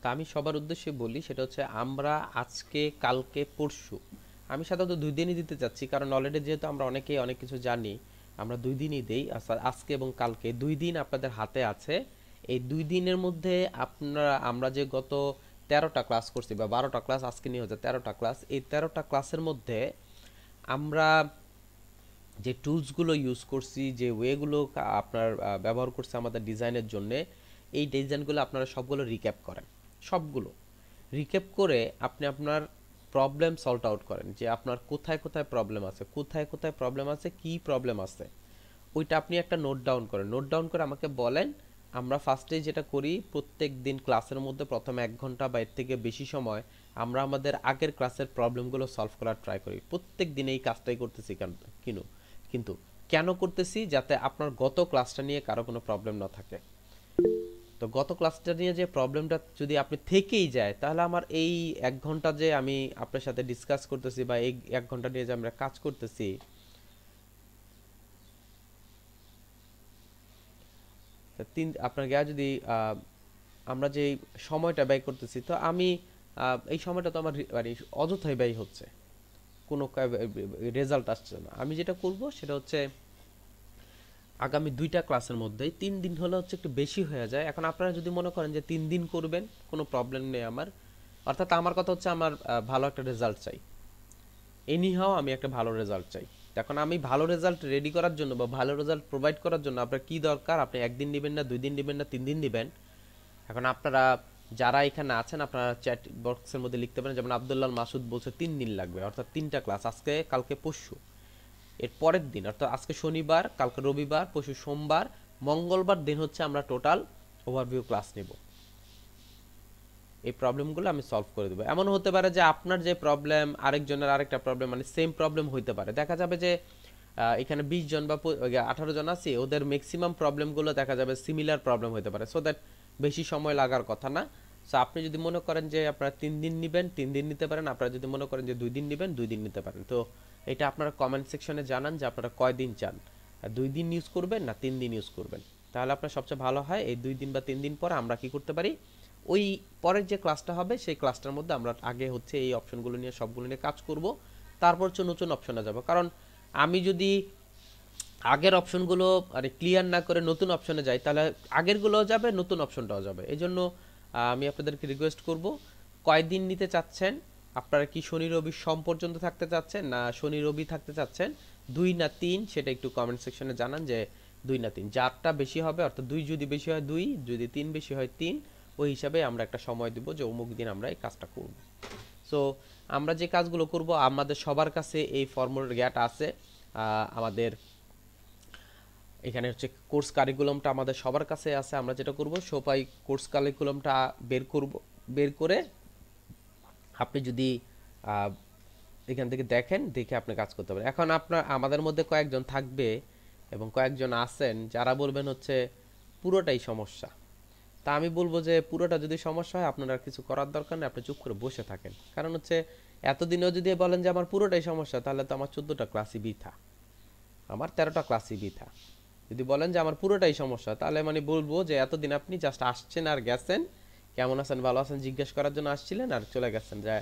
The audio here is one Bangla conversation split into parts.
তা আমি সবার উদ্দেশ্যে বলি, সেটা হচ্ছে আমরা আজকে কালকে পরশু, আমি সাধারণত 2 দিনই দিতে চাচ্ছি, কারণ অলরেডি যেহেতু আমরা অনেকেই অনেক কিছু জানি, আমরা 2 দিনই দেই। আজকে এবং কালকে 2 দিন আপনাদের হাতে আছে। এই 2 দিনের মধ্যে আপনারা, আমরা যে গত 13টা ক্লাস করছি বা 12টা ক্লাস, আজকে নিয়ে হচ্ছে 13টা ক্লাস, এই 13টা ক্লাসের মধ্যে আমরা যে টুলসগুলো ইউজ করছি, যে ওয়েগুলো আপনার ব্যবহার করছে আমাদের ডিজাইনের জন্য, এই ডিজাইনগুলো আপনারা সবগুলো রিক্যাপ করেন। সবগুলো রিক্যাপ করে আপনি আপনার প্রবলেম সল্ট আউট করেন, যে আপনার কোথায় কোথায় প্রবলেম আছে, কোথায় কোথায় প্রবলেম আছে, কি প্রবলেম আছে, ওইটা আপনি একটা নোট ডাউন করেন। নোট ডাউন করে আমাকে বলেন। আমরা ফার্স্টে যেটা করি, প্রত্যেক দিন ক্লাসের মধ্যে প্রথম 1 ঘন্টা বা এর থেকে বেশি সময় আমরা আমাদের আগের ক্লাসের প্রবলেমগুলো সলভ করার ট্রাই করি। প্রত্যেক দিন এই কাজটাই করতেছি। কিন্তু কিন্তু কেন করতেছি? যাতে আপনার গত ক্লাসটা নিয়ে কারো কোনো প্রবলেম না থাকে। তো গত ক্লাসটা নিয়ে যে প্রবলেমটা যদি আপনি থেকেই যায়, তাহলে আমার এই 1 ঘন্টা যে আমি আপনার সাথে ডিসকাস করতেছি, বা এই 1 ঘন্টা নিয়ে যে আমরা কাজ করতেছি, আপনার গা যদি আমরা যে সময়টা ব্যয় করতেছি, তো আমি এই সময়টা তো আমার মানে অযথাই ব্যয় হচ্ছে, কোনো রেজাল্ট আসছে না। আমি যেটা করব সেটা হচ্ছে, আগামী 2টা ক্লাসের মধ্যেই 3 দিন হলে হচ্ছে একটু বেশি হয়ে যায়। এখন আপনারা যদি মনে করেন যে 3 দিন করবেন, কোনো প্রবলেম নেই আমার। অর্থাৎ আমার কথা হচ্ছে, আমার ভালো একটা রেজাল্ট চাই। এনিহাও আমি একটা ভালো রেজাল্ট চাই। এখন আমি ভালো রেজাল্ট রেডি করার জন্য বা ভালো রেজাল্ট প্রোভাইড করার জন্য আপনার কি দরকার? আপনি 1 দিন নেবেন না, 2 দিন নেবেন না, 3 দিন নেবেন। এখন আপনারা যারা এখানে আছেন, আপনারা চ্যাট বক্সের মধ্যে লিখতে পারেন। যেমন আব্দুল্লাহ মাসুদ বলছে 3 দিন লাগবে, অর্থাৎ 3টা ক্লাস, আজকে কালকে পরশু। এর পরের দিন অর্থাৎ আজকে শনিবার, কালকে রবিবার, পরশু সোমবার, মঙ্গলবার দিন হচ্ছে আমরা টোটাল ওভারভিউ ক্লাস নেব। এই প্রবলেমগুলো আমি সলভ করে দেবো। এমন হতে পারে যে আপনার যে প্রবলেম, আরেকজনের আরেকটা প্রবলেম, মানে সেম প্রবলেম হইতে পারে। দেখা যাবে যে এখানে 20 জন বা 18 জন আছি, ওদের ম্যাক্সিমাম প্রবলেমগুলো দেখা যাবে সিমিলার প্রবলেম হতে পারে, সো দ্যাট বেশি সময় লাগার কথা না। সো আপনি যদি মনে করেন যে আপনারা 3 দিন নেবেন, 3 দিন নিতে পারেন। আপনারা যদি মনে করেন যে 2 দিন নেবেন, 2 দিন নিতে পারেন। তো এটা আপনারা কমেন্ট সেকশনে জানান যে আপনারা কয়দিন চান, 2 দিন ইউজ করবেন না 3 দিন ইউজ করবেন। তাহলে আপনার সবচেয়ে ভালো হয়, এই 2 দিন বা 3 দিন পর আমরা কি করতে পারি, ওই পরের যে ক্লাসটা হবে সেই ক্লাসটার মধ্যে আমরা আগে হচ্ছে এই অপশনগুলো নিয়ে, সবগুলো নিয়ে কাজ করব। তারপর হচ্ছে নতুন অপশনে যাব। কারণ আমি যদি আগের অপশনগুলো আরে ক্লিয়ার না করে নতুন অপশনে যাই, তাহলে আগেরগুলোও যাবে, নতুন অপশনটাও যাবে। এই জন্য আমি আপনাদেরকে রিকোয়েস্ট করব, কয়দিন নিতে চাচ্ছেন? আপনারা কি শনি রবি সোম পর্যন্ত থাকতে চাচ্ছেন, না শনি রবি থাকতে চাচ্ছেন, 2 না 3, সেটা একটু কমেন্ট সেকশনে জানান যে 2 না 3। যারটা বেশি হবে, অর্থাৎ 2 যদি বেশি হয় 2, যদি 3 বেশি হয় 3, ওই হিসাবে আমরা একটা সময় দিব যে অমুক দিন আমরা এই কাজটা করব। সো আমরা যে কাজগুলো করব, আমাদের সবার কাছে এই ফর্মুলার আছে। আমাদের এখানে হচ্ছে কোর্স কারিকুলামটা আমাদের সবার কাছে আছে। আমরা যেটা করব, সবাই কোর্স কারিকুলামটা বের করব। বের করে আপনি যদি আহ, এখান থেকে দেখেন, দেখে আপনি কাজ করতে পারেন। এখন আপনার আমাদের মধ্যে কয়েকজন থাকবে এবং কয়েকজন আছেন যারা বলবেন হচ্ছে পুরোটাই সমস্যা। তা আমি বলবো যে পুরোটা যদি সমস্যা হয়, আপনার আর কিছু করার দরকার নেই, আপনি চুপ করে বসে থাকেন। কারণ হচ্ছে এতদিনেও যদি বলেন যে আমার পুরোটাই সমস্যা, তাহলে তো আমার 14টা ক্লাসই বৃথা, আমার 13টা ক্লাসই বৃথা। যদি বলেন যে আমার পুরোটাই সমস্যা, তাহলে মানে বলবো যে এতদিন আপনি জাস্ট আসছেন আর গেছেন, কেমন আছেন ভালো আছেন জিজ্ঞেস করার জন্য আসছিলেন আর চলে গেছেন, যে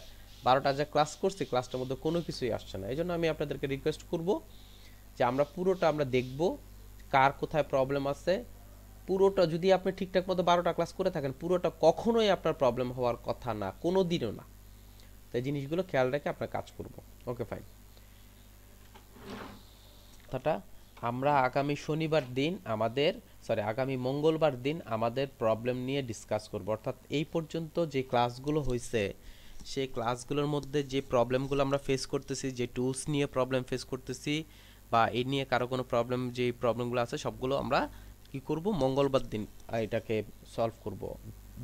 12টা যে ক্লাস করছি, ক্লাসটার মধ্যে কোনো কিছুই আসছে না। এই জন্য আমি আপনাদেরকে রিকোয়েস্ট করব যে আমরা পুরোটা আমরা দেখব, কার কোথায় প্রবলেম আছে। পুরোটা যদি আপনি ঠিকঠাক মতো 12টা ক্লাস করে থাকেন, পুরোটা কখনোই আপনার প্রবলেম হওয়ার কথা না, কোনো দিনও না। তাই জিনিসগুলো খেয়াল রেখে আপনার কাজ করব। Okay fine. কথাটা, আমরা আগামী শনিবার দিন আমাদের, সরি আগামী মঙ্গলবার দিন আমাদের প্রবলেম নিয়ে ডিসকাস করব। অর্থাৎ এই পর্যন্ত যে ক্লাসগুলো হয়েছে, সেই ক্লাসগুলোর মধ্যে যে প্রবলেমগুলো আমরা ফেস করতেছি, যে টুলস নিয়ে প্রবলেম ফেস করতেছি, বা এই নিয়ে কারো কোনো প্রবলেম, যে প্রবলেমগুলো আছে সবগুলো আমরা কি করব, মঙ্গলবার দিন এটাকে সলভ করব।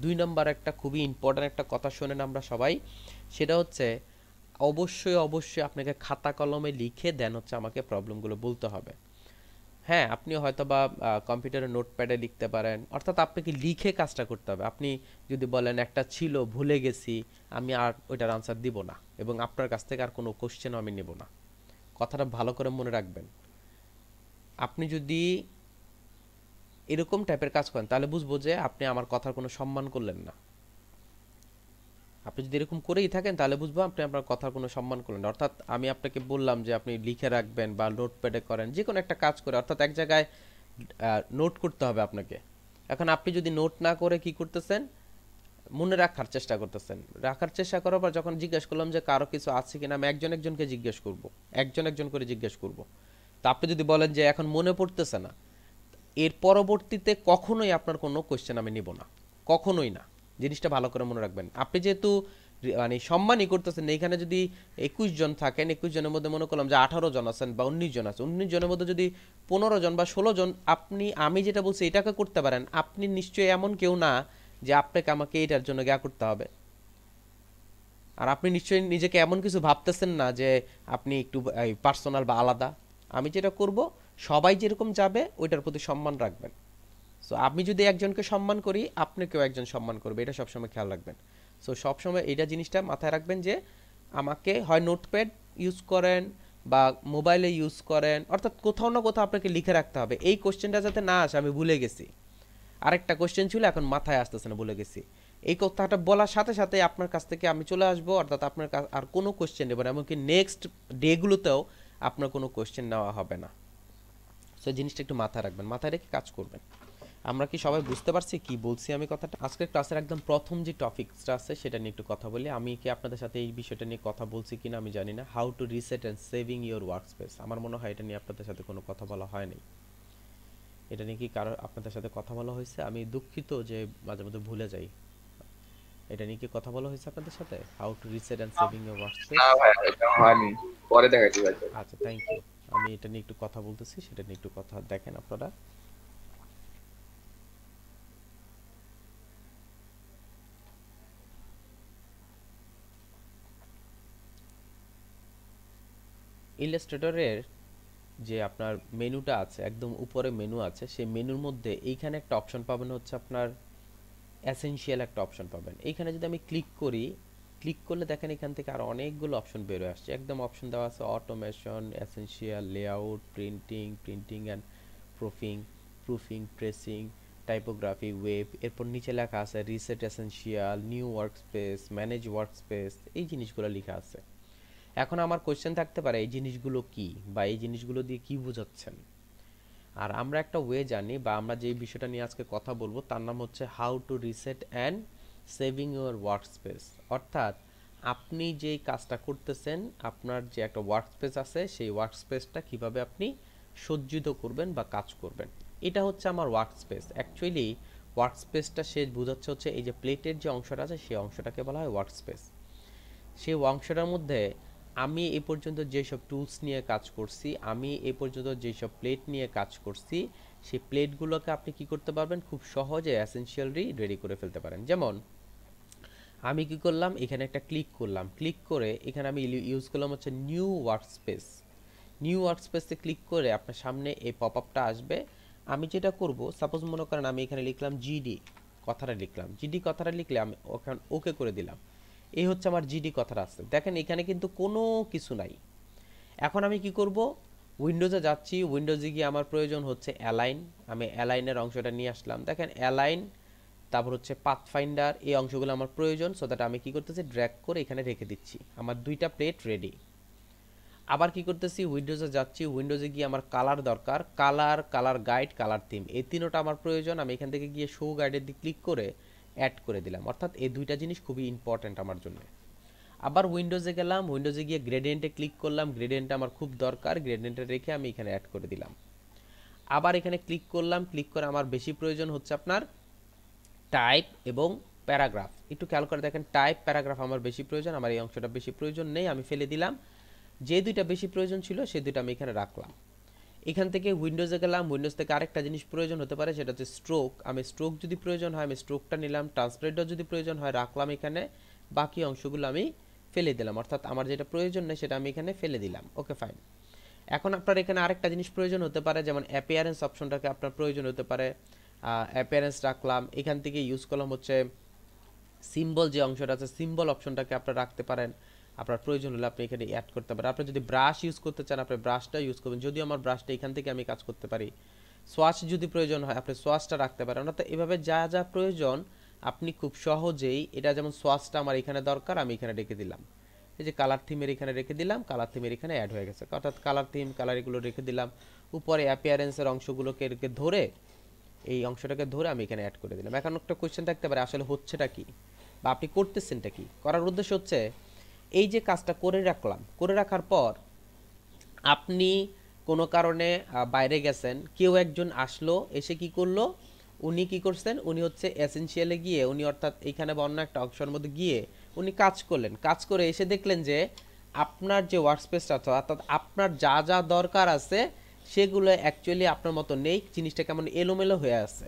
2 নম্বর একটা খুবই ইম্পর্ট্যান্ট একটা কথা শোনেন আমরা সবাই, সেটা হচ্ছে অবশ্যই অবশ্যই আপনাকে খাতা কলমে লিখে দেন হচ্ছে আমাকে প্রবলেমগুলো বলতে হবে। হ্যাঁ, আপনি হয়তো বা কম্পিউটারে নোটপ্যাডে লিখতে পারেন, অর্থাৎ আপনাকে লিখে কাজটা করতে হবে। আপনি যদি বলেন একটা ছিল ভুলে গেছি, আমি আর ওইটার আনসার দিব না, এবং আপনার কাছ থেকে আর কোনো কোশ্চেনও আমি নেব না। কথাটা ভালো করে মনে রাখবেন। আপনি যদি এরকম টাইপের কাজ করেন, তাহলে বুঝবো যে আপনি আমার কথার কোনো সম্মান করলেন না। আপনি যদি এরকম করেই থাকেন তাহলে বুঝবো আপনি আপনার কথার কোনো সম্মান করলেন না। অর্থাৎ আমি আপনাকে বললাম যে আপনি লিখে রাখবেন বা নোটপ্যাডে করেন, যে কোনো একটা কাজ করে, অর্থাৎ এক জায়গায় নোট করতে হবে আপনাকে। এখন আপনি যদি নোট না করে কি করতেছেন, মনে রাখার চেষ্টা করতেছেন, রাখার চেষ্টা করার পর যখন জিজ্ঞেস করলাম যে কারো কিছু আছে কিনা, আমি একজন একজনকে জিজ্ঞেস করব, একজন একজন করে জিজ্ঞেস করব। তা আপনি যদি বলেন যে এখন মনে পড়তেছে না, এর পরবর্তীতে কখনোই আপনার কোনো কোশ্চেন আমি নিব না, কখনোই না। জিনিসটা ভালো করে মনে রাখবেন। আপনি যেহেতু মানে সম্মানই করতেছেন, এখানে যদি 21 জন থাকেন, 21 জনের মধ্যে মনে করলাম যে 18 জন আছেন বা 19 জন আছে, 19 জনের মধ্যে যদি 15 জন বা 16 জন আমি যেটা বলছি এটাকে করতে পারেন, আপনি নিশ্চয়ই এমন কেউ না যে আপনাকে আমাকে এটার জন্য গিয়া করতে হবে। আর আপনি নিশ্চয়ই নিজেকে এমন কিছু ভাবতেছেন না যে আপনি একটু পার্সোনাল বা আলাদা। আমি যেটা করব, সবাই যেরকম যাবে ওইটার প্রতি সম্মান রাখবেন। সো আমি যদি একজনকে সম্মান করি, আপনাকেও একজন সম্মান করবে, এটা সবসময় খেয়াল রাখবেন। সো সবসময় এইটা জিনিসটা মাথায় রাখবেন যে আমাকে হয় নোটপ্যাড ইউজ করেন বা মোবাইলে ইউজ করেন, অর্থাৎ কোথাও না কোথাও আপনাকে লিখে রাখতে হবে। এই কোশ্চেনটা যাতে না আসে আমি ভুলে গেছি, আরেকটা কোশ্চেন ছিল এখন মাথায় আসতেছে না, ভুলে গেছি, এই কথাটা বলার সাথে সাথে আপনার কাছ থেকে আমি চলে আসবো, অর্থাৎ আপনার আর কোনো কোশ্চেন নেব না, এমনকি নেক্সট ডেগুলোতেও আপনার কোনো কোশ্চেন নেওয়া হবে না। সো জিনিসটা একটু মাথায় রাখবেন, মাথায় রেখে কাজ করবেন। আমরা কি সবাই বুঝতে পারছি কি বলছি আমি কথাটা? আজকের ক্লাসের একদম প্রথম যে টপিকসটা আছে সেটা নিয়ে একটু কথা বলি। আমি কি আপনাদের সাথে এই বিষয়টা নিয়ে কথা বলছি কিনা আমি জানি না, how to reset and saving your work space. আমার মনে হয় এটা নিয়ে আপনাদের সাথে কোনো কথা বলা হয় নাই। এটা নিয়ে কি কারো আপনাদের সাথে কথা বলা হয়েছে? আমি দুঃখিত যে মাঝে মধ্যে ভুলে যাই। এটা নিয়ে কি কথা বলা হয়েছে আপনাদের সাথে, how to reset and saving your work space? না ভাই, এটা হয়নি। পরে দেখাচ্ছি ভাই। আচ্ছা, থ্যাংক ইউ। আমি এটা নিয়ে একটু কথা বলতেছি, সেটা নিয়ে একটু কথা দেখেন আপনারা। ইলাস্ট্রেটরের যে আপনার মেনুটা আছে, একদম উপরে মেনু আছে, সেই মেনুর মধ্যে এইখানে একটা অপশন পাবেন, হচ্ছে আপনার এসেনশিয়াল একটা অপশন পাবেন। এইখানে যদি আমি ক্লিক করি, ক্লিক করলে দেখেন এখান থেকে আরো অনেকগুলো অপশন বের হয়ে আসছে। একদম অপশন দেওয়া আছে automation, essential, layout, printing, printing and proofing, proofing, pressing, typography, web. এরপর নিচে লেখা আছে reset essential, new workspace, manage workspace, এই জিনিসগুলো লেখা আছে। এখন আমার কোশ্চেন থাকতে পারে এই জিনিসগুলো কি, বা এই জিনিসগুলো দিয়ে কি বোঝাচ্ছেন। আর আমরা একটা ওয়ে জানি, বা আমরা যে বিষয়টা নিয়ে আজকে কথা বলবো তার নাম হচ্ছে how to reset and saving your work space. অর্থাৎ আপনি যেই কাজটা করতেছেন, আপনার যে একটা ওয়ার্ক স্পেস আছে, সেই ওয়ার্ক স্পেসটা কীভাবে আপনি সজ্জিত করবেন বা কাজ করবেন, এটা হচ্ছে আমার ওয়ার্ক স্পেস। অ্যাকচুয়ালি ওয়ার্ক স্পেসটা সে বোঝাচ্ছে হচ্ছে এই যে প্লেটের যে অংশটা আছে, সেই অংশটাকে বলা হয় ওয়ার্ক স্পেস। সেই অংশটার মধ্যে আমি এই পর্যন্ত যেসব টুলস নিয়ে কাজ করছি, আমি এই পর্যন্ত যেসব প্লেট নিয়ে কাজ করছি, সেই প্লেটগুলোকে আপনি কি করতে পারবেন, খুব সহজে এসেনশিয়ালি রেডি করে ফেলতে পারেন। যেমন আমি কি করলাম, এখানে একটা ক্লিক করলাম, ক্লিক করে এখানে আমি ইউজ করলাম হচ্ছে নিউ ওয়ার্কস্পেস। নিউ ওয়ার্কস্পেসে ক্লিক করে আপনার সামনে এই পপ আপটা আসবে। আমি যেটা করব, সাপোজ মনে করেন আমি এখানে লিখলাম জিডি কথাটা, লিখলাম জিডি কথাটা, লিখলে আমি ওখানে ওকে করে দিলাম। এই হচ্ছে আমার জিডি কথাটা আছে, দেখেন এখানে কিন্তু কোনো কিছু নাই। এখন আমি কি করব, উইন্ডোজে যাচ্ছি, উইন্ডোজে গিয়ে আমার প্রয়োজন হচ্ছে অ্যালাইন, আমি অ্যালাইনের অংশটা নিয়ে আসলাম। দেখেন অ্যালাইন, তারপর হচ্ছে পাথফাইন্ডার, এই অংশগুলো আমার প্রয়োজন। সো দ্যাট আমি কি করতেছি, ড্র্যাগ করে এখানে রেখে দিচ্ছি, আমার দুইটা প্লেট রেডি। আবার কি করতেছি, উইন্ডোজে যাচ্ছি, উইন্ডোজে গিয়ে আমার কালার দরকার, colour, colour guide, colour theme, এই তিনটা আমার প্রয়োজন। আমি এখান থেকে গিয়ে শো গাইডের দিকে ক্লিক করে অ্যাড করে দিলাম। অর্থাৎ এই দুইটা জিনিস খুবই ইম্পর্ট্যান্ট আমার জন্য। আবার উইন্ডোজে গেলাম, উইন্ডোজে গিয়ে গ্রেডিয়েন্টে ক্লিক করলাম, গ্রেডিয়েন্টটা আমার খুব দরকার, গ্রেডিয়েন্টে রেখে আমি এখানে অ্যাড করে দিলাম। আবার এখানে ক্লিক করলাম, ক্লিক করে আমার বেশি প্রয়োজন হচ্ছে আপনার টাইপ এবং প্যারাগ্রাফ। একটু খেয়াল করে দেখেন, টাইপ, প্যারাগ্রাফ আমার বেশি প্রয়োজন, আমার এই অংশটা বেশি প্রয়োজন নেই, আমি ফেলে দিলাম। যে দুইটা বেশি প্রয়োজন ছিল সেই দুইটা আমি এখানে রাখলাম। এখান থেকে উইন্ডোজে গেলাম, উইন্ডোজ থেকে আরেকটা জিনিস প্রয়োজন হতে পারে, সেটা হচ্ছে স্ট্রোক। আমি স্ট্রোক যদি প্রয়োজন হয় আমি স্ট্রোকটা নিলাম, ট্রান্সপারেন্টও যদি প্রয়োজন হয় রাখলাম এখানে, বাকি অংশগুলো আমি ফেলে দিলাম। অর্থাৎ আমার যেটা প্রয়োজন নেই সেটা আমি এখানে ফেলে দিলাম। ওকে, ফাইন। এখন আপনার এখানে আরেকটা জিনিস প্রয়োজন হতে পারে, যেমন অ্যাপিয়ারেন্স অপশনটাকে আপনার প্রয়োজন হতে পারে, অ্যাপিয়ারেন্স রাখলাম। এখান থেকে ইউজ করলাম হচ্ছে সিম্বল, যে অংশটা আছে সিম্বল অপশনটাকে আপনারা রাখতে পারেন। আপনার প্রয়োজন হলে আপনি এখানে অ্যাড করতে পারেন। আপনি যদি ব্রাশ ইউজ করতে চান আপনি ব্রাশটা ইউজ করবেন, যদিও আমার ব্রাশটা এখান থেকে আমি কাজ করতে পারি। সোয়াশ যদি প্রয়োজন হয় আপনি সোয়াশটা রাখতে পারেন। অর্থাৎ এভাবে যা যা প্রয়োজন আপনি খুব সহজেই এটা যেমন সোয়াচটা আমার এখানে দরকার, আমি এখানে রেখে দিলাম। এই যে কালার থিমের এখানে রেখে দিলাম, কালার থিমের এখানে অ্যাড হয়ে গেছে, অর্থাৎ কালার থিম কালার এগুলো রেখে দিলাম। উপরে অ্যাপিয়ারেন্সের অংশগুলোকে রেখে ধরে এই অংশটাকে ধরে আমি এখানে অ্যাড করে দিলাম। এখন একটা কোয়েশ্চেন থাকতে পারে আসলে হচ্ছেটা কি বা আপনি করতেছেনটা কি। করার উদ্দেশ্য হচ্ছে এই যে কাজটা করে রাখলাম, করে রাখার পর আপনি কোনো কারণে বাইরে গেছেন, কেউ একজন আসলো, এসে কি করলো, উনি কি করছেন, উনি হচ্ছে এসেনশিয়ালে গিয়ে উনি অর্থাৎ এইখানে বা অন্য একটা অংশের মধ্যে গিয়ে উনি কাজ করলেন, কাজ করে এসে দেখলেন যে আপনার যে ওয়ার্কস্পেসটা আছে অর্থাৎ আপনার যা যা দরকার আছে সেগুলো অ্যাকচুয়ালি আপনার মতো নেই, জিনিসটা কেমন এলোমেলো হয়ে আছে।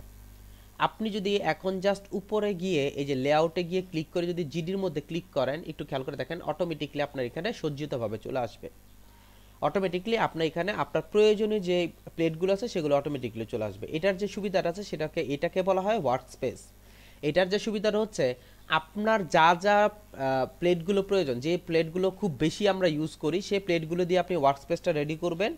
আপনি যদি এখন জাস্ট উপরে গিয়ে এই যে লেআউটে গিয়ে ক্লিক করে যদি জিডির মধ্যে ক্লিক করেন, একটু খেয়াল করে দেখেন অটোমেটিকলি আপনার এখানে সজ্জিতভাবে চলে আসবে। অটোমেটিকলি আপনার এখানে আপনার প্রয়োজনীয় যে প্লেটগুলো আছে সেগুলো অটোমেটিকলি চলে আসবে। এটার যে সুবিধাটা আছে এটাকে বলা হয় ওয়ার্ক স্পেস। এটার যে সুবিধাটা হচ্ছে আপনার যা যা প্লেটগুলো প্রয়োজন, যে প্লেটগুলো খুব বেশি আমরা ইউজ করি সেই প্লেটগুলো দিয়ে আপনি ওয়ার্ক স্পেসটা রেডি করবেন।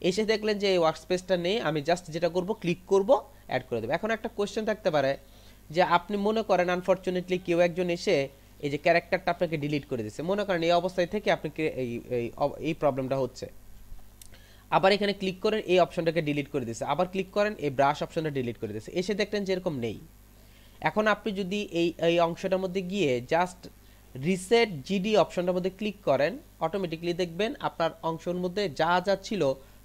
এসে দেখলেন যে এই ওয়ার্ক স্পেসটা নেই, আমি জাস্ট যেটা করব ক্লিক করব, অ্যাড করে দেবো। এখন একটা কোয়েশ্চেন থাকতে পারে যে আপনি মনে করেন আনফরচুনেটলি কেউ একজন এসে এই যে ক্যারেক্টারটা আপনাকে ডিলিট করে দিচ্ছে, মনে করেন এই অবস্থায় থেকে আপনাকে এই প্রবলেমটা হচ্ছে, আবার এখানে ক্লিক করেন এই অপশনটাকে ডিলিট করে দিচ্ছে, আবার ক্লিক করেন এই ব্রাশ অপশনটা ডিলিট করে দিচ্ছে, এসে দেখলেন যে এরকম নেই। এখন আপনি যদি এই অংশটার মধ্যে গিয়ে জাস্ট রিসেট জিডি অপশনটার মধ্যে ক্লিক করেন, অটোমেটিকলি দেখবেন আপনার অংশের মধ্যে যা যা ছিল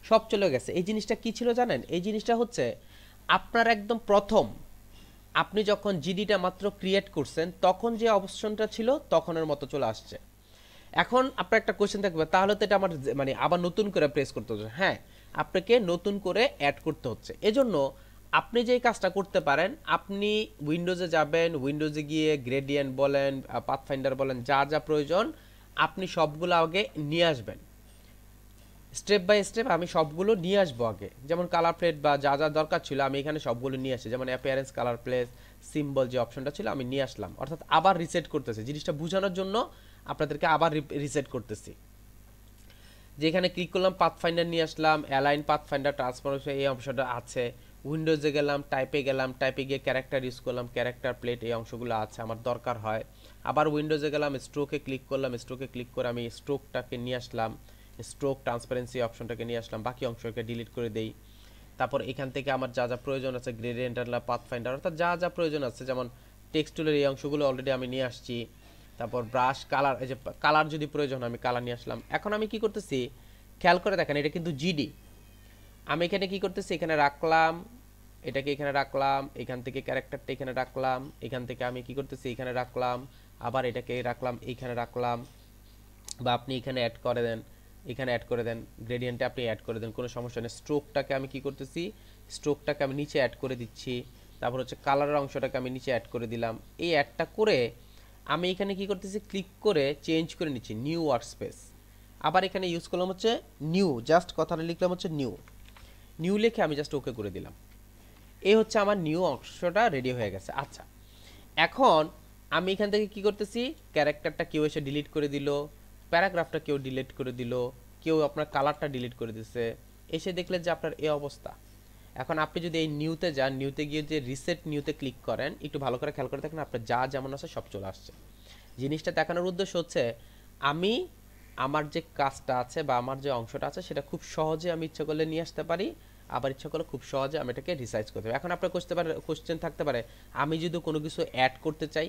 সব চলে গেছে। এই জিনিসটা কি ছিল জানেন? এই জিনিসটা হচ্ছে আপনার একদম প্রথম আপনি যখন জিডিটা মাত্র ক্রিয়েট করছেন তখন যে অপশনটা ছিল তখনের মতো চলে আসছে। এখন আপনার একটা কোয়েশ্চেন থাকবে, তাহলে তো এটা আমার মানে আবার নতুন করে প্রেস করতে হচ্ছে। হ্যাঁ, আপনাকে নতুন করে অ্যাড করতে হচ্ছে। এজন্য আপনি যেই কাজটা করতে পারেন, আপনি উইন্ডোজে যাবেন, উইন্ডোজে গিয়ে গ্রেডিয়েন্ট বলেন, পাথফাইন্ডার বলেন, যা যা প্রয়োজন আপনি সবগুলো আগে নিয়ে আসবেন। স্টেপ বাই স্টেপ আমি সবগুলো নিয়ে আসবো আগে, যেমন কালার প্লেট বা যা যা দরকার ছিল আমি এখানে সবগুলো নিয়ে আসি, যেমন অ্যাপিয়ারেন্স, কালার প্লেস, সিম্বল যে অপশনটা ছিল আমি নিয়ে আসলাম, অর্থাৎ আবার রিসেট করতেছি। জিনিসটা বোঝানোর জন্য আপনাদেরকে আবার রিসেট করতেছি। যেখানে ক্লিক করলাম পাথফাইন্ডার নিয়ে আসলাম, অ্যালাইন পাথফাইন্ডার ট্রান্সফরমেশন এই অংশটা আছে, উইন্ডোজে গেলাম, টাইপে গিয়ে ক্যারেক্টার ইউজ করলাম, ক্যারেক্টার প্লেট এই অংশগুলো আছে আমার দরকার হয়। আবার উইন্ডোজে গেলাম, স্ট্রোকে ক্লিক করলাম, স্ট্রোকে ক্লিক করে আমি স্ট্রোকটাকে নিয়ে আসলাম, স্ট্রোক ট্রান্সপারেন্সি অপশনটাকে নিয়ে আসলাম, বাকি অংশকে ডিলিট করে দেই। তারপর এখান থেকে আমার যা যা প্রয়োজন আছে গ্রেডিয়েন্ট আর পাথফাইন্ডার অর্থাৎ যা যা প্রয়োজন আছে, যেমন টেক্সট টুলের এই অংশগুলো অলরেডি আমি নিয়ে আসছি। তারপর ব্রাশ, কালার, এই যে কালার যদি প্রয়োজন আমি কালার নিয়ে আসলাম। এখন আমি কি করতেছি খেয়াল করে দেখেন, এটা কিন্তু জিডি। আমি এখানে কি করতেছি, এখানে রাখলাম, এটাকে এখানে রাখলাম, এখান থেকে ক্যারেক্টারটা এখানে রাখলাম, এখান থেকে আমি কি করতেছি এখানে রাখলাম, আবার এটাকে রাখলাম, এইখানে রাখলাম, বা আপনি এখানে অ্যাড করে দেন, এখানে অ্যাড করে দেন, গ্রেডিয়েন্টে আপনি অ্যাড করে দেন, কোনো সমস্যা নেই। স্ট্রোকটাকে আমি কি করতেছি, স্ট্রোকটাকে আমি নিচে অ্যাড করে দিচ্ছি। তারপর হচ্ছে কালারের অংশটাকে আমি নিচে অ্যাড করে দিলাম। এই অ্যাডটা করে আমি এখানে কি করতেছি, ক্লিক করে চেঞ্জ করে নিচ্ছি নিউ ওয়ার্কস্পেস। আবার এখানে ইউজ করলাম হচ্ছে নিউ, জাস্ট কথাটা লিখলাম হচ্ছে নিউ, নিউ লিখে আমি জাস্ট ওকে করে দিলাম। এই হচ্ছে আমার নিউ অংশটা রেডি হয়ে গেছে। আচ্ছা, এখন আমি এখান থেকে কি করতেছি, ক্যারেক্টারটা কেউ এসে ডিলিট করে দিল, প্যারাগ্রাফটা কেউ ডিলিট করে দিল, কেউ আপনার কালারটা ডিলিট করে দিছে, এসে দেখলেন যে আপনার এই অবস্থা। এখন আপনি যদি এই নিউতে যান, নিউতে গিয়ে যে রিসেট নিউতে ক্লিক করেন, একটু ভালো করে খেয়াল করে দেখেন আপনার যা যেমন আছে সব চলে আসছে। জিনিসটা দেখানোর উদ্দেশ্য হচ্ছে আমি আমার যে কাজটা আছে বা আমার যে অংশটা আছে সেটা খুব সহজে আমি ইচ্ছা করলে নিয়ে আসতে পারি, আবার ইচ্ছা করলে খুব সহজে আমি এটাকে রিসাইজ করতে পারি। এখন আপনার কোশ্চেন থাকতে পারে, আমি যদি কোনো কিছু অ্যাড করতে চাই,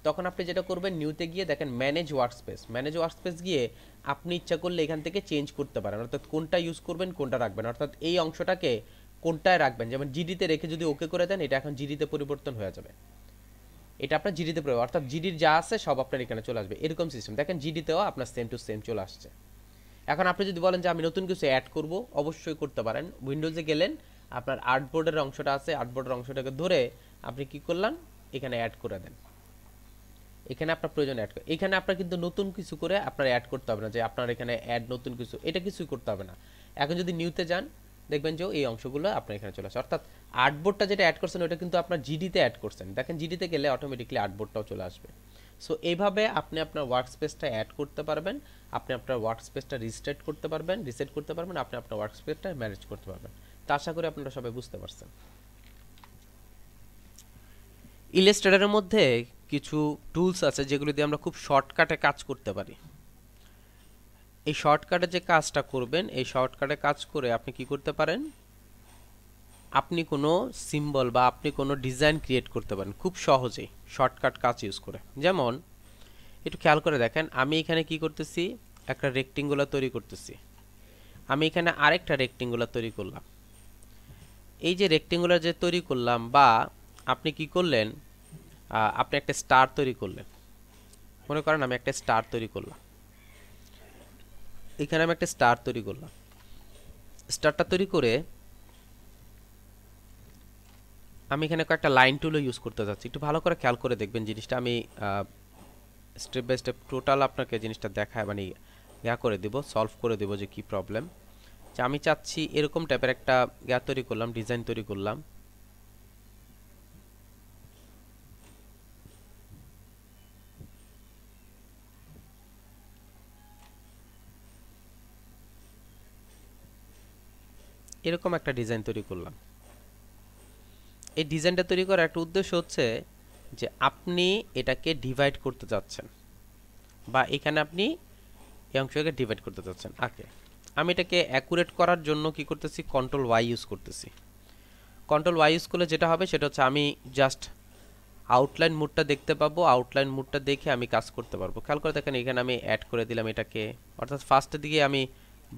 তখন আপনি যেটা করবেন নিউতে গিয়ে দেখেন ম্যানেজ ওয়ার্কস্পেস, ম্যানেজ ওয়ার্কস্পেস গিয়ে আপনি ইচ্ছা করলে এখান থেকে চেঞ্জ করতে পারেন, অর্থাৎ কোনটা ইউজ করবেন কোনটা রাখবেন, অর্থাৎ এই অংশটাকে কোনটায় রাখবেন। যেমন জিডিতে রেখে যদি ওকে করে দেন, এটা এখন জিডিতে পরিবর্তন হয়ে যাবে, এটা আপনার জিডিতে প্রয়োগ, অর্থাৎ জিডির যা আছে সব আপনার এখানে চলে আসবে, এরকম সিস্টেম। দেখেন জিডিতেও আপনার সেম টু সেম চলে আসছে। এখন আপনি যদি বলেন যে আমি নতুন কিছু অ্যাড করব, অবশ্যই করতে পারেন। উইন্ডোজে গেলেন, আপনার আর্টবোর্ডের অংশটা আছে, আর্টবোর্ডের অংশটাকে ধরে আপনি কি করলেন, এখানে অ্যাড করে দেন, এখানে আপনার প্রয়োজন অ্যাড করে। এখানে আপনার কিন্তু নতুন কিছু করে আপনার অ্যাড করতে হবে না, যে আপনার এখানে অ্যাড নতুন কিছু, এটা কিছুই করতে হবে না। এখন যদি নিউতে যান, দেখবেন যে এই অংশগুলো আপনার এখানে চলে আসে, অর্থাৎ আর্টবোর্ডটা যেটা অ্যাড করছেন ওটা কিন্তু আপনার জিডিতে অ্যাড করছেন। দেখেন জিডিতে গেলে অটোমেটিকলি আর্টবোর্ডটাও চলে আসবে। সো এইভাবে আপনি আপনার ওয়ার্কস্পেসটা অ্যাড করতে পারবেন, আপনি আপনার ওয়ার্কস্পেসটা রিসেট করতে পারবেন, আপনি আপনার ওয়ার্কস্পেসটা ম্যানেজ করতে পারবেন। তা আশা করি আপনারা সবাই বুঝতে পারছেন। ইলাস্ট্রেটরের মধ্যে কিছু টুলস আছে যেগুলো দিয়ে আমরা খুব শর্টকাটে কাজ করতে পারি। এই শর্টকাটে যে কাজটা করবেন, এই শর্টকাটে কাজ করে আপনি কি করতে পারেন, আপনি কোনো সিম্বল বা আপনি কোনো ডিজাইন ক্রিয়েট করতে পারেন খুব সহজেই শর্টকাট কাজ ইউজ করে। যেমন একটু খেয়াল করে দেখেন, আমি এখানে কি করতেছি, একটা রেক্টেঙ্গুলার তৈরি করতেছি, আমি এখানে আরেকটা রেক্টেঙ্গুলার তৈরি করলাম। এই যে রেক্টেঙ্গুলার যে তৈরি করলাম, বা আপনি কি করলেন, আপনি একটা স্টার তৈরি করলেন, মনে করেন আমি একটা স্টার তৈরি করলাম, এখানে আমি একটা স্টার তৈরি করলাম। স্টারটা তৈরি করে আমি এখানে কয়েকটা লাইন টুলও ইউজ করতে যাচ্ছি। একটু ভালো করে খেয়াল করে দেখবেন জিনিসটা, আমি স্টেপ বাই স্টেপ টোটাল আপনাকে জিনিসটা দেখায়, মানে করে দিব, সলভ করে দিব যে কি প্রবলেম। যে আমি চাচ্ছি এরকম টাইপের একটা তৈরি করলাম, ডিজাইন তৈরি করলাম। এরকম একটা ডিজাইন তৈরি করলাম। এই ডিজাইনটা তৈরি করার একটা উদ্দেশ্য হচ্ছে যে আপনি এটাকে ডিভাইড করতে যাচ্ছেন, বা এখানে আপনি এই অংশটাকে ডিভাইড করতে যাচ্ছেন। আমি এটাকে অ্যাকুরেট করার জন্য কি করতেছি, কন্ট্রোল ওয়াই ইউজ করতেছি। কন্ট্রোল ওয়াই ইউজ করলে যেটা হবে সেটা হচ্ছে আমি জাস্ট আউটলাইন মুডটা দেখতে পাবো, আউটলাইন মুডটা দেখে আমি কাজ করতে পারবো। খেয়াল করে দেখেন এখানে আমি অ্যাড করে দিলাম এটাকে, অর্থাৎ ফার্স্টের দিকে আমি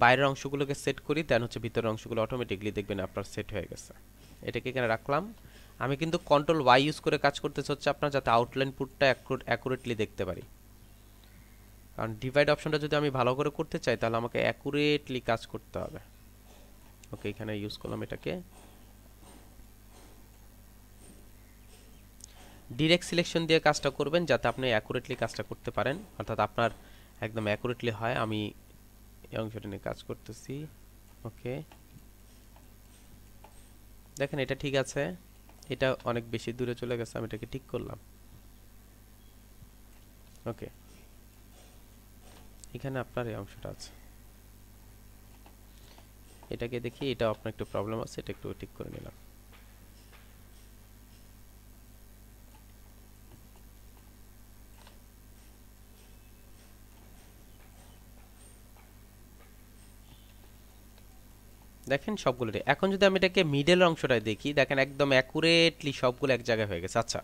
বাইরের অংশগুলোকে সেট করি, দেন হচ্ছে ভিতরের অংশগুলো অটোমেটিকলি দেখবেন আপনার সেট হয়ে গেছে। এটাকে এখানে রাখলাম। আমি কিন্তু কন্ট্রোল ওয়াই ইউজ করে কাজ করতেছি হচ্ছে আপনার যাতে আউটলাইন পুটটা অ্যাকুরেটলি দেখতে পারি। কারণ ডিভাইড অপশনটা যদি আমি ভালো করে করতে চাই তাহলে আমাকে অ্যাকুরেটলি কাজ করতে হবে। ওকে, এখানে ইউজ করলাম এটাকে। ডিরেক্ট সিলেকশন দিয়ে কাজটা করবেন যাতে আপনি অ্যাকুরেটলি কাজটা করতে পারেন, অর্থাৎ আপনার একদম অ্যাকুরেটলি হয়। আমি এই অংশটা নিয়ে কাজ করতেছি। ওকে, দেখেন এটা ঠিক আছে, এটা অনেক বেশি দূরে চলে গেছে, আমি এটাকে ঠিক করলাম। ওকে, এখানে আপনার এই অংশটা আছে, এটাকে দেখি, এটা আপনার একটু প্রবলেম আছে, এটা একটু ঠিক করে নিলাম। দেখেন সবগুলো এখন যদি আমি এটাকে মিডল অংশটায় দেখি, দেখেন একদম অ্যাকুরেটলি সবগুলো এক জায়গায় হয়ে গেছে। আচ্ছা,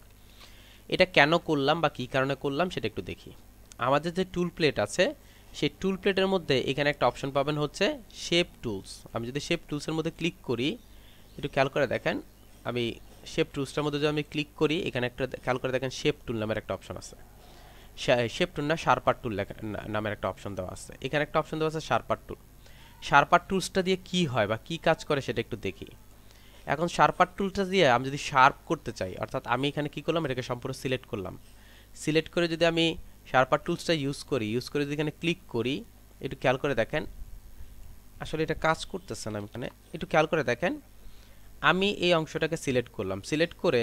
এটা কেন করলাম বা কী কারণে করলাম সেটা একটু দেখি। আমাদের যে টুল প্লেট আছে, সেই টুল প্লেটের মধ্যে এখানে একটা অপশন পাবেন হচ্ছে শেপ টুলস। আমি যদি শেপ টুলসের মধ্যে ক্লিক করি, একটু খেয়াল করে দেখেন, আমি শেপ টুলসটার মধ্যে যদি আমি ক্লিক করি, এখানে একটা খেয়াল করে দেখেন শেপ টুল নামের একটা অপশন আছে। শেপ টুল না, শার্পার টুল নামের একটা অপশন দেওয়া আছে। এখানে একটা অপশন দেওয়া আছে শার্পার টুল। শার্পার টুলসটা দিয়ে কি হয় বা কি কাজ করে সেটা একটু দেখি। এখন শার্পার টুলটা দিয়ে আমি যদি শার্প করতে চাই, অর্থাৎ আমি এখানে কি করলাম, এটাকে সম্পূর্ণ সিলেক্ট করলাম। সিলেক্ট করে যদি আমি শার্পার টুলসটা ইউজ করি যদি এখানে ক্লিক করি, একটু খেয়াল করে দেখেন, আসলে এটা কাজ করতেছে না। এখানে একটু খেয়াল করে দেখেন, আমি এই অংশটাকে সিলেক্ট করলাম, সিলেক্ট করে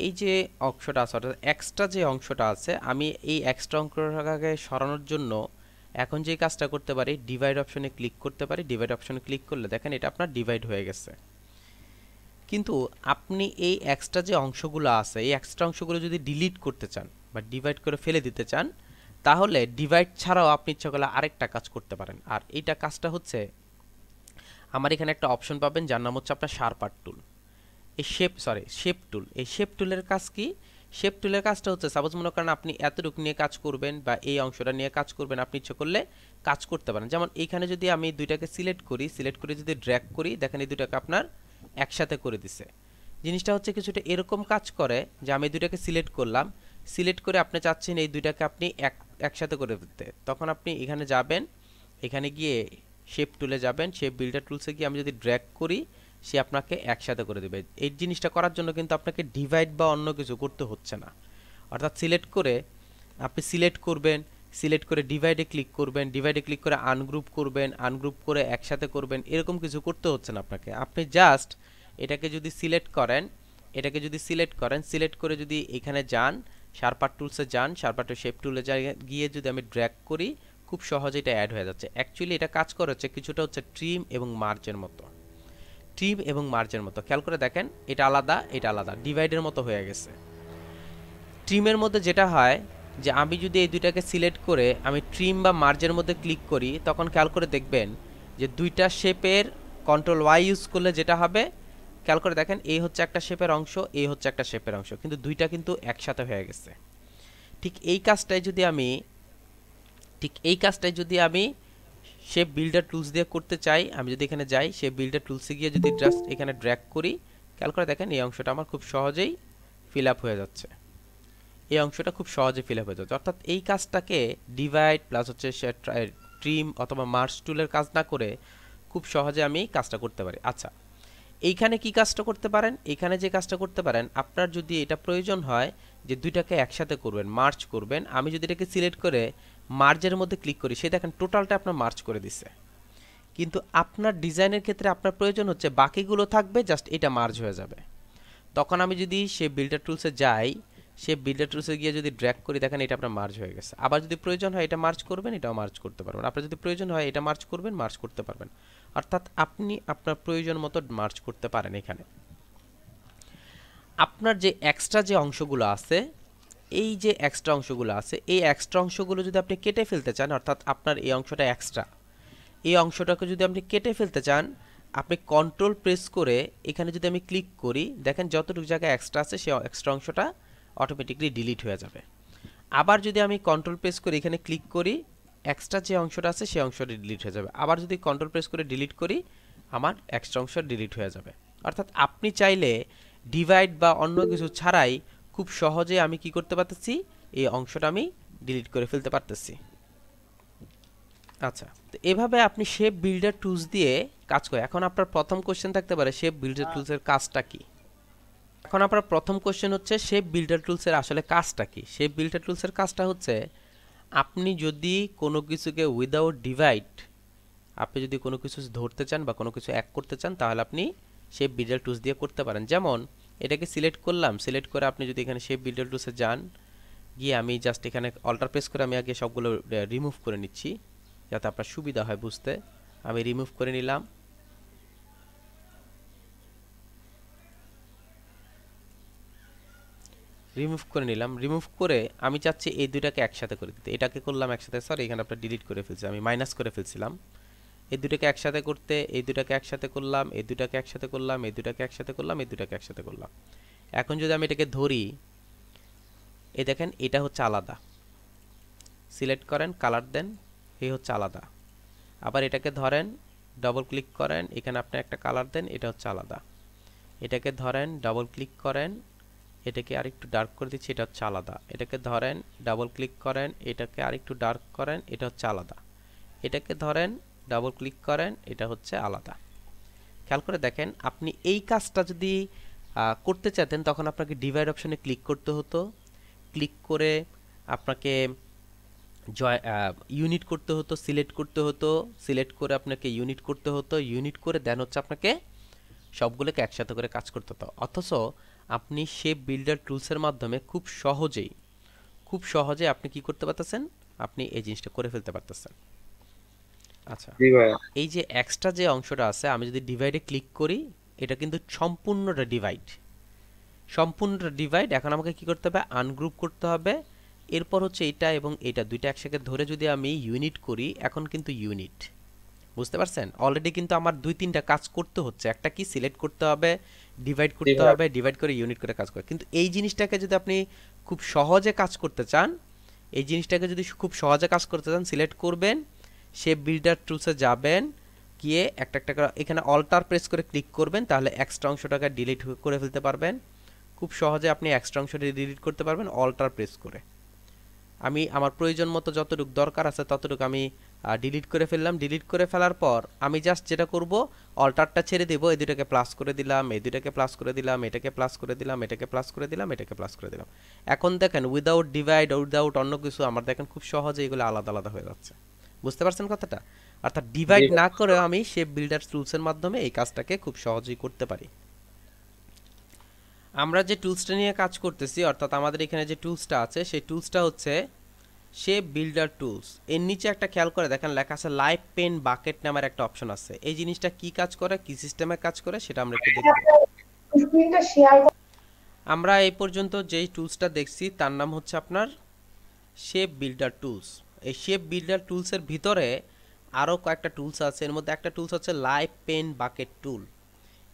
এই যে অংশটা আছে, অর্থাৎ এক্সট্রা যে অংশটা আছে, আমি এই এক্সট্রা অংশটাকে সরানোর জন্য এখন যে কাজটা করতে পারি, ডিভাইড অপশনে ক্লিক করতে পারি। ডিভাইড অপশনে ক্লিক করলে দেখেন এটা আপনার ডিভাইড হয়ে গেছে। কিন্তু আপনি এই এক্সট্রা যে অংশগুলো আছে, এই এক্সট্রা অংশগুলো যদি ডিলিট করতে চান বা ডিভাইড করে ফেলে দিতে চান, তাহলে ডিভাইড ছাড়াও আপনি ইচ্ছা করলে আরেকটা কাজ করতে পারেন। আর এইটা কাজটা হচ্ছে, আমার এখানে একটা অপশন পাবেন যার নাম হচ্ছে আপনার শার্পার টুল। এই শেপ টুল। এই শেপ টুলের কাজ কি? শেপ টুলের কাজটা হচ্ছে, সাপোজ মনে করেন আপনি এতটুকু নিয়ে কাজ করবেন বা এই অংশটা নিয়ে কাজ করবেন, আপনি ইচ্ছে করলে কাজ করতে পারেন। যেমন এইখানে যদি আমি দুইটাকে সিলেক্ট করি, সিলেক্ট করে যদি ড্র্যাগ করি, দেখেন এই দুটাকে আপনার একসাথে করে দিছে। জিনিসটা হচ্ছে কিছুটা এরকম কাজ করে যে আমি দুইটাকে সিলেক্ট করলাম, সিলেক্ট করে আপনি চাচ্ছেন এই দুইটাকে আপনি একসাথে করে দিতে, তখন আপনি এখানে যাবেন, এখানে গিয়ে শেপ টুলে যাবেন, শেপ বিল্ডার টুলসে গিয়ে আমি যদি ড্র্যাগ করি, সে আপনাকে একসাথে করে দেবে। এই জিনিসটা করার জন্য কিন্তু আপনাকে ডিভাইড বা অন্য কিছু করতে হচ্ছে না। অর্থাৎ সিলেক্ট করে আপনি সিলেক্ট করবেন, সিলেক্ট করে ডিভাইডে ক্লিক করবেন, ডিভাইডে ক্লিক করে আনগ্রুপ করবেন, আনগ্রুপ করে একসাথে করবেন, এরকম কিছু করতে হচ্ছে না আপনাকে। আপনি জাস্ট এটাকে যদি সিলেক্ট করেন, সিলেক্ট করে যদি এখানে যান, শার্পার টুলসে যান, শার্পার টুল শেপ টুলে গিয়ে যদি আমি ড্র্যাগ করি, খুব সহজে এটা অ্যাড হয়ে যাচ্ছে। অ্যাকচুয়ালি এটা কাজ করে হচ্ছে কিছুটা হচ্ছে ট্রিম এবং মার্জের মতো। খেয়াল করে দেখেন এটা আলাদা, এটা আলাদা, ডিভাইডের মতো হয়ে গেছে। ট্রিমের মধ্যে যেটা হয় যে আমি যদি এই দুইটাকে সিলেক্ট করে আমি ট্রিম বা মার্জের মধ্যে ক্লিক করি তখন খেয়াল করে দেখবেন যে দুইটা শেপের কন্ট্রোল ওয়াই ইউজ করলে যেটা হবে খেয়াল করে দেখেন এই হচ্ছে একটা শেপের অংশ এই হচ্ছে একটা শেপের অংশ কিন্তু দুইটা কিন্তু একসাথে হয়ে গেছে ঠিক এই কাজটাই যদি আমি শেপ বিল্ডার টুলস দিয়ে করতে চাই আমি যদি এখানে যাই শেপ বিল্ডার টুলসে গিয়ে যদি জাস্ট এখানে ড্র্যাগ করি খেয়াল করে দেখেন এই অংশটা আমার খুব সহজেই ফিল আপ হয়ে যাচ্ছে এই অংশটা খুব সহজে ফিল আপ হয়ে যাচ্ছে অর্থাৎ এই কাজটাকে ডিভাইড প্লাস হচ্ছে ট্রিম অথবা মার্জ টুলের কাজ না করে খুব সহজে আমি কাজটা করতে পারি আচ্ছা এইখানে কি কাজটা করতে পারেন এইখানে যে কাজটা করতে পারেন আপনার যদি এটা প্রয়োজন হয় যে দুইটাকে একসাথে করবেন মার্জ করবেন আমি যদি এটাকে সিলেক্ট করে মার্জের মধ্যে ক্লিক করি সে দেখেন টোটালটা আপনার মার্জ করে দিছে কিন্তু আপনার ডিজাইনের ক্ষেত্রে আপনার প্রয়োজন হচ্ছে বাকিগুলো থাকবে জাস্ট এটা মার্জ হয়ে যাবে তখন আমি যদি সে বিল্ডার টুলসে যাই সে বিল্ডার টুলসে গিয়ে যদি ড্র্যাগ করি দেখেন এটা আপনার মার্জ হয়ে গেছে আবার যদি প্রয়োজন হয় এটা মার্জ করবেন এটাও মার্জ করতে পারবেন আপনার যদি প্রয়োজন হয় এটা মার্জ করবেন মার্জ করতে পারবেন অর্থাৎ আপনি আপনার প্রয়োজন মতো মার্জ করতে পারেন এখানে আপনার যে এক্সট্রা যে অংশগুলো আছে এই যে এক্সট্রা অংশগুলো আছে এই এক্সট্রা অংশগুলো যদি আপনি কেটে ফেলতে চান অর্থাৎ আপনার এই অংশটা এক্সট্রা এই অংশটাকে যদি আপনি কেটে ফেলতে চান আপনি কন্ট্রোল প্রেস করে এখানে যদি আমি ক্লিক করি দেখেন যতটুকু জায়গায় এক্সট্রা আছে সেই এক্সট্রা অংশটা অটোমেটিকলি ডিলিট হয়ে যাবে আবার যদি আমি কন্ট্রোল প্রেস করে এখানে ক্লিক করি এক্সট্রা যে অংশটা আছে সেই অংশটা ডিলিট হয়ে যাবে আবার যদি কন্ট্রোল প্রেস করে ডিলিট করি আমার এক্সট্রা অংশ ডিলিট হয়ে যাবে অর্থাৎ আপনি চাইলে ডিভাইড বা অন্য কিছু ছাড়াই খুব সহজে আমি কি করতে পারতেছি এই অংশটা আমি ডিলিট করে ফেলতে পারতেছি আচ্ছা তো এভাবে আপনি শেপ বিল্ডার টুলস দিয়ে কাজ করে এখন আপনার প্রথম কোশ্চেন থাকতে পারে শেপ বিল্ডার টুলসের কাজটা কি এখন আপনার প্রথম কোশ্চেন হচ্ছে শেপ বিল্ডার টুলসের আসলে কাজটা কি শেপ বিল্ডার টুলসের কাজটা হচ্ছে আপনি যদি কোনো কিছুকে উইদাউট ডিভাইড আপনি যদি কোনো কিছু ধরতে চান বা কোনো কিছু এক করতে চান তাহলে আপনি শেপ বিল্ডার টুলস দিয়ে করতে পারেন যেমন এটাকে সিলেক্ট করলাম সিলেক্ট করে আপনি যদি এখানে শেপ বিল্ডার টুলসে যান গিয়ে আমি জাস্ট এখানে অল্টার প্রেস করে আমি আগে সবগুলো রিমুভ করে নিচ্ছি যাতে আপনার সুবিধা হয় বুঝতে আমি রিমুভ করে নিলাম রিমুভ করে আমি চাচ্ছি এই দুইটাকে একসাথে করে দিতে এটাকে করলাম একসাথে সরি এখানে আপনার ডিলিট করে ফেলছি আমি মাইনাস করে ফেলছিলাম এই দুটাকে একসাথে করতে এই দুটাকে একসাথে করলাম এই দুটাকে একসাথে করলাম এই দুটাকে একসাথে করলাম এই দুটাকে একসাথে করলাম এখন যদি আমি এটাকে ধরি এই দেখেন এটা হচ্ছে আলাদা সিলেক্ট করেন কালার দেন এই হচ্ছে আলাদা আবার এটাকে ধরেন ডবল ক্লিক করেন এখানে আপনি একটা কালার দেন এটা হচ্ছে আলাদা এটাকে ধরেন ডবল ক্লিক করেন এটাকে আরেকটু ডার্ক করে দিচ্ছি এটা হচ্ছে আলাদা এটাকে ধরেন ডাবল ক্লিক করেন এটাকে আরেকটু ডার্ক করেন এটা হচ্ছে আলাদা এটাকে ধরেন ডাবল ক্লিক করেন এটা হচ্ছে আলাদা খেয়াল করে দেখেন আপনি এই কাজটা যদি করতে চাইতেন তখন আপনাকে ডিভাইড অপশনে ক্লিক করতে হতো ক্লিক করে আপনাকে ইউনিট করতে হতো সিলেক্ট করতে হতো সিলেক্ট করে আপনাকে ইউনিট করতে হতো ইউনিট করে দেন হচ্ছে আপনাকে সবগুলোকে একসাথে করে কাজ করতে হতো অথচ আপনি শেপ বিল্ডার টুলসের মাধ্যমে খুব সহজে আপনি কি করতে পারতেছেন আপনি এই জিনিসটা করে ফেলতে পারতেছেন আচ্ছা এই যে এক্সট্রা যে অংশটা আছে আমি যদি ডিভাইডে ক্লিক করি এটা কিন্তু সম্পূর্ণটা ডিভাইড এখন আমাকে কি করতে হবে আনগ্রুপ করতে হবে এরপর হচ্ছে এটা এবং এটা দুইটা একসাথে ধরে যদি আমি ইউনিট করি এখন কিন্তু ইউনিট বুঝতে পারছেন অলরেডি কিন্তু আমার দুই তিনটা কাজ করতে হচ্ছে একটা কি সিলেক্ট করতে হবে ডিভাইড করতে হবে ডিভাইড করে ইউনিট করে কাজ করে কিন্তু এই জিনিসটাকে যদি আপনি খুব সহজে কাজ করতে চান সিলেক্ট করবেন শেপ বিল্ডার টুলসে যাবেন গিয়ে একটা একটা করে এখানে অল্টার প্রেস করে ক্লিক করবেন তাহলে এক্সট্রা অংশটাকে ডিলিট করে ফেলতে পারবেন খুব সহজে আপনি এক্সট্রা অংশটা ডিলিট করতে পারবেন অল্টার প্রেস করে আমি আমার প্রয়োজন মতো যতটুকু দরকার আছে ততটুকু আমি ডিলিট করে ফেললাম ডিলিট করে ফেলার পর আমি জাস্ট যেটা করব অল্টারটা ছেড়ে দেব এই দুটোকে প্লাস করে দিলাম এই দুটোকে প্লাস করে দিলাম এটাকে প্লাস করে দিলাম এটাকে প্লাস করে দিলাম এটাকে প্লাস করে দিলাম এখন দেখেন উইদাউট ডিভাইড উইদাউট অন্য কিছু আমার দেখেন খুব সহজে এগুলো আলাদা আলাদা হয়ে যাচ্ছে বুঝতে পারছেন কথাটা অর্থাৎ ডিভাইড না করে আমি শেপ বিল্ডার টুলসের মাধ্যমে এই কাজটাকে খুব সহজেই করতে পারি আমরা যে টুলসটা নিয়ে কাজ করতেছি অর্থাৎ আমাদের এখানে যে টুলসটা আছে সেই টুলসটা হচ্ছে শেপ বিল্ডার টুলস এর নিচে একটা খেয়াল করে দেখেন লেখা আছে লাইভ পেন বাকেট নামের একটা অপশন আছে এই জিনিসটা কি কাজ করে কি সিস্টেমে কাজ করে সেটা আমরা একটু দেখব আমরা এই পর্যন্ত যেই টুলসটা দেখছি তার নাম হচ্ছে আপনার শেপ বিল্ডার টুলস। এই শেপ বিল্ডার টুলসের ভিতরে আরও কয়েকটা টুলস আছে। এর মধ্যে একটা টুলস হচ্ছে লাইভ পেন বাকেট টুল।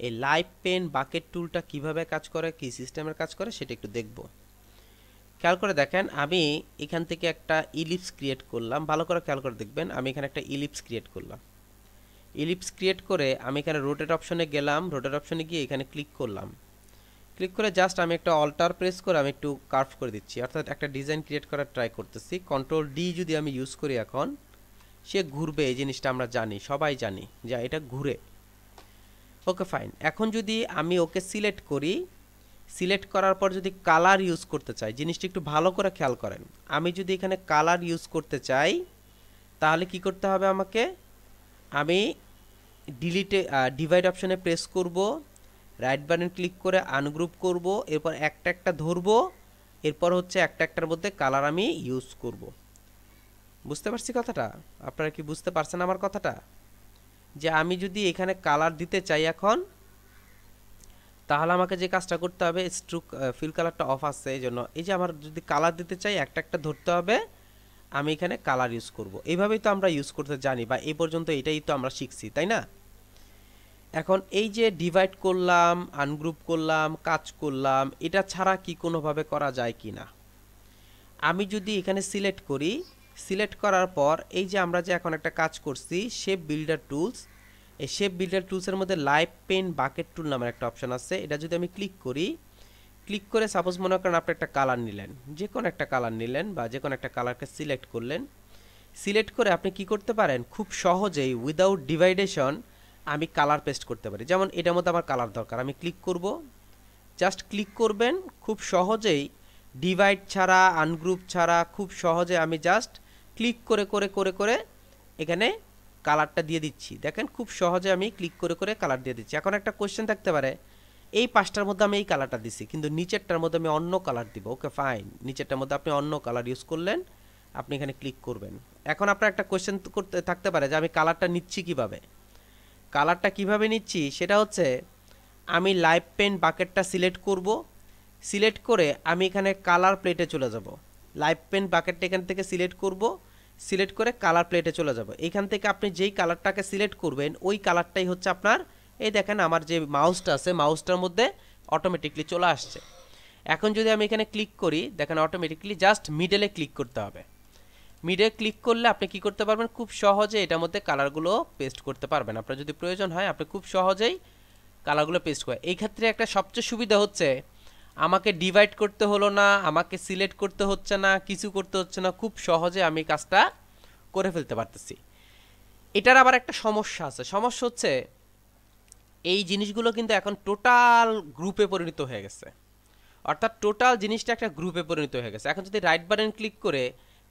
এই লাইভ পেন বাকেট টুলটা কিভাবে কাজ করে, কি সিস্টেমের কাজ করে সেটা একটু দেখব। খেয়াল করে দেখেন, আমি এখান থেকে একটা ইলিপস ক্রিয়েট করলাম। ভালো করে খেয়াল করে দেখবেন, আমি এখানে একটা ইলিপস ক্রিয়েট করলাম। ইলিপস ক্রিয়েট করে আমি এখানে রোটেট অপশনে গেলাম। রোটেট অপশনে গিয়ে এখানে ক্লিক করলাম। ক্লিক করে জাস্ট আমি একটা অল্টার প্রেস করে আমি একটু কার্ভ করে দিচ্ছি, অর্থাৎ একটা ডিজাইন ক্রিয়েট করার ট্রাই করতেছি। কন্ট্রোল ডি যদি আমি ইউজ করি এখন সে ঘুরবে, এই জিনিসটা আমরা জানি, সবাই জানি যে এটা ঘুরে। Okay fine. এখন যদি আমি ওকে সিলেক্ট করি, সিলেক্ট করার পর যদি কালার ইউজ করতে চাই, জিনিসটা একটু ভালো করে খেয়াল করেন, আমি যদি এখানে কালার ইউজ করতে চাই তাহলে কি করতে হবে আমাকে, আমি ডিলিটে ডিভাইড অপশনে প্রেস করব, রাইট বাটন ক্লিক করে আনগ্রুপ করব, এরপর একটা একটা ধরবো, এরপর হচ্ছে একটা একটার মধ্যে কালার আমি ইউজ করব। বুঝতে পারছি কথাটা? আপনারা কি বুঝতে পারছেন আমার কথাটা? যে আমি যদি এখানে কালার দিতে চাই এখন, তাহলে আমাকে যে কাজটা করতে হবে, স্ট্রোক ফিল কালারটা অফ আছে এই জন্য, এই যে আমার যদি কালার দিতে চাই একটা একটা ধরতে হবে, আমি এখানে কালার ইউজ করব। এইভাবেই তো আমরা ইউজ করতে জানি, বা এই পর্যন্ত এটাই তো আমরা শিখছি, তাই না? এখন এই যে ডিভাইড করলাম, আনগ্রুপ করলাম, কাজ করলাম, এটা ছাড়া কি কোনোভাবে করা যায় কি না? আমি যদি এখানে সিলেক্ট করি, সিলেক্ট করার পর এই যে আমরা যে এখন একটা কাজ করছি শেপ বিল্ডার টুলস, এই শেপ বিল্ডার টুলসের মধ্যে লাইভ পেন বাকেট টুল নামের একটা অপশন আছে। এটা যদি আমি ক্লিক করি, ক্লিক করে সাপোজ মনে করেন আপনি একটা কালার নিলেন, যে কোনো একটা কালার নিলেন বা যে কোনো একটা কালারকে সিলেক্ট করলেন। সিলেক্ট করে আপনি কি করতে পারেন, খুব সহজেই উইদাউট ডিভাইডেশন আমি কালার পেস্ট করতে পারি। যেমন এটার মধ্যে আমার কালার দরকার, আমি ক্লিক করব, জাস্ট ক্লিক করবেন, খুব সহজেই ডিভাইড ছাড়া আনগ্রুপ ছাড়া খুব সহজে আমি জাস্ট ক্লিক করে করে করে করে এখানে কালারটা দিয়ে দিচ্ছি। দেখেন খুব সহজে আমি ক্লিক করে করে কালার দিয়ে দিচ্ছি। এখন একটা কোশ্চেন থাকতে পারে, এই পাঁচটার মধ্যে আমি এই কালারটা দিছি কিন্তু নিচেরটার মধ্যে আমি অন্য কালার দিব। ওকে ফাইন, নিচেরটার মধ্যে আপনি অন্য কালার ইউজ করলেন, আপনি এখানে ক্লিক করবেন। এখন আপনার একটা কোশ্চেন করতে থাকতে পারে যে আমি কালারটা নিচ্ছি কিভাবে। কালারটা কিভাবে নিচ্ছি সেটা হচ্ছে, আমি লাইভ পেন বাকেটটা সিলেক্ট করব, সিলেক্ট করে আমি এখানে কালার প্লেটে চলে যাব। লাইভ পেন বাকেটটা এখান থেকে সিলেক্ট করব, সিলেক্ট করে কালার প্লেটে চলে যাব। এখান থেকে আপনি যেই কালারটাকে সিলেক্ট করবেন ওই কালারটাই হচ্ছে আপনার, এই দেখেন আমার যে মাউসটা আছে মাউসটার মধ্যে অটোমেটিকলি চলে আসছে। এখন যদি আমি এখানে ক্লিক করি, দেখেন অটোমেটিকলি জাস্ট মিডলে ক্লিক করতে হবে। মিডলে ক্লিক করলে আপনি কি করতে পারবেন, খুব সহজে এটার মধ্যে কালারগুলো পেস্ট করতে পারবেন। আপনার যদি প্রয়োজন হয় আপনি খুব সহজেই কালারগুলো পেস্ট করে। এই ক্ষেত্রে একটা সবচেয়ে সুবিধা হচ্ছে, আমাকে ডিভাইড করতে হলো না, আমাকে সিলেক্ট করতে হচ্ছে না, কিছু করতে হচ্ছে না, খুব সহজে আমি কাজটা করে ফেলতে পারতেছি। এটার আবার একটা সমস্যা আছে, সমস্যা হচ্ছে এই জিনিসগুলো কিন্তু এখন টোটাল গ্রুপে পরিণত হয়ে গেছে, অর্থাৎ টোটাল জিনিসটা একটা গ্রুপে পরিণত হয়ে গেছে। এখন যদি রাইট বাটন ক্লিক করে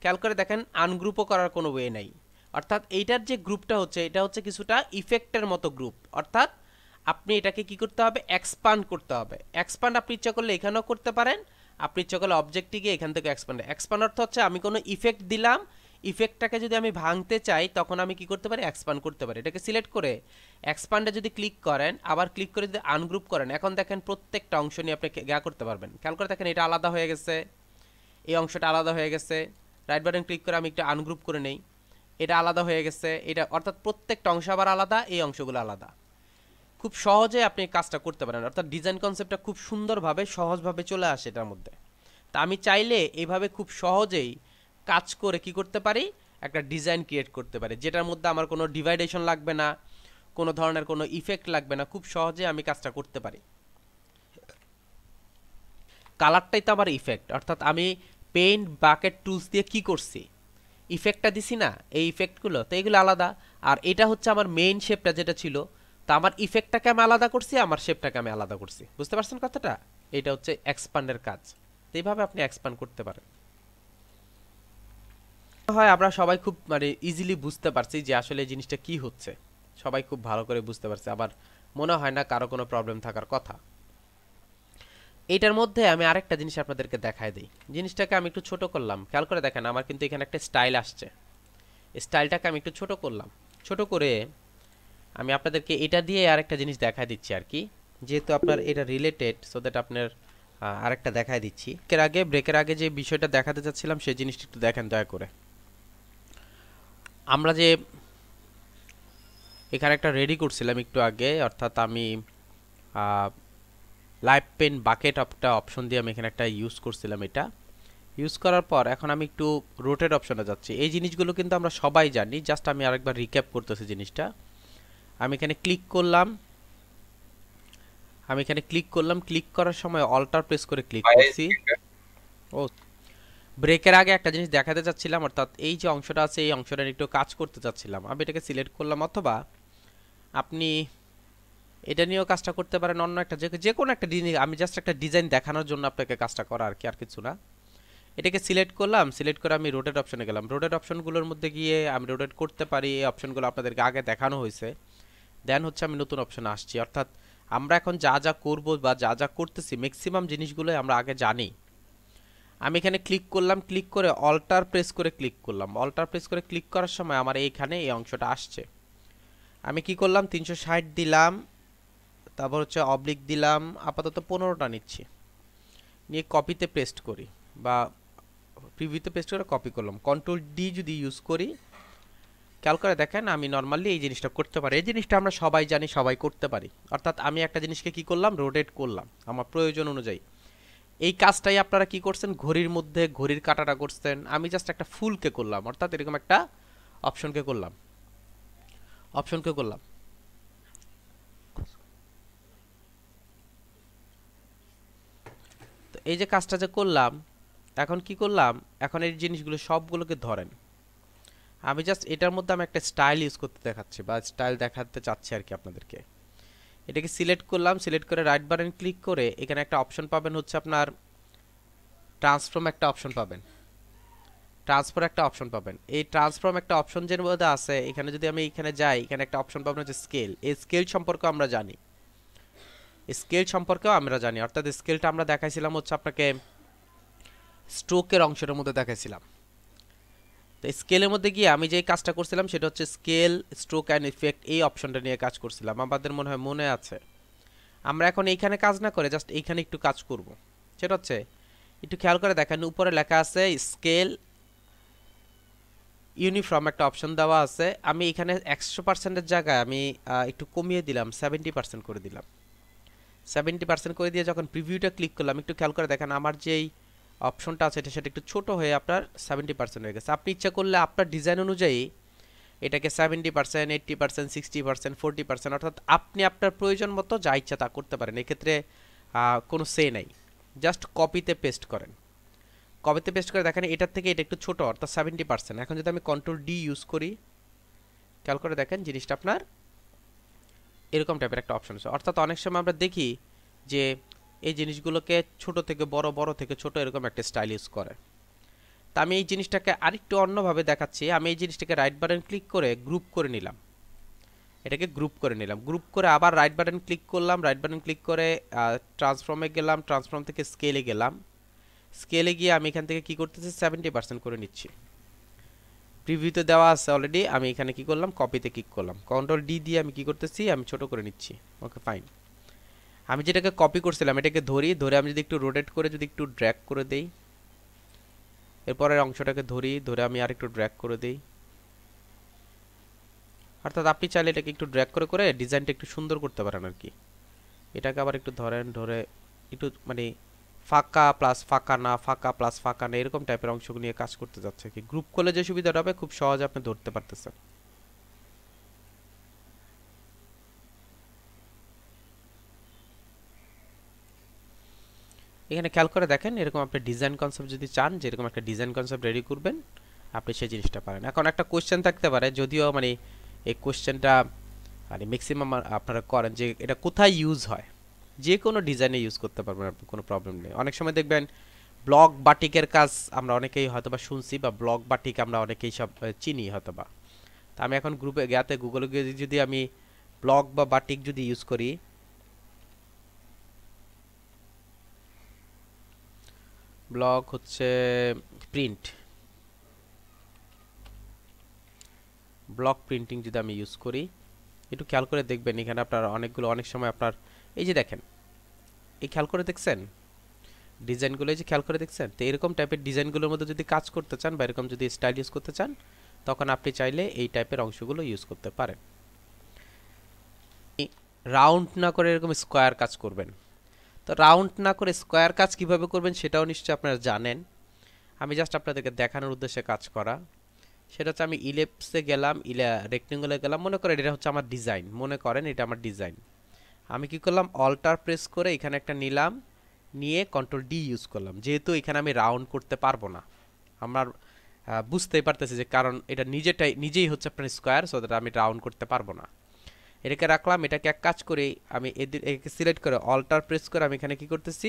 খেয়াল করে দেখেন, আনগ্রুপও করার কোনো ওয়ে নাই। অর্থাৎ এইটার যে গ্রুপটা হচ্ছে এটা হচ্ছে কিছুটা ইফেক্টের মতো গ্রুপ, অর্থাৎ আপনি এটাকে কি করতে হবে, এক্সপান্ড করতে হবে। এক্সপান্ড আপনি ইচ্ছা করলে এখানেও করতে পারেন, আপনি ইচ্ছা করলে অবজেক্টে গিয়ে এখান থেকে এক্সপান্ড। এক্সপান্ড অর্থ হচ্ছে আমি কোনো ইফেক্ট দিলাম, ইফেক্টটাকে যদি আমি ভাঙতে চাই তখন আমি কি করতে পারি, এক্সপান্ড করতে পারি। এটাকে সিলেক্ট করে এক্সপান্ডে যদি ক্লিক করেন, আবার ক্লিক করে যদি আনগ্রুপ করেন, এখন দেখেন প্রত্যেকটা অংশ নিয়ে আপনি গা করতে পারবেন। খেয়াল করে দেখেন এটা আলাদা হয়ে গেছে, এই অংশটা আলাদা হয়ে গেছে। রাইট বাটন ক্লিক করে আমি একটু আনগ্রুপ করে নেই, এটা আলাদা হয়ে গেছে, এটা অর্থাৎ প্রত্যেকটা অংশ আবার আলাদা, এই অংশগুলো আলাদা। খুব সহজে আপনি কাজটা করতে পারেন, অর্থাৎ ডিজাইন কনসেপ্টটা খুব সুন্দরভাবে সহজভাবে চলে আসে এটার মধ্যে। তা আমি চাইলে এইভাবে খুব সহজেই কাজ করে কি করতে পারি, একটা ডিজাইন ক্রিয়েট করতে পারি, যেটার মধ্যে আমার কোনো ডিভাইডেশন লাগবে না, কোনো ধরনের কোনো ইফেক্ট লাগবে না, খুব সহজে আমি কাজটা করতে পারি। কালারটাই তো আবার ইফেক্ট, অর্থাৎ আমি পেইন্ট বাকেট টুলস দিয়ে কি করছি, ইফেক্টটা দিছি না, এই ইফেক্টগুলো তো এগুলো আলাদা। আর এটা হচ্ছে আমার মেইন শেপটা যেটা ছিল, তা আমার ইফেক্টটাকে আমি আলাদা করছি, আমার শেপটাকে আমি আলাদা করছি। বুঝতে পারছেন কথাটা? এটা হচ্ছে এক্সপান্ডের কাজ। এইভাবে আপনি এক্সপান্ড করতে পারেন। হয় আমরা সবাই খুব মানে ইজিলি বুঝতে পারছি যে আসলে এই জিনিসটা কি হচ্ছে, সবাই খুব ভালো করে বুঝতে পারছে, আবার মনে হয় না কারো কোনো প্রবলেম থাকার কথা। এইটার মধ্যে আমি আরেকটা জিনিস আপনাদেরকে দেখায় দিই। জিনিসটাকে আমি একটু ছোট করলাম, খেয়াল করে দেখেন আমার কিন্তু এখানে একটা স্টাইল আসছে। স্টাইলটাকে আমি একটু ছোট করলাম, ছোট করে আমি আপনাদেরকে এটা দিয়ে আরেকটা জিনিস দেখায় দিচ্ছি আর কি, যেহেতু আপনার এটা রিলেটেড, সো দ্যাট আপনার আরেকটা দেখাই দিচ্ছি। ব্রেকের আগে যে বিষয়টা দেখাতে চাচ্ছিলাম সেই জিনিসটা একটু দেখেন দয়া করে। আমরা যে এখানে একটা রেডি করছিলাম একটু আগে, অর্থাৎ আমি লাইভ পেন বাকেট একটা অপশন দিয়ে আমি এখানে একটা ইউজ করছিলাম। এটা ইউজ করার পর এখন আমি একটু রোটেট অপশনে যাচ্ছি। এই জিনিসগুলো কিন্তু আমরা সবাই জানি, জাস্ট আমি আরেকবার রিক্যাপ করতেছি জিনিসটা। আমি এখানে ক্লিক করলাম, ক্লিক করার সময় অল্টার প্রেস করে ক্লিক করছি। ও, ব্রেকের আগে একটা জিনিস দেখাতে চাচ্ছিলাম, অর্থাৎ এই যে অংশটা আছে এই অংশটা একটু কাজ করতে চাচ্ছিলাম, আমি এটাকে সিলেক্ট করলাম। অথবা আপনি এটা নিয়েও কাজটা করতে পারেন, অন্য একটা যে কোনো একটা জিনিস, আমি জাস্ট একটা ডিজাইন দেখানোর জন্য আপনাকে কাজটা করা আর কি, আর কিছু না। এটাকে সিলেক্ট করলাম, সিলেক্ট করে আমি রোটেট অপশনে গেলাম। রোটেট অপশনগুলোর মধ্যে গিয়ে আমি রোটেট করতে পারি, এই অপশনগুলো আপনাদেরকে আগে দেখানো হয়েছে। দেন হচ্ছে আমি নতুন অপশনে আসছি, অর্থাৎ আমরা এখন যা যা করব বা যা যা করতেছি ম্যাক্সিমাম জিনিসগুলো আমরা আগে জানি। আমি এখানে ক্লিক করলাম, ক্লিক করে অল্টার প্রেস করে ক্লিক করলাম। অল্টার প্রেস করে ক্লিক করার সময় আমার এইখানে এই অংশটা আসছে। আমি কি করলাম, 360 দিলাম, তারপর হচ্ছে অবলিক দিলাম, আপাতত 15টা নিচ্ছি, নিয়ে কপিতে পেস্ট করি বা প্রিভিউতে পেস্ট করে কপি করলাম। কন্ট্রোল ডি যদি ইউজ করি, খেয়াল করে দেখেন আমি নর্মালি এই জিনিসটা করতে পারি। এই জিনিসটা আমরা সবাই জানি, সবাই করতে পারি। অর্থাৎ আমি একটা জিনিসকে কি করলাম, রোটেট করলাম আমার প্রয়োজন অনুযায়ী। এই কাজটাই আপনারা কি করছেন, ঘড়ির মধ্যে ঘড়ির কাঁটাটা করছেন, আমি জাস্ট একটা ফুলকে করলাম, অর্থাৎ এরকম একটা অপশনকে করলাম, অপশনকে করলাম। তো এই যে কাজটা যে করলাম, এখন কি করলাম, এখন এই জিনিসগুলো সবগুলোকে ধরেন। আমি জাস্ট এটার মধ্যে আমি একটা স্টাইল ইউজ করতে দেখাচ্ছি বা স্টাইল দেখাতে চাচ্ছি আর কি আপনাদেরকে। এটাকে সিলেক্ট করলাম, সিলেক্ট করে রাইট বাটন ক্লিক করে এখানে একটা অপশন পাবেন, হচ্ছে আপনার ট্রান্সফর্ম একটা অপশন পাবেন, ট্রান্সফার একটা অপশন পাবেন। এই ট্রান্সফর্ম একটা অপশন যের মধ্যে আছে, এখানে যদি আমি এখানে যাই, এখানে একটা অপশন পাবেন হচ্ছে স্কেল। এই স্কেল সম্পর্কে আমরা জানি, স্কেল সম্পর্কেও আমরা জানি, অর্থাৎ স্কেলটা আমরা দেখাইছিলাম হচ্ছে আপনাকে স্ট্রোকের অংশের মধ্যে দেখাইছিলাম। তো স্কেলের মধ্যে গিয়ে আমি যে কাজটা করছিলাম সেটা হচ্ছে স্কেল, স্ট্রোক অ্যান্ড ইফেক্ট, এই অপশনটা নিয়ে কাজ করছিলাম, আমাদের মনে হয় মনে আছে। আমরা এখন এইখানে কাজ না করে জাস্ট এইখানে একটু কাজ করব। সেটা হচ্ছে একটু খেয়াল করে দেখেন, উপরে লেখা আছে স্কেল ইউনিফর্ম একটা অপশন দেওয়া আছে। আমি এখানে 100%-এর জায়গায় আমি একটু কমিয়ে দিলাম, 70% করে দিলাম। 70% করে দিয়ে যখন প্রিভিউটা ক্লিক করলাম, একটু খেয়াল করে দেখেন আমার যেই অপশনটা আছে সেটা একটু ছোট হয়ে আপনার 70% হয়ে গেছে। আপনি ইচ্ছা করলে আপনার ডিজাইন অনুযায়ী এটাকে 70%, 80%, 60%, 40%, অর্থাৎ আপনি আপনার প্রয়োজন মতো যা ইচ্ছা তা করতে পারেন। এক্ষেত্রে কোনো সে নাই, জাস্ট কপিতে পেস্ট করেন। কপিতে পেস্ট করে দেখেন এটার থেকে এটা একটু ছোট, অর্থাৎ 70%। এখন যদি আমি কন্ট্রোল ডি ইউজ করি, খেয়াল করে দেখেন জিনিসটা আপনার এরকম টাইপের একটা অপশন আছে। অর্থাৎ অনেক সময় আমরা দেখি যে এই জিনিসগুলোকে ছোট থেকে বড়, বড় থেকে ছোট, এরকম একটা স্টাইল ইউজ করে। তা আমি এই জিনিসটাকে আরেকটু অন্যভাবে দেখাচ্ছি। আমি এই জিনিসটাকে রাইট বাটন ক্লিক করে গ্রুপ করে নিলাম, এটাকে গ্রুপ করে নিলাম। গ্রুপ করে আবার রাইট বাটন ক্লিক করলাম, রাইট বাটন ক্লিক করে ট্রান্সফর্মে গেলাম, ট্রান্সফর্ম থেকে স্কেলে গেলাম। স্কেলে গিয়ে আমি এখান থেকে কি করতেছি, 70% করে নিচ্ছি। প্রিভিউতে দেওয়া আছে অলরেডি, আমি এখানে কি করলাম, কপিতে ক্লিক করলাম। কন্ট্রোল ডি দিয়ে আমি কি করতেছি, আমি ছোট করে নিচ্ছি। Okay fine. আমি যেটাকে কপি করছিলাম এটাকে ধরে আমি যদি একটু রোটেট করে যদি একটু ড্র্যাগ করে দেই, এরপরের অংশটাকে ধরে আমি আর একটু ড্র্যাগ করে দেই। অর্থাৎ আপনি চাইলে এটাকে একটু ড্র্যাগ করে করে ডিজাইনটা একটু সুন্দর করতে পারেন আর কি। এটাকে আবার একটু ধরে একটু মানে ফাঁকা প্লাস ফাঁকা না, ফাঁকা প্লাস ফাঁকা না, এরকম টাইপের অংশগুলো নিয়ে কাজ করতে যাচ্ছে কি। গ্রুপ করলে যে সুবিধাটা হবে, খুব সহজে আপনি ধরতে পারতেছেন। এখানে খেয়াল করে দেখেন, এরকম আপনি ডিজাইন কনসেপ্ট যদি চান, যে এরকম একটা ডিজাইন কনসেপ্ট রেডি করবেন, আপনি সেই জিনিসটা পারেন। এখন একটা কোশ্চেন থাকতে পারে, যদিও মানে এই কোশ্চেনটা মানে ম্যাক্সিমাম আপনারা করেন, যে এটা কোথায় ইউজ হয়। যে কোনো ডিজাইনে ইউজ করতে পারবেন আপনি, কোনো প্রবলেম নেই। অনেক সময় দেখবেন ব্লক বাটিকের কাজ আমরা অনেকেই হয়তোবা শুনছি, বা ব্লক বাটিক আমরা অনেকেই সব চিনি হয়তোবা। তা আমি এখন গ্রুপে গিয়ে গুগলে গিয়ে যদি আমি ব্লক বা বাটিক যদি ইউজ করি, ব্লক হচ্ছে প্রিন্ট, ব্লক প্রিন্টিং যদি আমি ইউজ করি, একটু খেয়াল করে দেখবেন এখানে আপনার অনেকগুলো, অনেক সময় আপনার এই যে দেখেন, এই খেয়াল করে দেখছেন ডিজাইনগুলো এই যে খেয়াল করে দেখছেন, তো এরকম টাইপের ডিজাইনগুলোর মধ্যে যদি কাজ করতে চান বা এরকম যদি স্টাইল ইউজ করতে চান, তখন আপনি চাইলে এই টাইপের অংশগুলো ইউজ করতে পারেন। রাউন্ড না করে এরকম স্কোয়ার কাজ করবেন। তো রাউন্ড না করে স্কোয়ার কাজ কিভাবে করবেন সেটাও নিশ্চয়ই আপনারা জানেন। আমি জাস্ট আপনাদেরকে দেখানোর উদ্দেশ্যে কাজ করা। সেটা হচ্ছে আমি ইলেপসে গেলাম, রেক্টেঙ্গলে গেলাম, মনে করেন এটা হচ্ছে আমার ডিজাইন, মনে করেন এটা আমার ডিজাইন। আমি কি করলাম, অল্টার প্রেস করে এখানে একটা নিলাম, নিয়ে কন্ট্রোল ডি ইউজ করলাম। যেহেতু এখানে আমি রাউন্ড করতে পারবো না, আমার বুঝতেই পারতেছি যে কারণ এটা নিজেই হচ্ছে আপনার স্কোয়ার, সো দ্যাট আমি রাউন্ড করতে পারবো না। এটাকে রাখলাম, এটাকে এক কাজ করে আমি একে সিলেক্ট করে অল্টার প্রেস করে আমি এখানে কি করতেছি,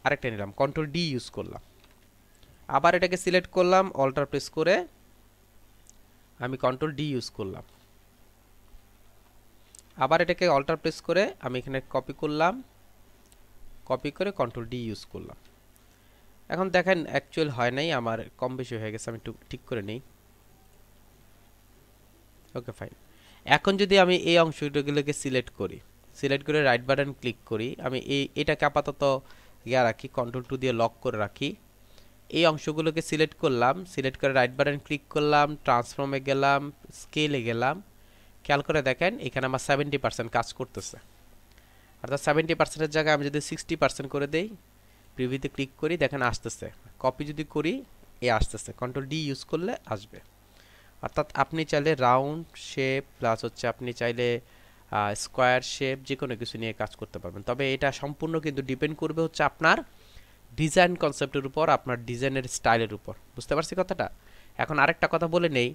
আরেকটা নিলাম, কন্ট্রোল ডি ইউজ করলাম। আবার এটাকে সিলেক্ট করলাম, অল্টার প্রেস করে আমি কন্ট্রোল ডি ইউজ করলাম। আবার এটাকে অল্টার প্রেস করে আমি এখানে কপি করলাম, কপি করে কন্ট্রোল ডি ইউজ করলাম। এখন দেখেন অ্যাকচুয়াল হয় নাই, আমার কম বেশি হয়ে গেছে, আমি একটু ঠিক করে নিই। Okay fine. এখন যদি আমি এই অংশগুলোকে সিলেক্ট করি, সিলেক্ট করে রাইট বাটন ক্লিক করি, আমি এটাকে আপাতত রাখি, কন্ট্রোল টু দিয়ে লক করে রাখি। এই অংশগুলোকে সিলেক্ট করলাম, সিলেক্ট করে রাইট বাটন ক্লিক করলাম, ট্রান্সফর্মে গেলাম, স্কেলে গেলাম। খেয়াল করে দেখেন এখানে আমার 70% কাজ করতেছে। অর্থাৎ 70%-এর জায়গায় আমি যদি 60% করে দেই, প্রিভিউতে ক্লিক করি, দেখেন আসতেছে। কপি যদি করি, আসতেছে, কন্ট্রোল ডি ইউজ করলে আসবে। অর্থাৎ আপনি চাইলে রাউন্ড শেপ প্লাস হচ্ছে আপনি চাইলে স্কোয়ার শেপ যে কোনো কিছু নিয়ে কাজ করতে পারবেন। তবে এটা সম্পূর্ণ কিন্তু ডিপেন্ড করবে হচ্ছে আপনার ডিজাইন কনসেপ্টের উপর, আপনার ডিজাইনের স্টাইলের উপর। বুঝতে পারছি কথাটা? এখন আরেকটা কথা বলে নেই,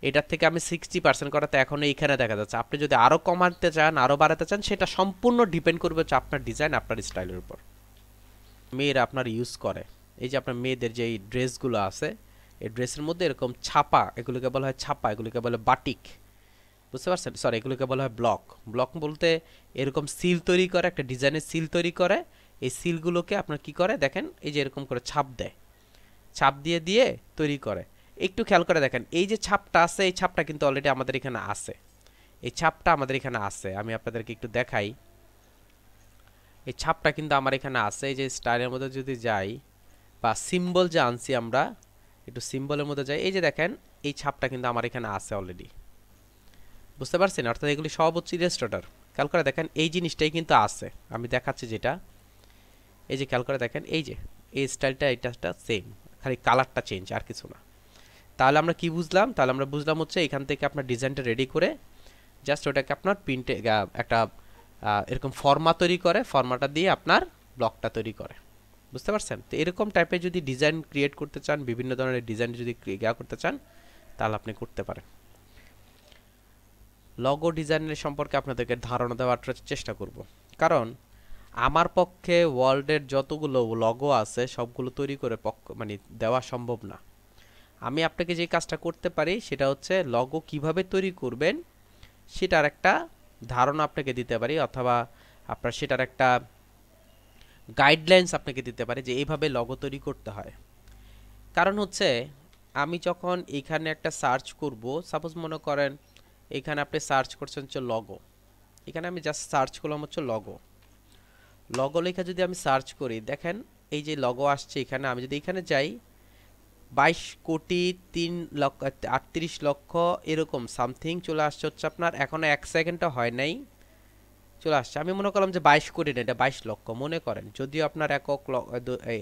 এটার থেকে আমি 60% করাতে এখন এইখানে দেখা যাচ্ছে। আপনি যদি আরও কমাতে চান, আরও বাড়াতে চান, সেটা সম্পূর্ণ ডিপেন্ড করবে হচ্ছে আপনার ডিজাইন, আপনার স্টাইলের উপর। মেয়েরা আপনার ইউজ করে, এই যে আপনার মেয়েদের যে এই ড্রেসগুলো আছে, এই ড্রেসের মধ্যে এরকম ছাপা, এগুলোকে বলা হয় ছাপা, এগুলোকে বলে বাটিক। বুঝতে পারছেন? সরি, এগুলোকে বলা হয় ব্লক। ব্লক বলতে এরকম সিল তৈরি করে, একটা ডিজাইনের সিল তৈরি করে। এই সিলগুলোকে আপনার কি করে দেখেন, এই যে এরকম করে ছাপ দেয়, ছাপ দিয়ে দিয়ে তৈরি করে। একটু খেয়াল করে দেখেন, এই যে ছাপটা আছে, এই ছাপটা কিন্তু অলরেডি আমাদের এখানে আছে, এই ছাপটা আমাদের এখানে আছে। আমি আপনাদেরকে একটু দেখাই, এই ছাপটা কিন্তু আমার এখানে আছে। এই যে স্টাইলের মধ্যে যদি যাই বা সিম্বল যে আনছি আমরা, একটু সিম্বলের মধ্যে যাই, এই যে দেখেন এই ছাপটা কিন্তু আমার এখানে আছে অলরেডি। বুঝতে পারছেন? অর্থাৎ এগুলি সব হচ্ছে ইলাস্ট্রেটর। খেয়াল করে দেখেন এই জিনিসটাই কিন্তু আছে, আমি দেখাচ্ছি যেটা, এই যে খেয়াল করে দেখেন এই যে এই স্টাইলটা, এটা সেম, খালি কালারটা চেঞ্জ, আর কিছু না। তাহলে আমরা কি বুঝলাম? তাহলে আমরা বুঝলাম হচ্ছে এখান থেকে আপনার ডিজাইনটা রেডি করে জাস্ট ওটাকে আপনার প্রিন্টে একটা এরকম ফর্মা তৈরি করে, ফর্মাটা দিয়ে আপনার ব্লকটা তৈরি করে। বুঝতে পারছেন? তো এরকম টাইপের যদি ডিজাইন ক্রিয়েট করতে চান, বিভিন্ন ধরনের ডিজাইন যদি করতে চান, তাহলে আপনি করতে পারেন। লগো ডিজাইনের সম্পর্কে আপনাদেরকে ধারণা দেওয়ার চেষ্টা করব, কারণ আমার পক্ষে ওয়ার্ল্ডের যতগুলো লগো আছে সবগুলো তৈরি করে মানে দেওয়া সম্ভব না। আমি আপনাকে যে কাজটা করতে পারি সেটা হচ্ছে লগো কিভাবে তৈরি করবেন সেটার একটা ধারণা আপনাকে দিতে পারি, অথবা আপনার সেটার একটা গাইডলাইন্স আপনাকে দিতে পারি যে এইভাবে লগো তৈরি করতে হয়। কারণ হচ্ছে আমি যখন এখানে একটা সার্চ করব, সাপোজ মনে করেন এখানে আপনি সার্চ করছেন হচ্ছে লগো, এখানে আমি জাস্ট সার্চ করলাম হচ্ছে লগো, লগো লেখা যদি আমি সার্চ করি, দেখেন এই যে লগো আসছে এখানে। আমি যদি এখানে যাই, 22,03,38,00,000 এরকম সামথিং চলে আসছে হচ্ছে আপনার, এখনো 1 সেকেন্ডও হয় নাই, চলে আসছে। আমি মনে করলাম যে 22 কোটি না, এটা 22 লক্ষ মনে করেন, যদিও আপনার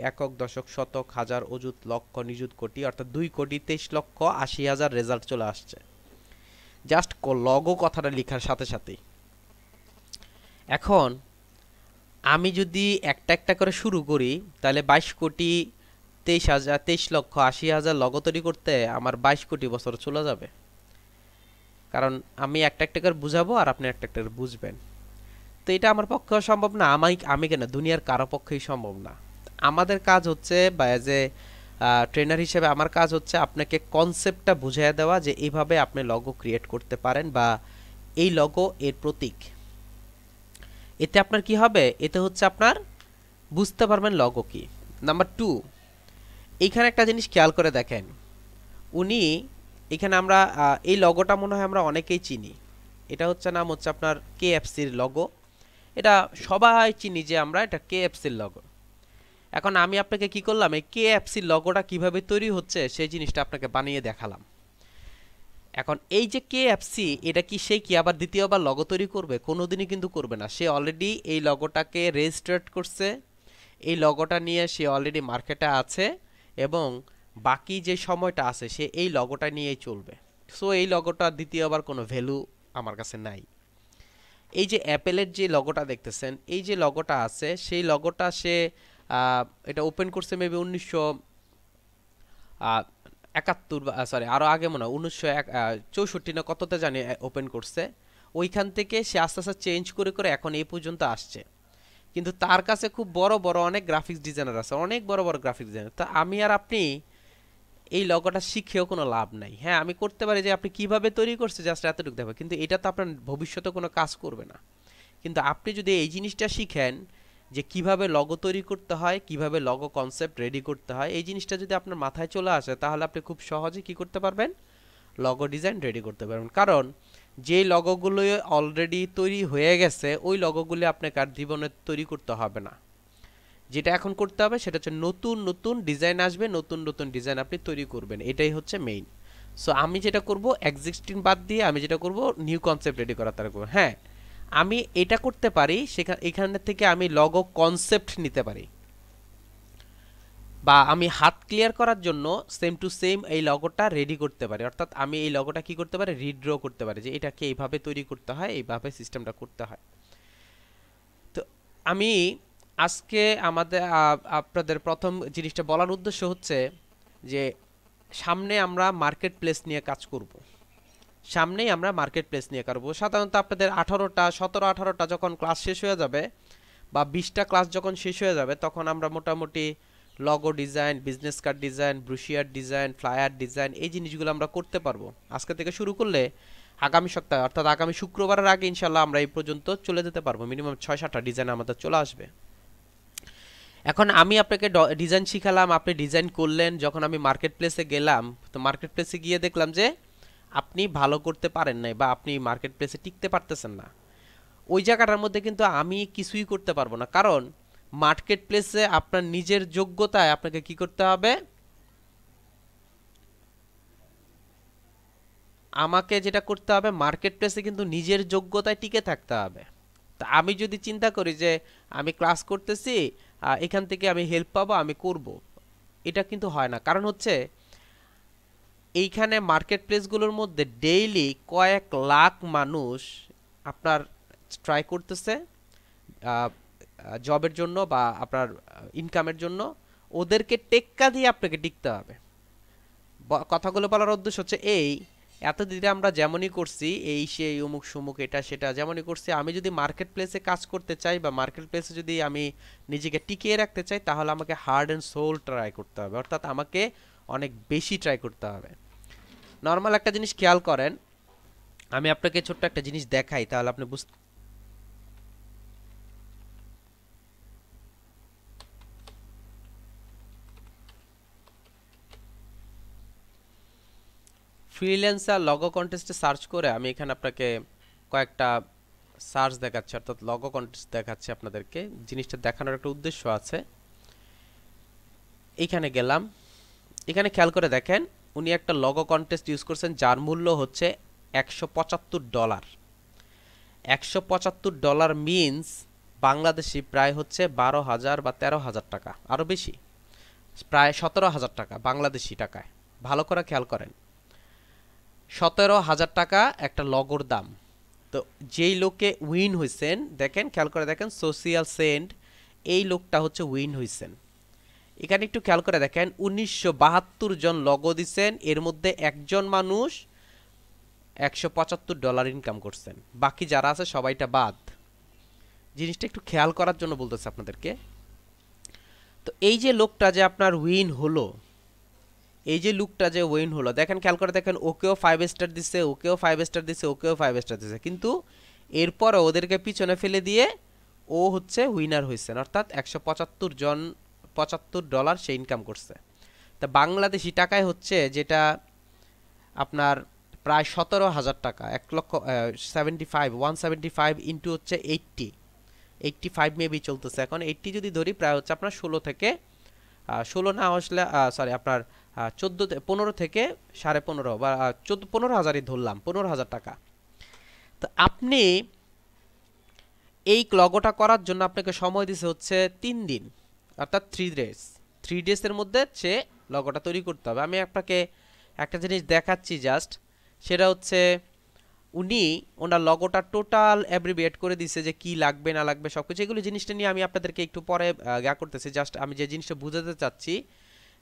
একক দশক শতক হাজার অযুত লক্ষ নিযুত কোটি, অর্থাৎ 2,23,80,000 রেজাল্ট চলে আসছে জাস্ট লগো কথাটা লেখার সাথে সাথেই। এখন আমি যদি একটা একটা করে শুরু করি, তাহলে 22,23,80,000 লগো তৈরি করতে আমার 22 কোটি বছর চলে যাবে। কারণ আমি একটা একটা করে বুঝাবো আর আপনি একটা একটা করে বুঝবেন। তো এটা আমার পক্ষেও সম্ভব না, আমি কেন, দুনিয়ার কারো পক্ষেই সম্ভব না। আমাদের কাজ হচ্ছে, বা এজ এ ট্রেনার হিসেবে আমার কাজ হচ্ছে আপনাকে কনসেপ্টটা বুঝিয়ে দেওয়া যে এইভাবে আপনি লগো ক্রিয়েট করতে পারেন, বা এই লগো এর প্রতীক। এতে আপনার কি হবে? এতে হচ্ছে আপনার বুঝতে পারবেন লগো কি। নাম্বার 2, এইখানে একটা জিনিস খেয়াল করে দেখেন, উনি এখানে আমরা এই লগোটা মনে হয় আমরা অনেকেই চিনি। এটা হচ্ছে নাম হচ্ছে আপনার KFCর লগো। এটা সবাই চিনি যে আমরা এটা KFCর লগো। এখন আমি আপনাকে কি করলাম, এই কেএফসি লগোটা কিভাবে তৈরি হচ্ছে সেই জিনিসটা আপনাকে বানিয়ে দেখালাম। এখন এই যে কেএফসি, এটা কি সে কি আবার দ্বিতীয়বার লগো তৈরি করবে? কোনোদিনই কিন্তু করবে না। সে অলরেডি এই লগোটাকে রেজিস্টার্ড করছে, এই লগোটা নিয়ে সে অলরেডি মার্কেটে আছে, এবং বাকি যে সময়টা আছে সে এই লগোটা নিয়েই চলবে। সো এই লগোটার দ্বিতীয়বার কোনো ভ্যালু আমার কাছে নাই। এই যে অ্যাপেলের যে লগোটা দেখতেছেন, এই যে লগোটা আছে, সেই লগোটা সে এটা ওপেন করছে মেবি 1971, সরি আরও আগে মনে হয় 1964 না কততে জানি ওপেন করছে। ওইখান থেকে সে আস্তে আস্তে চেঞ্জ করে করে এখন এই পর্যন্ত আসছে। কিন্তু তার কাছে খুব বড় বড় অনেক গ্রাফিক্স ডিজাইনার আছে, অনেক বড় বড় গ্রাফিক্স ডিজাইনার। তা আমি আর আপনি এই লগোটা শিখেও কোনো লাভ নাই। হ্যাঁ, আমি করতে পারি যে আপনি কিভাবে তৈরি করছে জাস্ট এতটুকু দেখো, কিন্তু এটা তো আপনার ভবিষ্যতে কোনো কাজ করবে না। কিন্তু আপনি যদি এই জিনিসটা শিখেন যে কিভাবে লগো তৈরি করতে হয়, কিভাবে লগো কনসেপ্ট রেডি করতে হয়, এই জিনিসটা যদি আপনার মাথায় চলে আসে, তাহলে আপনি খুব সহজে কি করতে পারবেন, লগো ডিজাইন রেডি করতে পারবেন। কারণ যে লগোগুলো অলরেডি তৈরি হয়ে গেছে, ওই লগোগুলি আপনাকে আর জীবনে তৈরি করতে হবে না। যেটা এখন করতে হবে সেটা হচ্ছে নতুন নতুন ডিজাইন আসবে, নতুন নতুন ডিজাইন আপনি তৈরি করবেন, এটাই হচ্ছে মেইন। সো আমি যেটা করব, এক্সিস্টিং বাদ দিয়ে আমি যেটা করব, নিউ কনসেপ্ট রেডি করার তারা করবো। হ্যাঁ, আমি এটা করতে পারি, এখান থেকে আমি লগো কনসেপ্ট নিতে পারি, বা আমি হাত ক্লিয়ার করার জন্য সেম টু সেম এই লগোটা রেডি করতে পারি। অর্থাৎ আমি এই লগোটা কি করতে পারি, রিড্র করতে পারি যে এটাকে এইভাবে তৈরি করতে হয়, এইভাবে সিস্টেমটা করতে হয়। তো আমি আজকে আপনাদের প্রথম জিনিসটা বলার উদ্দেশ্য হচ্ছে যে সামনে আমরা মার্কেট প্লেস নিয়ে কাজ করব। সামনেই আমরা মার্কেট প্লেস নিয়ে করব। সাধারণত আপনাদের 17-18টা যখন ক্লাস শেষ হয়ে যাবে, বা 20টা ক্লাস যখন শেষ হয়ে যাবে, তখন আমরা মোটামুটি logo design, business card design, brochure design, flyer design, এই জিনিসগুলো আমরা করতে পারবো। আজকে থেকে শুরু করলে আগামী সপ্তাহে অর্থাৎ আগামী শুক্রবারের আগে ইনশাল্লাহ আমরা এই পর্যন্ত চলে যেতে পারবো। মিনিমাম 6-7টা ডিজাইন আমাদের চলে আসবে। এখন আমি আপনাকে ডিজাইন শিখালাম, আপনি ডিজাইন করলেন। যখন আমি মার্কেট প্লেসে গেলাম, তো মার্কেট প্লেসে গিয়ে দেখলাম যে আপনি ভালো করতে পারেন নাই, বা আপনি মার্কেট প্লেসে টিকতে পারতেছেন না। ওই জায়গাটার মধ্যে কিন্তু আমি কিছুই করতে পারবো না, কারণ মার্কেট প্লেসে আপনার নিজের যোগ্যতায় আপনাকে কি করতে হবে, আমাকে যেটা করতে হবে, মার্কেট প্লেসে কিন্তু নিজের যোগ্যতায় টিকে থাকতে হবে। তা আমি যদি চিন্তা করি যে আমি ক্লাস করতেছি, এখান থেকে আমি হেল্প পাবো, আমি করব, এটা কিন্তু হয় না। কারণ হচ্ছে এইখানে মার্কেট প্লেসগুলোর মধ্যে ডেইলি কয়েক লাখ মানুষ আপনার ট্রাই করতেছে জবের জন্য বা আপনার ইনকামের জন্য। ওদেরকে টেক্কা দিয়ে আপনাকে টিকতে হবে। কথাগুলো বলার উদ্দেশ্য হচ্ছে এই, এতদিনে আমরা যেমনই করছি, এই সেই অমুক সুমুক এটা সেটা যেমনই করছি, আমি যদি মার্কেট প্লেসে কাজ করতে চাই বা মার্কেট প্লেসে যদি আমি নিজেকে টিকিয়ে রাখতে চাই, তাহলে আমাকে হার্ড অ্যান্ড সোল ট্রাই করতে হবে, অর্থাৎ আমাকে অনেক বেশি ট্রাই করতে হবে। নর্মাল একটা জিনিস খেয়াল করেন, আমি আপনাকে ছোট্ট একটা জিনিস দেখাই, তাহলে আপনি বুঝতে। ফ্রিল্যান্সার লগো কন্টেস্টে সার্চ করে আমি এখানে আপনাকে কয়েকটা সার্চ দেখাচ্ছি, অর্থাৎ লগো কন্টেস্ট দেখাচ্ছি আপনাদেরকে। জিনিসটা দেখানোর একটা উদ্দেশ্য আছে। এইখানে গেলাম, এখানে খেয়াল করে দেখেন উনি একটা লগো কন্টেস্ট ইউজ করছেন যার মূল্য হচ্ছে $175। $175 মিনস বাংলাদেশি প্রায় হচ্ছে 12,000 বা 13,000 টাকা, আরও বেশি, প্রায় 17,000 টাকা বাংলাদেশি টাকায়। ভালো করে খেয়াল করেন, 17,000 টাকা একটা লগোর দাম। তো যেই লোকে উইন হয়েছেন, দেখেন খেয়াল করে দেখেন, সোশিয়াল সেন্ড, এই লোকটা হচ্ছে উইন হয়েছেন। এখানে একটু খেয়াল করে দেখেন 1972 জন লগো দিচ্ছেন, এর মধ্যে একজন মানুষ $175 ইনকাম করছেন, বাকি যারা আছে সবাইটা বাদ। জিনিসটা একটু খেয়াল করার জন্য বলতেছে আপনাদেরকে। তো এই যে লোকটা যে আপনার উইন হলো, এই যে লুকটা যে উইন হলো, দেখেন খেয়াল করে দেখেন, ওকেও 5 স্টার দিচ্ছে, ওকেও 5 স্টার দিচ্ছে, ওকেও 5 স্টার দিচ্ছে, কিন্তু এরপরে ওদেরকে পিছনে ফেলে দিয়ে ও হচ্ছে উইনার হয়েছেন, অর্থাৎ $175 সে ইনকাম করছে। তা বাংলাদেশি টাকায় হচ্ছে যেটা আপনার প্রায় 17,000 টাকা, 1,75,175 ইন্টু হচ্ছে 80, 85 মেবি চলতেছে এখন। 80 যদি ধরি প্রায় হচ্ছে আপনার 16 থেকে 16 না আসলে সরি আপনার 15 থেকে 15.5 বা 15,000ই ধরলাম, 15,000 টাকা। তো আপনি এই লগোটা করার জন্য আপনাকে সময় দিছে হচ্ছে 3 দিন, অর্থাৎ 3 ডেজ। 3 ডেজের মধ্যে সে লগোটা তৈরি করতে হবে। আমি আপনাকে একটা জিনিস দেখাচ্ছি জাস্ট, সেটা হচ্ছে উনি ওনার লগোটা টোটাল অ্যাব্রিভিয়েট করে দিছে যে কি লাগবে না লাগবে সব কিছু। এগুলো জিনিসটা নিয়ে আমি আপনাদেরকে একটু পরে করতেছি। জাস্ট আমি যে জিনিসটা বুঝাতে চাচ্ছি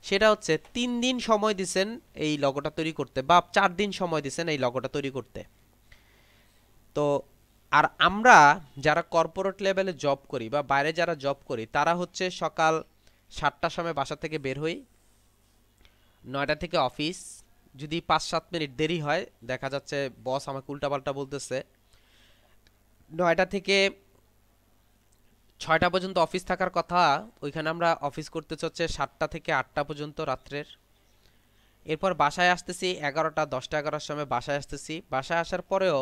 সেটা হচ্ছে 3 দিন সময় দিছেন এই লগোটা তৈরি করতে, বা 4 দিন সময় দিছেন এই লগোটা তৈরি করতে। তো আর আমরা যারা কর্পোরেট লেভেলে জব করি বা বাইরে যারা জব করি, তারা হচ্ছে সকাল 7টার সময় বাসা থেকে বের হই, 9টা থেকে অফিস। যদি 5-7 মিনিট দেরি হয়, দেখা যাচ্ছে বস আমাকে উল্টাপাল্টা বলতেছে, 9টা থেকে 6টা পর্যন্ত অফিস থাকার কথা, ওইখানে আমরা অফিস করতে হচ্ছে 7টা থেকে 8টা পর্যন্ত রাত্রের। এরপর বাসায় আসতেছি 11টা 10টা 11টার সময় বাসায় আসতেছি। বাসায় আসার পরেও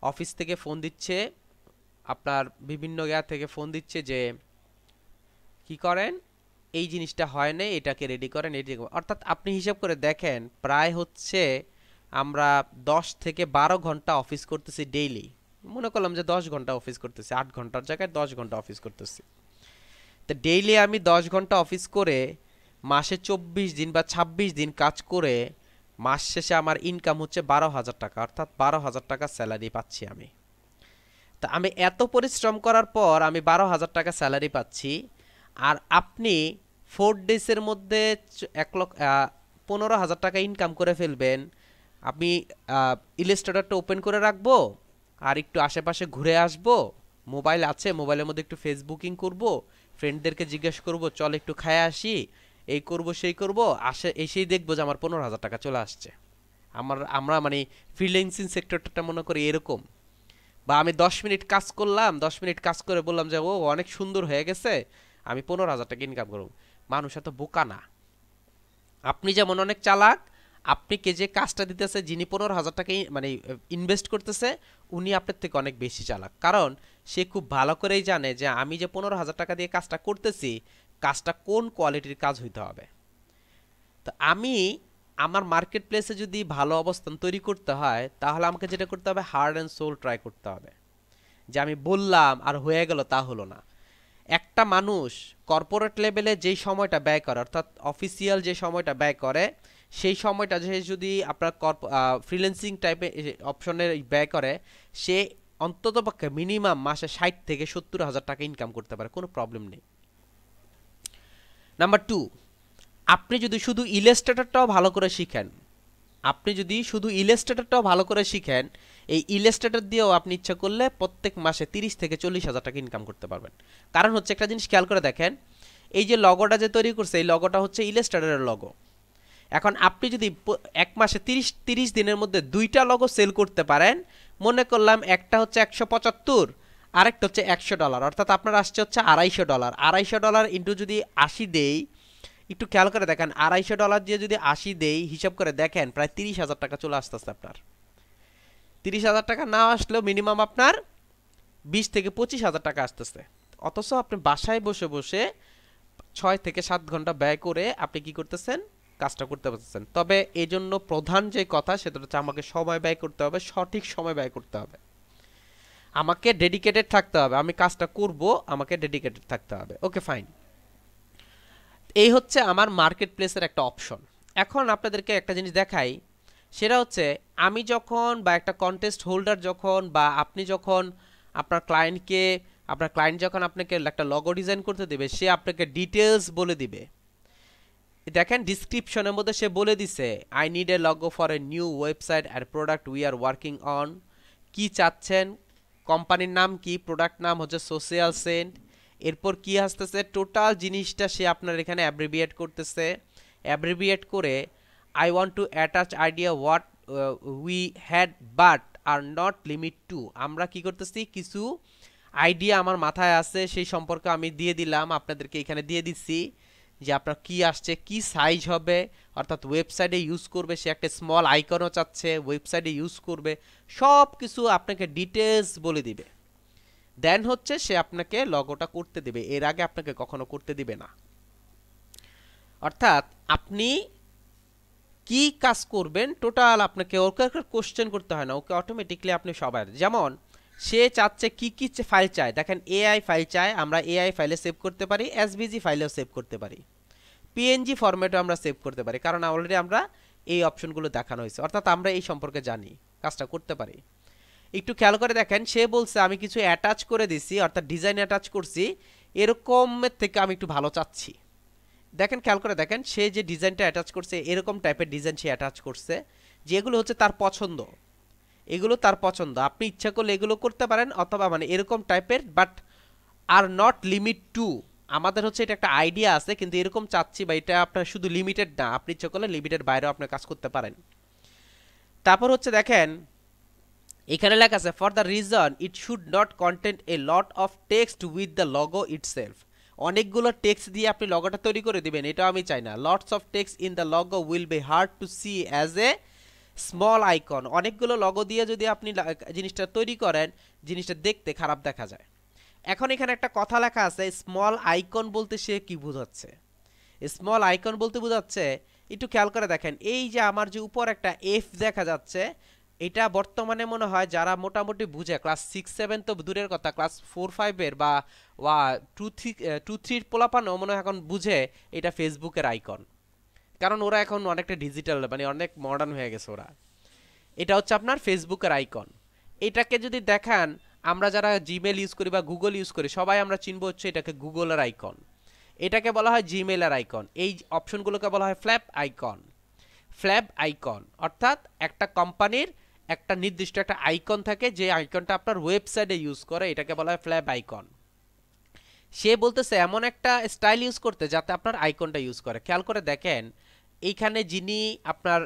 অফিস থেকে ফোন দিচ্ছে, আপনার বিভিন্ন জায়গা থেকে ফোন দিচ্ছে যে কি করেন, এই জিনিসটা হয় নাই, এটাকে রেডি করেন, এটি। অর্থাৎ আপনি হিসাব করে দেখেন প্রায় হচ্ছে আমরা 10 থেকে 12 ঘন্টা অফিস করতেছি ডেইলি। মনে করলাম যে 10 ঘন্টা অফিস করতেছি, 8 ঘন্টার জায়গায় 10 ঘন্টা অফিস করতেছি। তো ডেইলি আমি 10 ঘন্টা অফিস করে মাসে 24 দিন বা 26 দিন কাজ করে মাস শেষে আমার ইনকাম হচ্ছে 12,000 টাকা, অর্থাৎ 12,000 টাকা স্যালারি পাচ্ছি আমি। তা আমি এত পরিশ্রম করার পর আমি 12,000 টাকা স্যালারি পাচ্ছি, আর আপনি 4 ডেজের মধ্যে 15,000 টাকা ইনকাম করে ফেলবেন। আমি ইলাস্ট্রেটরটা ওপেন করে রাখবো, আর একটু আশেপাশে ঘুরে আসবো, মোবাইল আছে মোবাইলের মধ্যে একটু ফেসবুকিং করব, ফ্রেন্ডদেরকে জিজ্ঞেস করব চল একটু খায় আসি, এই করব সেই করব, এসেই দেখবো যে আমার 15,000 টাকা চলে আসছে। আমরা মানে ফ্রিল্যান্সিং সেক্টরটা মনে করি এরকম। বা আমি 10 মিনিট কাজ করলাম, 10 মিনিট কাজ করে বললাম যে ও অনেক সুন্দর হয়ে গেছে, আমি 15,000 টাকা ইনকাম করব। মানুষ এত বোকা না। আপনি যেমন অনেক চালাক, আপনি কে যে কাজটা দিতেছে, যিনি 15,000 টাকা মানে ইনভেস্ট করতেছে, উনি আপনার থেকে অনেক বেশি চালাক। কারণ সে খুব ভালো করেই জানে যে আমি যে 15,000 টাকা দিয়ে কাজটা করতেছি, কাজটা কোন কোয়ালিটির কাজ হইতে হবে। তো আমি আমার মার্কেট প্লেসে যদি ভালো অবস্থান তৈরি করতে হয়, তাহলে আমাকে যেটা করতে হবে, হার্ড অ্যান্ড সোল ট্রাই করতে হবে। যে আমি বললাম আর হয়ে গেল তা হলো না। একটা মানুষ কর্পোরেট লেভেলে যেই সময়টা ব্যয় করে, অর্থাৎ অফিসিয়াল যে সময়টা ব্যয় করে, সেই সময়টা যে যদি আপনার ফ্রিল্যান্সিং টাইপের অপশনে ব্যয় করে, সে অন্ততপক্ষে মিনিমাম মাসে 60 থেকে 70,000 টাকা ইনকাম করতে পারে, কোনো প্রবলেম নেই। নাম্বার 2, আপনি যদি শুধু ইলাস্ট্রেটরটাও ভালো করে শিখেন, এই ইলাস্ট্রেটর দিয়েও আপনি ইচ্ছা করলে প্রত্যেক মাসে 30 থেকে 40,000 টাকা ইনকাম করতে পারবেন। কারণ হচ্ছে একটা জিনিস খেয়াল করে দেখেন, এই যে লগোটা যে তৈরি করছে, এই লগোটা হচ্ছে ইলাস্ট্রেটরের লগো। এখন আপনি যদি এক মাসে 30 দিনের মধ্যে 2টা লগো সেল করতে পারেন, মনে করলাম একটা হচ্ছে 175, আরেকটা হচ্ছে $100, অর্থাৎ আপনার আসছে হচ্ছে $250। $250 ইন্টু যদি 80 দেই, একটু খেয়াল করে দেখেন, $250 দিয়ে যদি 80 দেই, হিসাব করে দেখেন প্রায় 30,000 টাকা চলে আসতেছে আপনার। 30,000 টাকা না আসলেও মিনিমাম আপনার 20 থেকে 25,000 টাকা আসতেছে। অথচ আপনি বাসায় বসে বসে 6 থেকে 7 ঘন্টা ব্যয় করে আপনি কি করতেছেন, কাজটা করতে পারতেছেন। তবে এই জন্য প্রধান যে কথা, সেটা হচ্ছে আমাকে সময় ব্যয় করতে হবে, সঠিক সময় ব্যয় করতে হবে, আমাকে ডেডিকেটেড থাকতে হবে। আমি কাজটা করব, আমাকে ডেডিকেটেড থাকতে হবে। Okay fine. এই হচ্ছে আমার মার্কেট প্লেসের একটা অপশন। এখন আপনাদেরকে একটা জিনিস দেখাই, সেটা হচ্ছে আমি যখন, বা একটা কন্টেস্ট হোল্ডার যখন, বা আপনি যখন আপনার ক্লায়েন্ট যখন আপনাকে একটা লগো ডিজাইন করতে দেবে, সে আপনাকে ডিটেলস বলে দিবে। দেখেন ডিসক্রিপশনের মধ্যে সে বলে দিছে, I need a logo for a new website and product we are working on. কি চাচ্ছেন, কোম্পানির নাম কি, প্রোডাক্ট নাম হচ্ছে সোশ্যাল সেন্ট। এরপর কি আসতেছে, টোটাল জিনিসটা সে আপনার এখানে অ্যাব্রিভিয়েট করতেছে। অ্যাব্রিভিয়েট করে I want to attach idea what we had but are not limit to. আমরা কি করতেছি, কিছু আইডিয়া আমার মাথায় আছে, সেই সম্পর্কে আমি দিয়ে দিলাম, আপনাদেরকে এখানে দিয়ে দিচ্ছি যে আপনার কি আসছে, কি সাইজ হবে, অর্থাৎ ওয়েবসাইটে ইউজ করবে, সে একটা স্মল আইকনও চাচ্ছে ওয়েবসাইটে ইউজ করবে, সব কিছু আপনাকে ডিটেলস বলে দিবে। দেন হচ্ছে সে আপনাকে লগোটা করতে দিবে, এর আগে আপনাকে কখনো করতে দিবে না। অর্থাৎ আপনি কি কাজ করবেন টোটাল আপনাকে ওকে একটা কোশ্চেন করতে হয় না, ওকে অটোমেটিকলি আপনি সবার, যেমন সে চাচ্ছে কি কি ফাইল চায়, দেখেন এআই ফাইল চায়, আমরা এআই ফাইলে সেভ করতে পারি, এসভিজি ফাইলেও সেভ করতে পারি, পিএনজি ফরম্যাটেও আমরা সেভ করতে পারি, কারণ অলরেডি আমরা এই অপশনগুলো দেখানো হয়েছে, অর্থাৎ আমরা এই সম্পর্কে জানি, কাজটা করতে পারি। একটু খেয়াল করে দেখেন, সে বলছে আমি কিছু অ্যাটাচ করে দিছি, অর্থাৎ ডিজাইন অ্যাটাচ করছি, এরকমের থেকে আমি একটু ভালো চাচ্ছি। দেখেন খেয়াল করে দেখেন, সে যে ডিজাইনটা অ্যাটাচ করছে এরকম টাইপের ডিজাইন সে অ্যাটাচ করছে, যেগুলো হচ্ছে তার পছন্দ, এগুলো তার পছন্দ, আপনি ইচ্ছা করলে এগুলো করতে পারেন, অথবা মানে এরকম টাইপের, but are not limit to, আমাদের হচ্ছে এটা একটা আইডিয়া আছে কিন্তু এরকম চাচ্ছি, বা এটা আপনার শুধু লিমিটেড না, আপনি ইচ্ছা করলে লিমিটেড বাইরেও আপনার কাজ করতে পারেন। তারপর হচ্ছে দেখেন এখানে লেখা আছে for the reason it should not content A lot of text with the logo itself, অনেকগুলো টেক্সট দিয়ে আপনি লগোটা তৈরি করে দিবেন, এটাও আমি চাই না। Lots of text in the logo will be hard to see as a small icon, অনেকগুলো লগো দিয়ে যদি আপনি জিনিসটা তৈরি করেন, জিনিসটা দেখতে খারাপ দেখা যায়। এখন এখানে একটা কথা লেখা আছে, স্মল আইকন বলতে সে কি বোঝাচ্ছে? স্মল আইকন বলতে বোঝাচ্ছে, একটু খেয়াল করে দেখেন, এই যে আমার যে উপর একটা এফ দেখা যাচ্ছে, এটা বর্তমানে মনে হয় যারা মোটামুটি বুঝে, ক্লাস 6-7 তো দূরের কথা, ক্লাস 4-5-এর বা 2-3 পোলাপানও মনে হয় এখন বুঝে এটা ফেসবুকের আইকন, কারণ ওরা এখন অনেকটা ডিজিটাল, মানে অনেক মডার্ন হয়ে গেছে ওরা। এটা হচ্ছে আপনার ফেসবুকের আইকন। এটাকে যদি দেখান, আমরা যারা জিমেল ইউজ করি বা গুগল ইউজ করি সবাই আমরা চিনব হচ্ছে এটাকে গুগলের আইকন, এটাকে বলা হয় জিমেলের আইকন, এই অপশনগুলোকে বলা হয় ফ্ল্যাপ আইকন। ফ্ল্যাপ আইকন অর্থাৎ একটা কোম্পানির একটা নির্দিষ্ট একটা আইকন থাকে, যে আইকনটা আপনার ওয়েবসাইটে ইউজ করে, এটাকে বলা হয় ফ্ল্যাপ আইকন। সে বলতেছে এমন একটা স্টাইল ইউজ করতে যাতে আপনার আইকনটা ইউজ করে। খেয়াল করে দেখেন এইখানে যিনি আপনার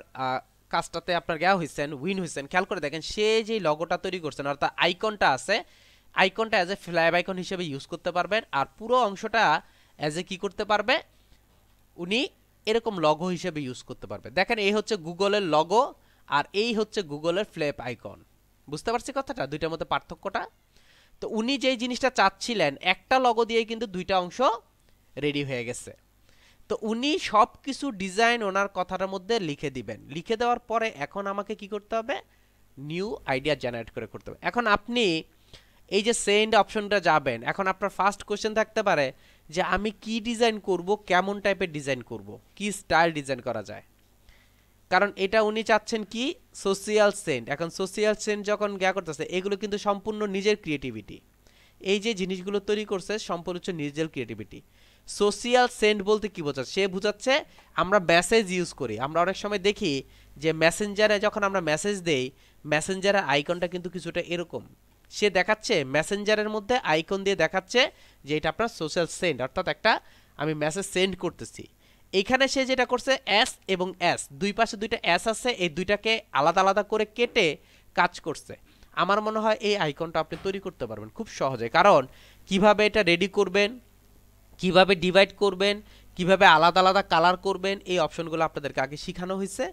কাজটাতে আপনার হয়েছেন, উইন হয়েছেন, খেয়াল করে দেখেন সে যে লগোটা তৈরি করছেন অর্থাৎ আইকনটা আছে, আইকনটা অ্যাজ এ ফ্ল্যাপ আইকন হিসেবে ইউজ করতে পারবেন, আর পুরো অংশটা অ্যাজ এ কি করতে পারবে উনি এরকম লগো হিসেবে ইউজ করতে পারবে। দেখেন এই হচ্ছে গুগলের লগো আর এই হচ্ছে গুগলের ফ্ল্যাপ আইকন, বুঝতে পারছি কথাটা, দুইটার মধ্যে পার্থক্যটা? তো উনি যেই জিনিসটা চাচ্ছিলেন একটা লগো দিয়ে কিন্তু দুইটা অংশ রেডি হয়ে গেছে। তো উনি সব কিছু ডিজাইন ওনার কথাটার মধ্যে লিখে দিবেন, লিখে দেওয়ার পরে এখন আমাকে কি করতে হবে, নিউ আইডিয়া জেনারেট করে করতে হবে। এখন আপনি এই যে সেন্ড অপশনটা যাবেন, এখন আপনার ফার্স্ট কোশ্চেন থাকতে পারে যে আমি কি ডিজাইন করব, কেমন টাইপের ডিজাইন করব, কি স্টাইল ডিজাইন করা যায়, কারণ এটা উনি চাচ্ছেন কি সোশিয়াল সেন্ড। এখন সোশিয়াল সেন্ড যখন করতেছে, এগুলো কিন্তু সম্পূর্ণ নিজের ক্রিয়েটিভিটি, এই যে জিনিসগুলো তৈরি করছে সম্পূর্ণ হচ্ছে নিজের ক্রিয়েটিভিটি। সোশিয়াল সেন্ড বলতে কি বোঝাচ্ছে, সে বোঝাচ্ছে আমরা মেসেজ ইউজ করি, আমরা অনেক সময় দেখি যে মেসেঞ্জারে যখন আমরা মেসেজ দেই, মেসেঞ্জারের আইকনটা কিন্তু কিছুটা এরকম, সে দেখাচ্ছে মেসেঞ্জারের মধ্যে আইকন দিয়ে দেখাচ্ছে যে এটা আপনার সোশ্যাল সেন্ড, অর্থাৎ একটা আমি মেসেজ সেন্ড করতেছি। এইখানে সে যেটা করছে এস এবং এস, দুই পাশে দুইটা এস আছে, এই দুইটাকে আলাদা আলাদা করে কেটে কাজ করছে। আমার মনে হয় এই আইকনটা আপনি তৈরি করতে পারবেন খুব সহজে, কারণ কিভাবে এটা রেডি করবেন, কিভাবে ডিভাইড করবেন, কিভাবে আলাদা আলাদা কালার করবেন, এই অপশনগুলো আপনাদেরকে আগে শেখানো হয়েছে,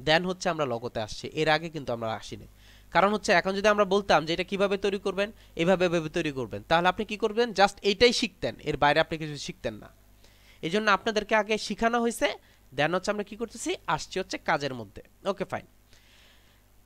দেন হচ্ছে আমরা লগোতে আসছি, এর আগে কিন্তু আমরা আসিনি। কারণ হচ্ছে এখন যদি আমরা বলতাম যে এটা কিভাবে তৈরি করবেন, এভাবে এভাবে তৈরি করবেন, তাহলে আপনি কি করবেন, জাস্ট এইটাই শিখতেন, এর বাইরে আপনি কিছু শিখতেন না। এই জন্য আপনাদেরকে আগে শেখানো হয়েছে, দেন হচ্ছে আমরা কি করতেছি, আসছি হচ্ছে কাজের মধ্যে। Okay fine.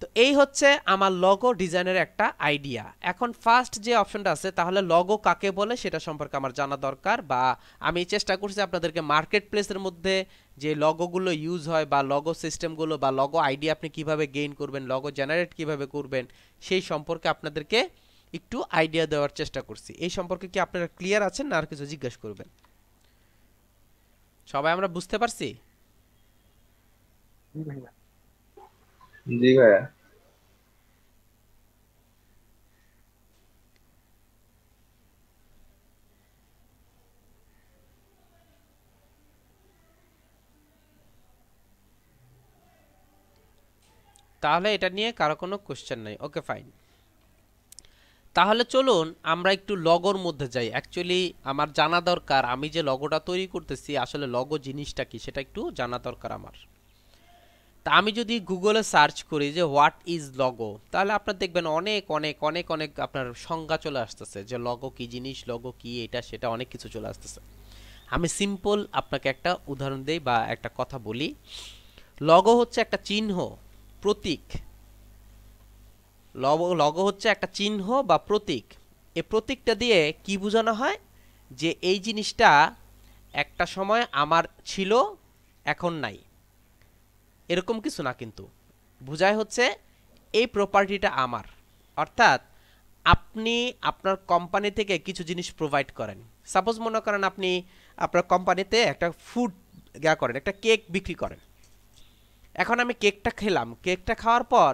তো এই হচ্ছে আমার লগো ডিজাইনের একটা আইডিয়া। এখন ফার্স্ট যে অপশনটা আছে, তাহলে লগো কাকে বলে সেটা সম্পর্কে আমার জানা দরকার, বা আমি চেষ্টা করছি আপনাদেরকে মার্কেট প্লেসের মধ্যে যে লগোগুলো ইউজ হয় বা লগো সিস্টেমগুলো বা লগো আইডিয়া আপনি কিভাবে গেইন করবেন, লগো জেনারেট কিভাবে করবেন, সেই সম্পর্কে আপনাদেরকে একটু আইডিয়া দেওয়ার চেষ্টা করছি। এই সম্পর্কে কি আপনারা ক্লিয়ার আছেন না আর কিছু জিজ্ঞেস করবেন? সবাই আমরা বুঝতে পারছি? জি ভাইয়া। তাহলে এটা নিয়ে কারো কোনো কোশ্চেন নাই। Okay fine. তাহলে চলুন আমরা একটু লগোর মধ্যে যাই। অ্যাকচুয়ালি আমার জানা দরকার আমি যে লগোটা তৈরি করতেছি আসলে লগো জিনিসটা কি সেটা একটু জানা দরকার আমার। তা আমি যদি গুগলে সার্চ করি যে হোয়াট ইজ লগো, তাহলে আপনার দেখবেন অনেক অনেক অনেক অনেক আপনার সংজ্ঞা চলে আসতেছে যে লগো কি জিনিস, লগো কি, এটা সেটা অনেক কিছু চলে আসতেছে। আমি সিম্পল আপনাকে একটা উদাহরণ দেই বা একটা কথা বলি। লগো হচ্ছে একটা চিহ্ন, প্রতীক। লগো হচ্ছে একটা চিহ্ন বা প্রতীক। এই প্রতীকটা দিয়ে কি বোঝানো হয়, যে এই জিনিসটা একটা সময় আমার ছিল, এখন নাই, এরকম কিছু না, কিন্তু বোঝায় হচ্ছে এই প্রপার্টিটা আমার। অর্থাৎ আপনি আপনার কোম্পানি থেকে কিছু জিনিস প্রোভাইড করেন। সাপোজ মনে করেন আপনি আপনার কোম্পানিতে একটা ফুড করেন, একটা কেক বিক্রি করেন। এখন আমি কেকটা খেলাম, কেকটা খাওয়ার পর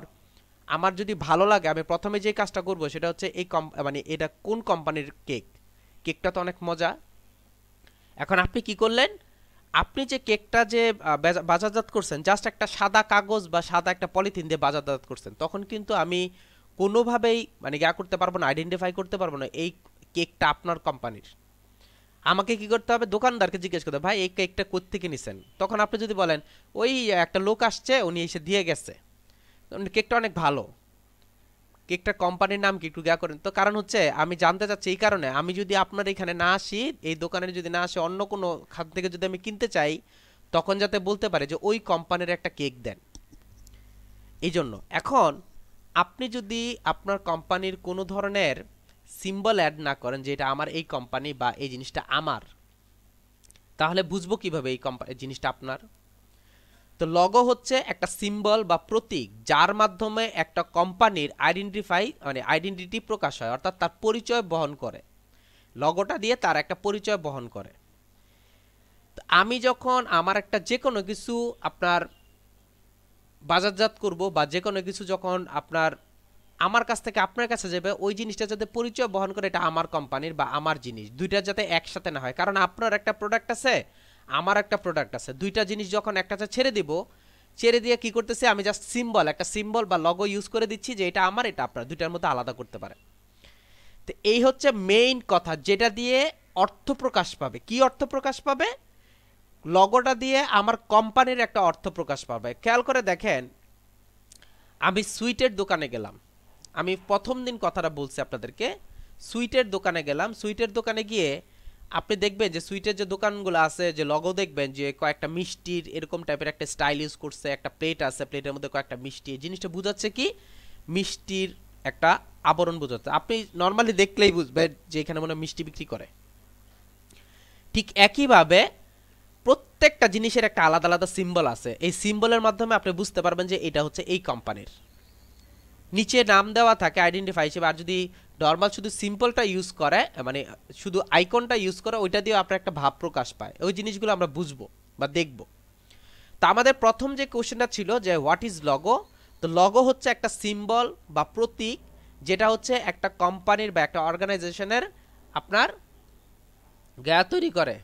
আমার যদি ভালো লাগে, আমি প্রথমে যে কাজটা করব সেটা হচ্ছে এই মানে এটা কোন কোম্পানির কেক, কেকটা তো অনেক মজা। এখন আপনি কি করলেন, আপনি যে কেকটা যে বাজারজাত করছেন, জাস্ট একটা সাদা কাগজ বা সাদা একটা পলিথিন দিয়ে বাজারজাত করছেন, তখন কিন্তু আমি কোনোভাবেই মানে করতে পারবো না, আইডেন্টিফাই করতে পারবো না এই কেকটা আপনার কোম্পানির। আমাকে কি করতে হবে, দোকানদারকে জিজ্ঞেস করতে হবে, ভাই এই কেকটা কোত্থেকে নিছেন? তখন আপনি যদি বলেন ওই একটা লোক আসছে, উনি এসে দিয়ে গেছে, কেকটা অনেক ভালো, কেকটার কোম্পানির নাম কি একটু করেন তো। কারণ হচ্ছে আমি জানতে চাচ্ছি এই কারণে, আমি যদি আপনার এখানে না আসি, এই দোকানে যদি না আসি, অন্য কোনো খাত থেকে যদি আমি কিনতে চাই, তখন যাতে বলতে পারে যে ওই কোম্পানির একটা কেক দেন। এই জন্য এখন আপনি যদি আপনার কোম্পানির কোনো ধরনের সিম্বল অ্যাড না করেন যে এটা আমার এই কোম্পানি বা এই জিনিসটা আমার, তাহলে বুঝবো কিভাবে এই কোম্পানি জিনিসটা আপনার? তো লগো হচ্ছে একটা সিম্বল বা প্রতীক, যার মাধ্যমে একটা কোম্পানির আইডেন্টিটি প্রকাশ হয়, অর্থাৎ তার পরিচয় বহন করে। লগোটা দিয়ে তার একটা পরিচয় বহন করে। আমি যখন আমার একটা যে কোনো কিছু আপনার বাজারজাত করব বা যে কোনো কিছু যখন আপনার আমার কাছ থেকে আপনার কাছে যাবে, ওই জিনিসটা যাতে পরিচয় বহন করে এটা আমার কোম্পানির বা আমার জিনিস, দুইটা যাতে একসাথে না হয়। কারণ আপনার একটা প্রোডাক্ট আছে, আমার একটা প্রোডাক্ট আছে, দুইটা জিনিস যখন একটাতে ছেড়ে দিব, ছেড়ে দিয়ে কি করতেছে, আমি জাস্ট একটা সিম্বল বা লগো ইউজ করে দিচ্ছি যে এটা আমার, এটা আপনার, দুইটার মধ্যে আলাদা করতে পারে। তো এই হচ্ছে মেইন কথা, যেটা দিয়ে অর্থ প্রকাশ পাবে। কি অর্থ প্রকাশ পাবে? লগোটা দিয়ে আমার কোম্পানির একটা অর্থ প্রকাশ পাবে। খেয়াল করে দেখেন, আমি সুইটের দোকানে গেলাম, আমি প্রথম দিন কথাটা বলছি আপনাদেরকে, সুইটের দোকানে গেলাম। সুইটের দোকানে গিয়ে আপনি দেখবেন যে সুইটের যে দোকানগুলো আছে, যে লগো দেখবেন যে কয়েকটা মিষ্টির এরকম টাইপের একটা স্টাইল ইউজ করছে, একটা প্লেট আছে, প্লেটের মধ্যে কয়েকটা মিষ্টি, এই জিনিসটা বোঝাচ্ছে কি, মিষ্টির একটা আবরণ বোঝাচ্ছে। আপনি নর্মালি দেখলেই বুঝবেন যে এখানে মনে হয় মিষ্টি বিক্রি করে। ঠিক একইভাবে প্রত্যেকটা জিনিসের একটা আলাদা আলাদা সিম্বল আছে, এই সিম্বলের মাধ্যমে আপনি বুঝতে পারবেন যে এটা হচ্ছে এই কোম্পানির। নিচে নাম দেওয়া থাকে আইডেন্টিফাই হিসেবে। আর যদি নর্মাল শুধু সিম্পলটা ইউজ করে, মানে শুধু আইকনটা ইউজ করে, ওইটা দিয়ে আপনার একটা ভাব প্রকাশ পায়, ওই জিনিসগুলো আমরা বুঝবো বা দেখব। তা আমাদের প্রথম যে কোশ্চেনটা ছিল যে হোয়াট ইজ লগো, তো লগো হচ্ছে একটা সিম্বল বা প্রতীক, যেটা হচ্ছে একটা কোম্পানির বা একটা অর্গানাইজেশনের আপনার তৈরি করে,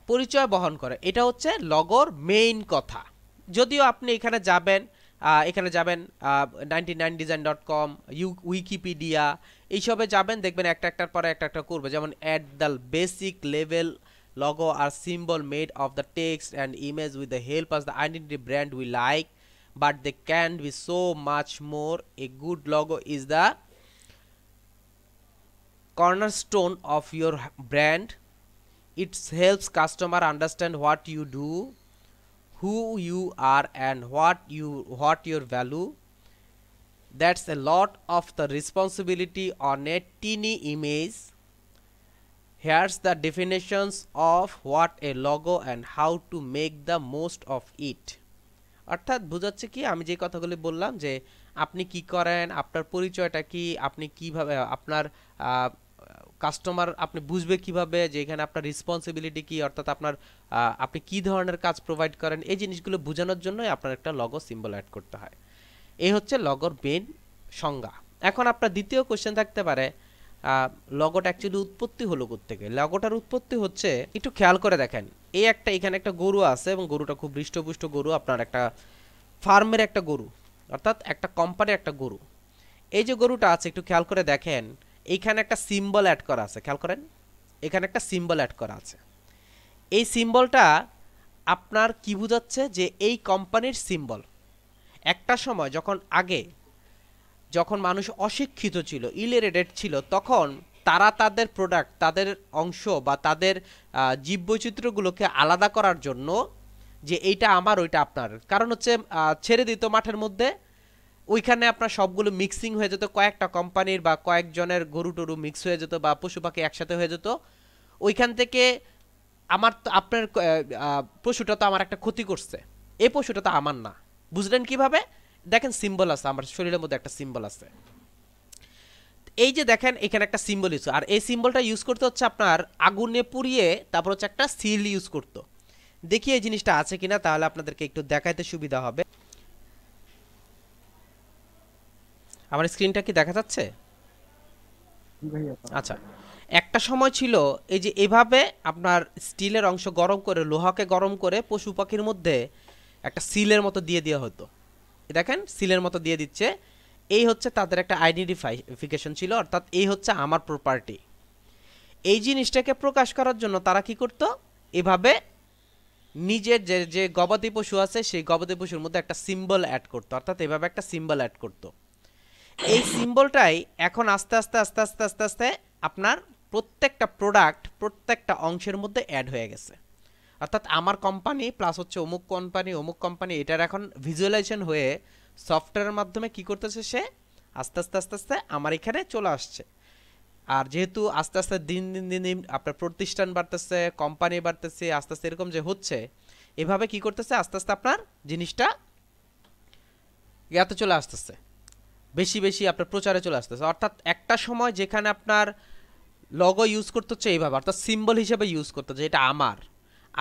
পরিচয় বহন করে। এটা হচ্ছে লগোর মেইন কথা। যদিও আপনি এখানে যাবেন 99design.com, উইকিপিডিয়া, এইসবে যাবেন, দেখবেন একটা একটার পরে একটা একটা করবে, যেমন at the basic level logo are symbol made of the text and image with the help of the identity brand we like, but they can be so much more. A good logo is the cornerstone of your brand. It helps customer understand what you do, who you are, and what your value. That's a lot of the responsibility on a teeny image. Here's the definitions of what a logo and how to make the most of it. অর্থাৎ বোঝাচ্ছে কি, আমি যে কথাগুলি বললাম যে আপনি কি করেন, আপনার পরিচয়টা কি, আপনি কিভাবে আপনার কাস্টমার আপনি বুঝবে কিভাবে যে এখানে আপনার রেসপন্সিবিলিটি কি, অর্থাৎ আপনার আপনি কি ধরনের কাজ প্রোভাইড করেন, এই জিনিসগুলো বোঝানোর জন্যই আপনার একটা লগো সিম্বল অ্যাড করতে হয়। এই হচ্ছে লগোর মেইন সংজ্ঞা। এখন আপনার দ্বিতীয় কোশ্চেন থাকতে পারে, লগোটা অ্যাকচুয়ালি উৎপত্তি হলো কোত্থেকে? লগোটার উৎপত্তি হচ্ছে, একটু খেয়াল করে দেখেন, এখানে একটা গরু আছে এবং গরুটা খুব হৃষ্টপুষ্ট গরু, আপনার একটা ফার্মের একটা গরু, অর্থাৎ একটা কোম্পানির একটা গরু। এই যে গরুটা আছে, একটু খেয়াল করে দেখেন, এইখানে একটা সিম্বল অ্যাড করা আছে, খেয়াল করেন, এখানে একটা সিম্বল অ্যাড করা আছে। এই সিম্বলটা আপনার কি বোঝাচ্ছে যে এই কোম্পানির সিম্বল। একটা সময় যখন মানুষ অশিক্ষিত ছিল, ইলিটারেট ছিল, তখন তারা তাদের প্রোডাক্ট, তাদের অংশ বা তাদের জীববৈচিত্র্যগুলোকে আলাদা করার জন্য যে এইটা আমার ওইটা আপনার, কারণ হচ্ছে ছেড়ে দিত মাঠের মধ্যে, ওইখানে আপনার সবগুলো মিক্সিং হয়ে যেত, কয়েকটা কোম্পানির বা কয়েকজনের গরু টরু মিক্স হয়ে যেত বা পশু পাখি একসাথে হয়ে যেত। ওইখান থেকে আমার তো আপনার পশুটা তো আমার একটা ক্ষতি করছে, এই পশুটা তো আমার না। বুঝলেন কিভাবে? দেখেন সিম্বল আছে, আমার শরীরের মধ্যে একটা সিম্বল আছে। এই যে দেখেন এখানে একটা সিম্বল ইউজ, আর এই সিম্বলটা ইউজ করতে হচ্ছে আপনার আগুনে পুড়িয়ে তারপর হচ্ছে একটা সিল ইউজ করতো। দেখি এই জিনিসটা আছে কিনা, তাহলে আপনাদেরকে একটু দেখাইতে সুবিধা হবে। আমার স্ক্রিনটা কি দেখা যাচ্ছে? আচ্ছা, একটা সময় ছিল এই যে এভাবে আপনার স্টিলের অংশ গরম করে, লোহাকে গরম করে পশু পাখির মধ্যে একটা সিলের মতো দিয়ে দেওয়া হতো। দেখেন সিলের মতো দিয়ে দিচ্ছে, এই হচ্ছে তাদের একটা আইডেন্টিফিকেশন ছিল, অর্থাৎ এই হচ্ছে আমার প্রপার্টি। এই জিনিসটাকে প্রকাশ করার জন্য তারা কি করত, এভাবে নিজের যে যে গবাদি পশু আছে সেই গবাদি পশুর মধ্যে একটা সিম্বল অ্যাড করতো, অর্থাৎ এভাবে একটা সিম্বল অ্যাড করতো। এই সিম্বলটাই এখন আস্তে আস্তে আস্তে আস্তে আস্তে আস্তে আপনার প্রত্যেকটা প্রোডাক্ট, প্রত্যেকটা অংশের মধ্যে অ্যাড হয়ে গেছে। অর্থাৎ আমার কোম্পানি প্লাস হচ্ছে অমুক কোম্পানি এটার এখন ভিজুয়ালাইজেশন হয়ে সফটওয়্যারের মাধ্যমে কি করতেছে, সে আস্তে আস্তে আস্তে আস্তে আমার এখানে চলে আসছে। আর যেহেতু আস্তে আস্তে দিন দিন দিন দিন আপনার প্রতিষ্ঠান বাড়তেছে, কোম্পানি বাড়তেছে, আস্তে আস্তে এরকম যে হচ্ছে, এভাবে কি করতেছে আস্তে আস্তে আপনার জিনিসটা ইয়াতে চলে আসতেছে, বেশি বেশি আপনার প্রচারে চলে আসতেছে। অর্থাৎ একটা সময় যেখানে আপনার লগো ইউজ করতে হচ্ছে এইভাবে, অর্থাৎ সিম্বল হিসেবে ইউজ করতে হচ্ছে এটা আমার,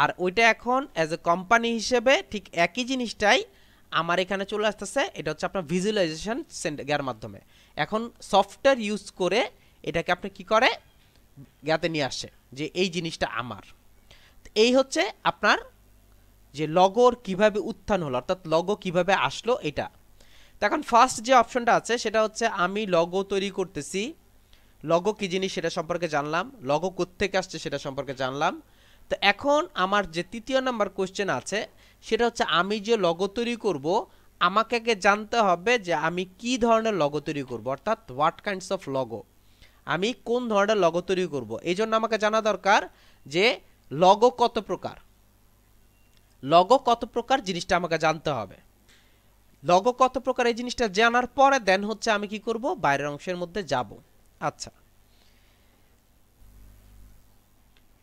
আর ওইটা এখন অ্যাজ এ কোম্পানি হিসেবে ঠিক একই জিনিসটাই আমার এখানে চলে আসতেছে। এটা হচ্ছে আপনার ভিজুয়ালাইজেশন সেন্টার মাধ্যমে এখন সফটওয়্যার ইউজ করে এটাকে আপনি কি করে জ্ঞাতে নিয়ে আসে যে এই জিনিসটা আমার। এই হচ্ছে আপনার যে লগোর কিভাবে উত্থান হলো, অর্থাৎ লগো কিভাবে আসলো এটা। তো এখন ফার্স্ট যে অপশনটা আছে সেটা হচ্ছে আমি লগো তৈরি করতেছি, লগো কি জিনিস সেটা সম্পর্কে জানলাম, লগো কোত্থেকে আসছে সেটা সম্পর্কে জানলাম। তো এখন আমার যে তৃতীয় নাম্বার কোশ্চেন আছে সেটা হচ্ছে আমি যে লগো তৈরি করব, আমাকে আগে জানতে হবে যে আমি কি ধরনের লগো তৈরি করব, অর্থাৎ হোয়াট কাইন্ডস অফ লগো, আমি কোন ধরনের লগো তৈরি করব। এই জন্য আমাকে জানা দরকার যে লগো কত প্রকার, লগো কত প্রকার জিনিসটা আমাকে জানতে হবে। লগো কত প্রকার এই জিনিসটা জানার পরে দেন হচ্ছে আমি কি করব, বাইরের অংশের মধ্যে যাব। আচ্ছা,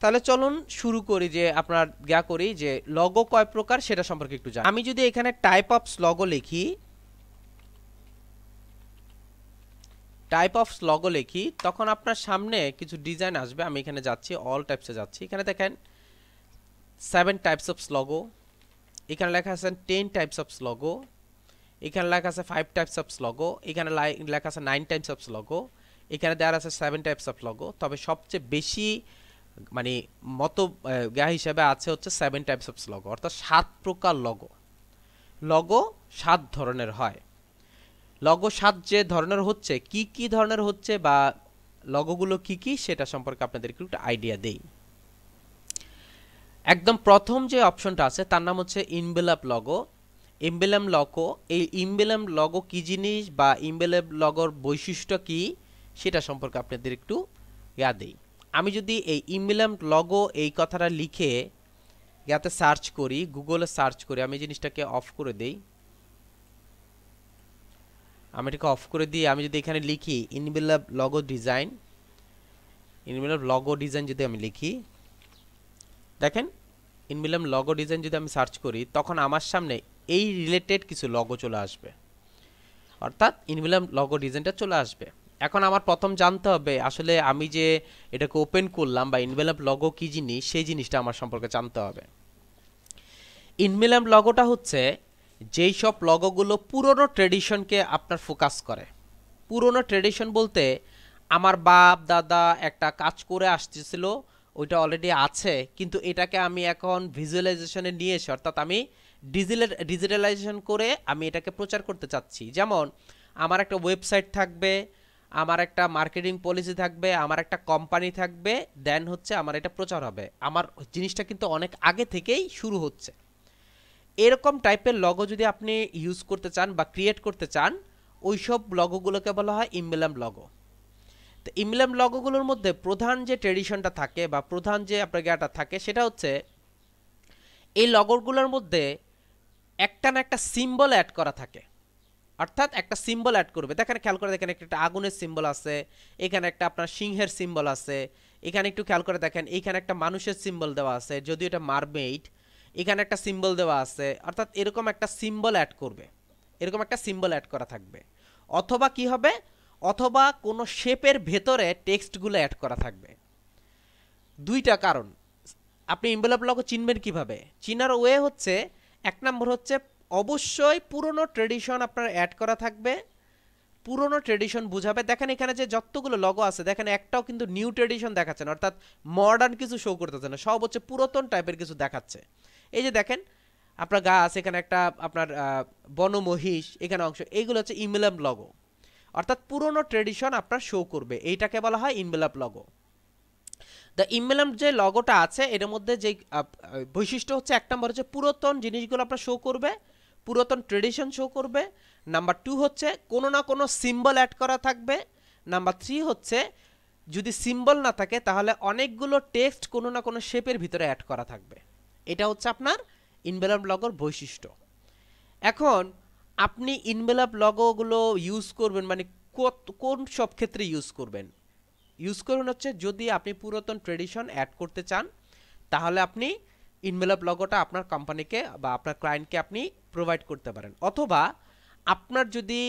তাহলে চলুন শুরু করি যে আপনার করি যে লগো কয় প্রকার সেটা সম্পর্কে একটু জানি। আমি যদি এখানে টাইপ অফ লগো লিখি, তখন আপনার সামনে কিছু ডিজাইন আসবে। আমি এখানে যাচ্ছি, অল টাইপসে যাচ্ছি, এখানে দেখেন 7 টাইপস অফ লগো, এখানে লেখা আছে 10 টাইপস অফ লগো, এখানে লেখা আছে 5 টাইপস অফ লগো, এখানে লেখা আছে 9 টাইপস অফ লগো, এখানে দেওয়া আছে 7 টাইপস অফ লগো। তবে সবচেয়ে বেশি মানে মত হিসাবে আছে হচ্ছে 7 টাইপস অফ লগো, অর্থাৎ 7 প্রকার লগো। লগো 7 ধরনের হয়। লগো 7 যে ধরনের হচ্ছে, কি কি ধরনের হচ্ছে বা লগোগুলো কি কি সেটা সম্পর্কে আপনাদের একটু আইডিয়া দেই। একদম প্রথম যে অপশনটা আছে তার নাম হচ্ছে ইনভেলপ লগো। এমবেলেম লগো, এই ইমবেলেম লগো কি জিনিস বা ইমবেলেম লগোর বৈশিষ্ট্য কি সেটা সম্পর্কে আপনাদের একটু দেই। আমি যদি এই ইমবেলেম লগো এই কথাটা লিখে ইয়াতে সার্চ করি, গুগলে সার্চ করি, আমি জিনিসটাকে অফ করে দেই, আমি এটাকে অফ করে দিয়ে আমি যদি এখানে লিখি envelope logo design, envelope logo design যদি আমি লিখি, দেখেন ইনভেলপ লগো ডিজাইন যদি আমি সার্চ করি তখন আমার সামনে এই রিলেটেড কিছু লগো চলে আসবে, অর্থাৎ ইনভেলপ লগো ডিজাইনটা চলে আসবে। এখন আমার প্রথম জানতে হবে আসলে আমি যে এটাকে ওপেন করলাম বা ইনভেলপ লগো কি জিনিস সেই জিনিসটা আমার সম্পর্কে জানতে হবে। ইনভেলপ লগোটা হচ্ছে যেই সব লগোগুলো পুরনো ট্রেডিশনকে আপনার ফোকাস করে। পুরনো ট্রেডিশন বলতে আমার বাপ দাদা একটা কাজ করে আসতেছিল, ওইটা অলরেডি আছে, কিন্তু এটাকে আমি এখন ভিজুয়ালাইজেশনে নিয়ে এসে, অর্থাৎ আমি ডিজিটালাইজেশন করে আমি এটাকে প্রচার করতে চাচ্ছি। যেমন আমার একটা ওয়েবসাইট থাকবে, আমার একটা মার্কেটিং পলিসি থাকবে, আমার একটা কোম্পানি থাকবে, দেন হচ্ছে আমার এটা প্রচার হবে। আমার জিনিসটা কিন্তু অনেক আগে থেকেই শুরু হচ্ছে। এরকম টাইপের লগো যদি আপনি ইউজ করতে চান বা ক্রিয়েট করতে চান, ওই সব লগোগুলোকে বলা হয় ইমব্লেম লগো। তো ইমব্লেম লগোগুলোর মধ্যে প্রধান যে ট্রেডিশনটা থাকে বা প্রধান যে আপনার জ্ঞানটা থাকে সেটা হচ্ছে এই লগোগুলোর মধ্যে একটা না একটা সিম্বল অ্যাড করা থাকে। অর্থাৎ একটা সিম্বল অ্যাড করবে। দেখেন, খেয়াল করে দেখেন, একটা আগুনের সিম্বল আছে, এখানে একটা আপনার সিংহের সিম্বল আছে, এখানে একটু খেয়াল করে দেখেন এইখানে একটা মানুষের সিম্বল দেওয়া আছে, যদিও এটা মারমেইড, এখানে একটা সিম্বল দেওয়া আছে। অর্থাৎ এরকম একটা সিম্বল অ্যাড করবে, এরকম একটা সিম্বল অ্যাড করা থাকবে। অথবা কি হবে, অথবা কোনো শেপের ভেতরে টেক্সটগুলো অ্যাড করা থাকবে। দুইটা কারণ। আপনি এনভেলপ লগো চিনবেন কিভাবে? চিনার ওয়ে হচ্ছে, এক নম্বর হচ্ছে অবশ্যই পুরনো ট্রেডিশন আপনার অ্যাড করা থাকবে, পুরনো ট্রেডিশন বুঝাবে। দেখেন এখানে যে যতগুলো লগো আছে, দেখেন একটাও কিন্তু নিউ ট্রেডিশন দেখাচ্ছে না, অর্থাৎ মডার্ন কিছু শো করতেছে না, সব হচ্ছে পুরাতন টাইপের কিছু দেখাচ্ছে। এই যে দেখেন আপনার গাছ, এখানে একটা আপনার বনমহিষ, এখানে অংশ, এইগুলো হচ্ছে ইমব্লেম লগো। অর্থাৎ পুরনো ট্রেডিশন আপনার শো করবে, এইটাকে বলা হয় ইনভেলপ লগো। দ্য ইমব্লেম যে লগোটা আছে এর মধ্যে যে বৈশিষ্ট্য হচ্ছে, এক নম্বর হচ্ছে পুরাতন জিনিসগুলো আপনার শো করবে, পুরাতন ট্রেডিশন শো করবে। নাম্বার 2 হচ্ছে কোনো না কোনো সিম্বল অ্যাড করা থাকবে। নাম্বার 3 হচ্ছে যদি সিম্বল না থাকে তাহলে অনেকগুলো টেক্সট কোনো না কোনো শেপের ভিতরে অ্যাড করা থাকবে। এটা হচ্ছে আপনার ইনভেলপ লগোর বৈশিষ্ট্য। এখন আপনি ইনভেলপ লগোগুলো ইউজ করবেন মানে কোন সব ক্ষেত্রে ইউজ করবেন? ইউজ করুন হচ্ছে যদি আপনি পুরাতন ট্রেডিশন অ্যাড করতে চান, তাহলে আপনি ইনভেলপ লগোটা আপনার কোম্পানিকে বা আপনার ক্লায়েন্টকে আপনি প্রোভাইড করতে পারেন। অথবা আপনার যদি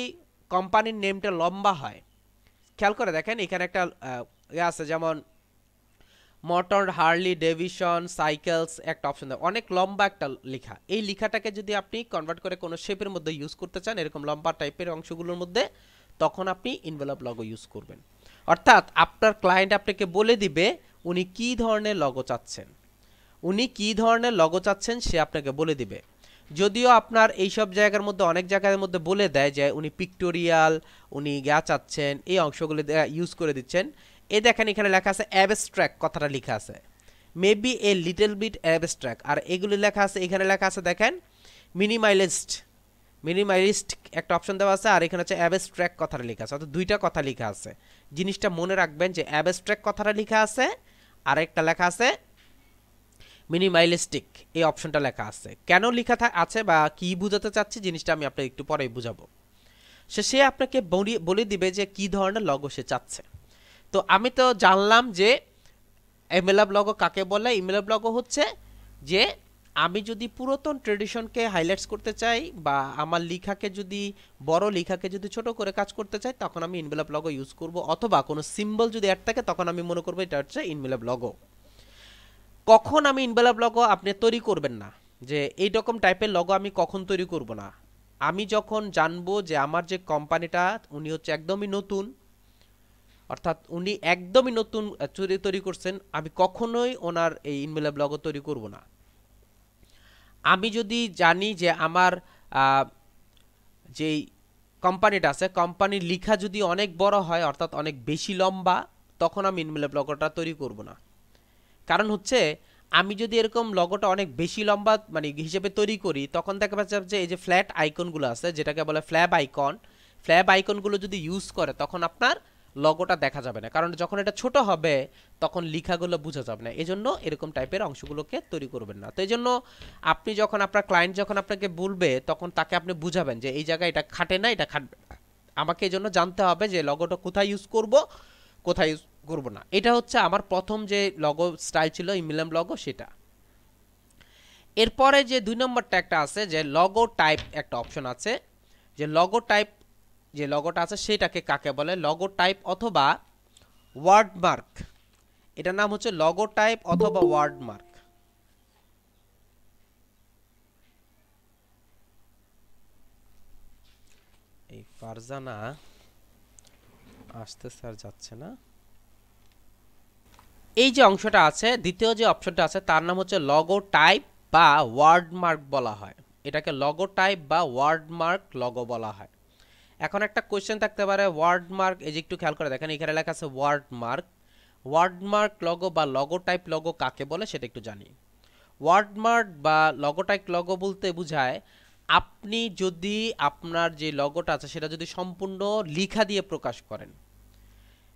কোম্পানির নেমটা লম্বা হয়, খেয়াল করে দেখেন এখানে একটা আছে, যেমন মোটর, হার্লি ডেভিশন, সাইকেলস, একটা অপশন দেয়, অনেক লম্বা একটা লেখা। এই লেখাটাকে যদি আপনি কনভার্ট করে কোনো শেপের মধ্যে ইউজ করতে চান, এরকম লম্বা টাইপের অংশগুলোর মধ্যে, তখন আপনি ইনভেলপ লগো ইউজ করবেন। অর্থাৎ আপনার ক্লায়েন্ট আপনাকে বলে দিবে উনি কি ধরনের লগো চাচ্ছেন, উনি কি ধরনের লগো চাচ্ছেন সে আপনাকে বলে দিবে। যদিও আপনার এইসব জায়গার মধ্যে অনেক জায়গার মধ্যে বলে দেয় যে উনি পিক্টোরিয়াল, উনি গা চাচ্ছেন, এই অংশগুলো ইউজ করে দিচ্ছেন। এই দেখেন এখানে লেখা আছে অ্যাবস্ট্রাক্ট, কথাটা লেখা আছে, maybe a little bit abstract. আর এগুলি লেখা আছে, এখানে লেখা আছে দেখেন মিনিমালিস্ট, মিনিমালিস্ট একটা অপশন দেওয়া আছে, আর এখানে হচ্ছে অ্যাবস্ট্রাক্ট কথাটা লেখা আছে, অর্থাৎ দুইটা কথা লেখা আছে। জিনিসটা মনে রাখবেন যে অ্যাবস্ট্রাক্ট কথাটা লেখা আছে, আর একটা লেখা আছে মিনিমালিস্টিক, এই অপশনটা লেখা আছে। কেন লেখা আছে বা কি বোঝাতে চাচ্ছি জিনিসটা আমি আপনাকে একটু পরেই বুঝাবো। সে আপনাকে বলে দিবে যে কি ধরনের লগো সে চাচ্ছে। তো আমি তো জানলাম যে এমএলএফ লগো কাকে বলে। এমএলএফ লগো হচ্ছে যে আমি যদি পুরাতন ট্রেডিশনকে হাইলাইটস করতে চাই বা আমার লেখাকে যদি, বড় লেখাকে যদি ছোট করে কাজ করতে চাই, তখন আমি এনভেলপ লগো ইউজ করব। অথবা কোনো সিম্বল যদি অ্যাড থাকে তখন আমি মনে করব এটা হচ্ছে এনভেলপ লগো। কখন আমি এনভেলপ লগো আপনি তৈরি করবেন না, যে এই রকম টাইপের লগো আমি কখন তৈরি করব না, আমি যখন জানবো যে আমার যে কোম্পানিটা উনি হচ্ছে একদমই নতুন, অর্থাৎ উনি একদমই নতুন তৈরি করছেন, আমি কখনোই ওনার এই এনভেলপ লগো তৈরি করব না। আমি যদি জানি যে আমার যেই কোম্পানিটা আছে, কোম্পানির লেখা যদি অনেক বড় হয়, অর্থাৎ অনেক বেশি লম্বা, তখন আমি এনভেলপ লগোটা তৈরি করব না। কারণ হচ্ছে আমি যদি এরকম লগোটা অনেক বেশি লম্বা মানে হিসেবে তৈরি করি, তখন দেখা যাচ্ছে যে এই যে ফ্ল্যাট আইকনগুলো আছে, যেটাকে বলে ফ্ল্যাব আইকন, ফ্ল্যাব আইকনগুলো যদি ইউজ করে তখন আপনার লগোটা দেখা যাবে না। কারণ যখন এটা ছোট হবে তখন লেখাগুলো বোঝা যাবে না, এজন্য এরকম টাইপের অংশগুলোকে তৈরি করবেন না। তো এই জন্য আপনি যখন আপনার ক্লায়েন্ট যখন আপনাকে বলবে, তখন তাকে আপনি বুঝাবেন যে এই জায়গায় এটা খাটে না, এটা খাটবে। আমাকে এই জন্য জানতে হবে যে লগোটা কোথায় ইউজ করব, কোথায় ইউজ করব না। এটা হচ্ছে আমার প্রথম যে লগো স্টাইল ছিল এমব্লেম লগো, সেটা। এরপরে যে 2 নম্বরটা একটা আছে যে লগো টাইপ, একটা অপশন আছে যে লগো টাইপ, যে লগোটা আছে সেটাকে কাকে বলে, লগো টাইপ অথবা ওয়ার্ডমার্ক। এটার নাম হচ্ছে লগো টাইপ অথবা ওয়ার্ডমার্ক। এই ফারজানা আসতে স্যার যাচ্ছে না। এই যে অংশটা আছে, দ্বিতীয় যে অপশনটা আছে তার নাম হচ্ছে লগো টাইপ বা ওয়ার্ডমার্ক বলা হয়। এটাকে লগো টাইপ বা ওয়ার্ডমার্ক লগো বলা হয়। এখন একটা কোশ্চেন থাকতে পারে ওয়ার্ডমার্ক, এই যে একটু খেয়াল করে দেখেন এখানে লেখা আছে ওয়ার্ডমার্ক। ওয়ার্ডমার্ক লগো বা লগো টাইপ লগো কাকে বলে সেটা একটু জানি। ওয়ার্ডমার্ক বা লগো টাইপ লগো বলতে বোঝায় আপনি যদি আপনার যে লগোটা আছে সেটা যদি সম্পূর্ণ লিখা দিয়ে প্রকাশ করেন,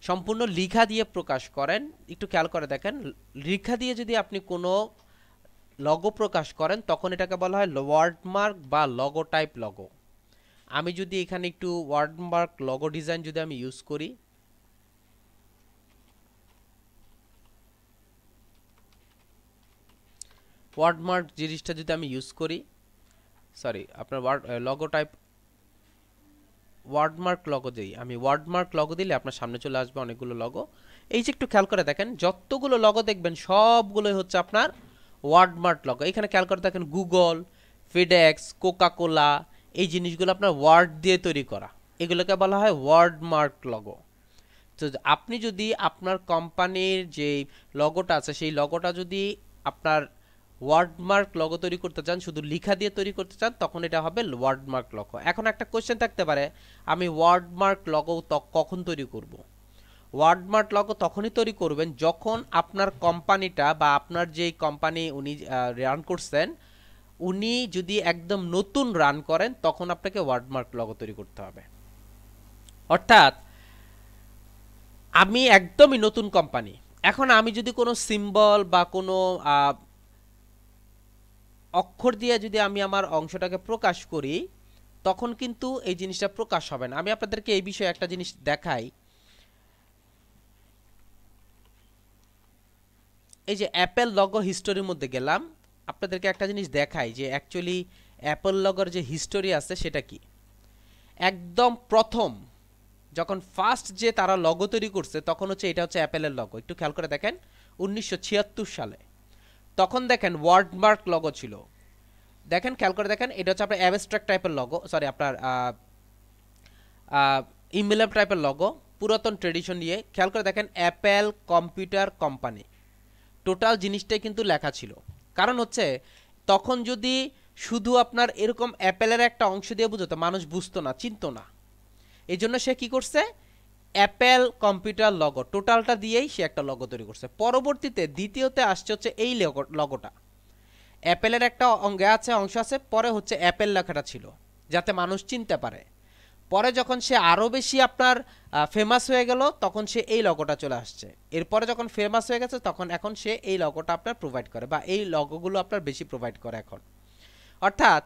সম্পূর্ণ লিখা দিয়ে প্রকাশ করেন, একটু খেয়াল করে দেখেন লিখা দিয়ে যদি আপনি কোনো লগো প্রকাশ করেন তখন এটাকে বলা হয় ওয়ার্ডমার্ক বা লগো টাইপ লগো। আমি যদি এখানে একটু ওয়ার্ডমার্ক লগো ডিজাইন যদি আমি ইউজ করি, ওয়ার্ডমার্ক জিনিসটা যদি আমি ইউজ করি, সরি আপনার লগো টাইপ ওয়ার্ডমার্ক লগো দিই, আমি ওয়ার্ডমার্ক লগো দিলে আপনার সামনে চলে আসবে অনেকগুলো লগো। এই যে একটু খেয়াল করে দেখেন যতগুলো লগো দেখবেন সবগুলোই হচ্ছে আপনার ওয়ার্ডমার্ক লগো। এখানে খেয়াল করে দেখেন গুগল, ফেডেক্স, কোকাকোলা, এই জিনিসগুলো আপনার ওয়ার্ড দিয়ে তৈরি করা, এগুলোকে বলা হয় ওয়ার্ডমার্ক লগো। তো আপনি যদি আপনার কোম্পানির যে লগোটা আছে সেই লগোটা যদি আপনার ওয়ার্ডমার্ক লগো তৈরি করতে চান, শুধু লিখা দিয়ে তৈরি করতে চান, তখন এটা হবে ওয়ার্ডমার্ক লগো। এখন একটা কোশ্চেন থাকতে পারে আমি ওয়ার্ডমার্ক লগো কখন তৈরি করব? ওয়ার্ডমার্ক লগো তখনই তৈরি করবেন যখন আপনার কোম্পানিটা বা আপনার যেই কোম্পানি উনি রান করছেন উনি যদি একদম নতুন রান করেন তখন আপনাকে ওয়ার্ডমার্ক লগো তৈরি করতে হবে। অর্থাৎ আমি একদমই নতুন কোম্পানি, এখন আমি যদি কোনো সিম্বল বা কোনো অক্ষর দিয়ে যদি আমি আমার অংশটাকে প্রকাশ করি তখন কিন্তু এই জিনিসটা প্রকাশ হবে না। আমি আপনাদেরকে এই বিষয়ে একটা জিনিস দেখাই। এই যে অ্যাপেল লগো হিস্টোরির মধ্যে গেলাম, আপনাদেরকে একটা জিনিস দেখাই যে অ্যাকচুয়ালি অ্যাপেল লগোর যে হিস্টোরি আছে সেটা কি। একদম প্রথম যখন ফার্স্ট যে তারা লগো তৈরি করছে তখন হচ্ছে এটা হচ্ছে অ্যাপেলের লগো। একটু খেয়াল করে দেখেন 1976 সালে, তখন দেখেন ওয়ার্ডমার্ক লগো ছিল। দেখেন খেয়াল করে দেখেন এটা হচ্ছে আপনার অ্যাবস্ট্রাক্ট টাইপের লগো, সরি আপনার ইমেল টাইপের লগো, পুরাতন ট্রেডিশন নিয়ে। খেয়াল করে দেখেন অ্যাপেল কম্পিউটার কোম্পানি, টোটাল জিনিসটাই কিন্তু লেখা ছিল। কারণ হচ্ছে তখন যদি শুধু আপনার এরকম অ্যাপেলের একটা অংশ দিয়ে বুঝতো মানুষ বুঝতো না, চিনতো না, এই জন্য সে কি করছে অ্যাপেল কম্পিউটার লগো টোটালটা দিয়েই সে একটা লগো তৈরি করছে। পরবর্তীতে দ্বিতীয়তে আসছে হচ্ছে এই লগোটা, অ্যাপেলের একটা অংশ আছে, পরে হচ্ছে অ্যাপেল লেখাটা ছিল যাতে মানুষ চিনতে পারে। পরে যখন সে আরও বেশি আপনার ফেমাস হয়ে গেল তখন সে এই লগোটা চলে আসছে। এরপরে যখন ফেমাস হয়ে গেছে তখন এখন সে এই লগোটা আপনার প্রোভাইড করে বা এই লগোগুলো আপনার বেশি প্রোভাইড করে এখন। অর্থাৎ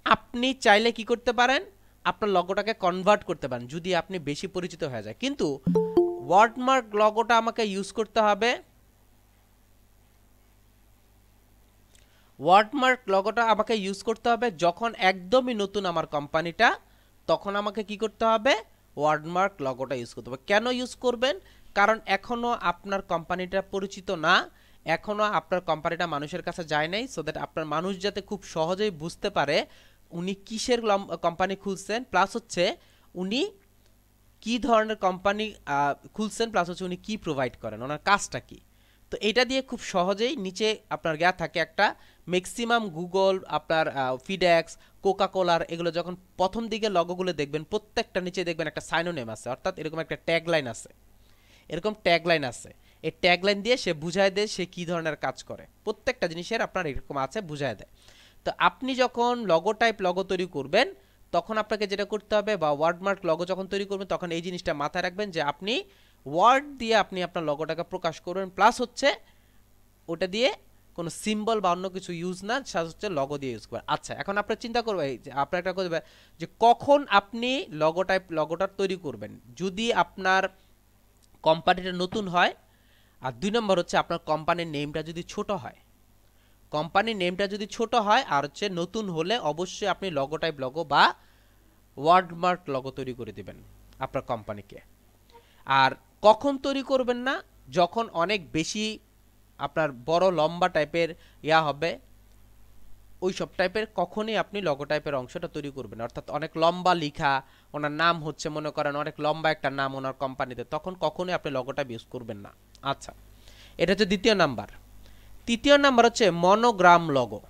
আপনি চাইলে কি করতে পারেন আপনার লগোটাকে কনভার্ট করতে পারেন যদি আপনি বেশি পরিচিত হয়ে যায়। কিন্তু ওয়ার্ডমার্ক লগোটা আমাকে ইউজ করতে হবে, ওয়ার্ডমার্ক লগোটা আমাকে ইউজ করতে হবে যখন একদমই নতুন আমার কোম্পানিটা, তখন আমাকে কি করতে হবে ওয়ার্ডমার্ক লগোটা ইউজ করতে হবে। কেন ইউজ করবেন? কারণ এখনও আপনার কোম্পানিটা পরিচিত না, এখনও আপনার কোম্পানিটা মানুষের কাছে যায় নাই, সো দ্যাট আপনার মানুষ যাতে খুব সহজেই বুঝতে পারে উনি কিসের কোম্পানি খুলছেন, প্লাস হচ্ছে উনি কি ধরনের কোম্পানি খুলছেন, প্লাস হচ্ছে উনি কি প্রোভাইড করেন, ওনার কাজটা কি। তো এটা দিয়ে খুব সহজেই নিচে আপনার থাকে একটা ম্যাক্সিমাম গুগল, আপনার ফিডেক্স, কোকাকোলার, এগুলো যখন প্রথম দিকে লগোগুলো দেখবেন প্রত্যেকটা নিচে দেখবেন একটা সাইনোনেম আছে, অর্থাৎ এরকম একটা ট্যাগলাইন আছে, এরকম ট্যাগলাইন আছে। এই ট্যাগলাইন দিয়ে সে বুঝায় দেয় সে কী ধরনের কাজ করে, প্রত্যেকটা জিনিসের আপনার এরকম আছে বুঝায় দেয়। তো আপনি যখন লগো টাইপ লগো তৈরি করবেন তখন আপনাকে যেটা করতে হবে, বা ওয়ার্ডমার্ক লগো যখন তৈরি করবেন তখন এই জিনিসটা মাথায় রাখবেন যে আপনি ওয়ার্ড দিয়ে আপনি আপনার লগোটাকে প্রকাশ করবেন, প্লাস হচ্ছে ওটা দিয়ে কোনো সিম্বল বা অন্য কিছু ইউজ না, সেটা হচ্ছে লগো দিয়ে ইউজ করবেন। আচ্ছা, এখন আপনার চিন্তা করবে যে আপনার একটা করবে যে কখন আপনি লগো টাইপ লগোটা তৈরি করবেন, যদি আপনার কোম্পানিটা নতুন হয়, আর 2 নম্বর হচ্ছে আপনার কোম্পানির নেমটা যদি ছোট হয়। কোম্পানির নেমটা যদি ছোট হয় আর হচ্ছে নতুন হলে অবশ্যই আপনি লগো টাইপ লগো বা ওয়ার্ডমার্ক লগো তৈরি করে দিবেন আপনার কোম্পানিকে। আর কখন তৈরি করবেন না, যখন অনেক বেশি আপনার বড় লম্বা টাইপের হবে ওই সব টাইপের কখনই আপনি লগো টাইপের অংশটা তৈরি করবেন। অর্থাৎ অনেক লম্বা লেখা, ওনার নাম হচ্ছে মনে করেন অনেক লম্বা একটা নাম ওনার কোম্পানিতে, তখন কখনই আপনি লগো টাইপ ইউজ করবেন না। আচ্ছা, এটা হচ্ছে দ্বিতীয় নাম্বার। তৃতীয় নাম্বার হচ্ছে মনোগ্রাম লগো।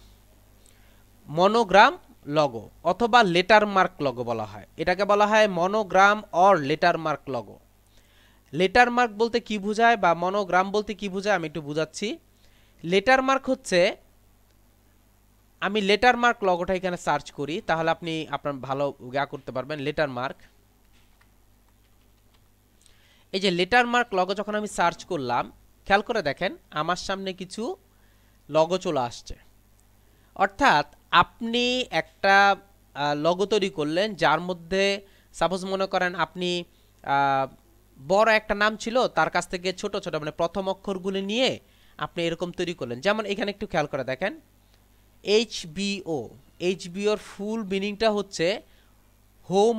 মনোগ্রাম লগো অথবা লেটার মার্ক লগো বলা হয়। এটাকে বলা হয় monogram or letter mark logo. Letter mark বলতে কি বোঝায় বা মনোগ্রাম বলতে কি বোঝায় আমি একটু বুঝাচ্ছি। লেটার মার্ক হচ্ছে, আমি লেটার মার্ক লগোটা এখানে সার্চ করি, তাহলে আপনি আপনার ভালো করতে পারবেন। লেটার মার্ক, এই যে লেটার মার্ক লগো যখন আমি সার্চ করলাম, খেয়াল করে দেখেন আমার সামনে কিছু লগো চলে আসছে। অর্থাৎ আপনি একটা লগো তৈরি করলেন যার মধ্যে সাপোজ মনে করেন আপনি বড় একটা নাম ছিল, তার কাছ থেকে ছোট ছোট মানে প্রথম অক্ষরগুলি নিয়ে আপনি এরকম তৈরি করলেন। যেমন এখানে একটু খেয়াল করে দেখেন এইচবিও, এইচবিওর ফুল মিনিংটা হচ্ছে হোম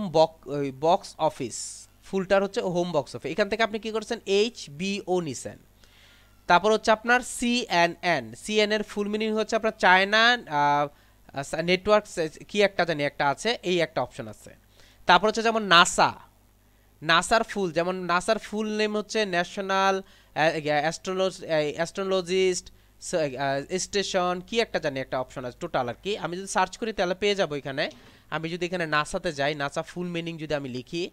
বক্স অফিস, ফুলটার হচ্ছে হোম বক্স অফিস। এখান থেকে আপনি কি করছেন এইচবিও নিছেন। তারপর হচ্ছে আপনার সিএনএন, সিএন এর ফুল মিনিং হচ্ছে আপনার চায়না নেটওয়ার্ক কি একটা জানি একটা আছে, এই একটা অপশন আছে। তারপর হচ্ছে যেমন নাসা, নাসার ফুল যেমন নাসার ফুল নেম হচ্ছে ন্যাশনাল অ্যাস্ট্রোলজিস্ট স্টেশন কি একটা জানি একটা অপশন আছে টোটাল আর কি। আমি যদি সার্চ করি তাহলে পেয়ে যাবো এখানে। আমি যদি এখানে নাসাতে যাই, নাসা ফুল মিনিং যদি আমি লিখি,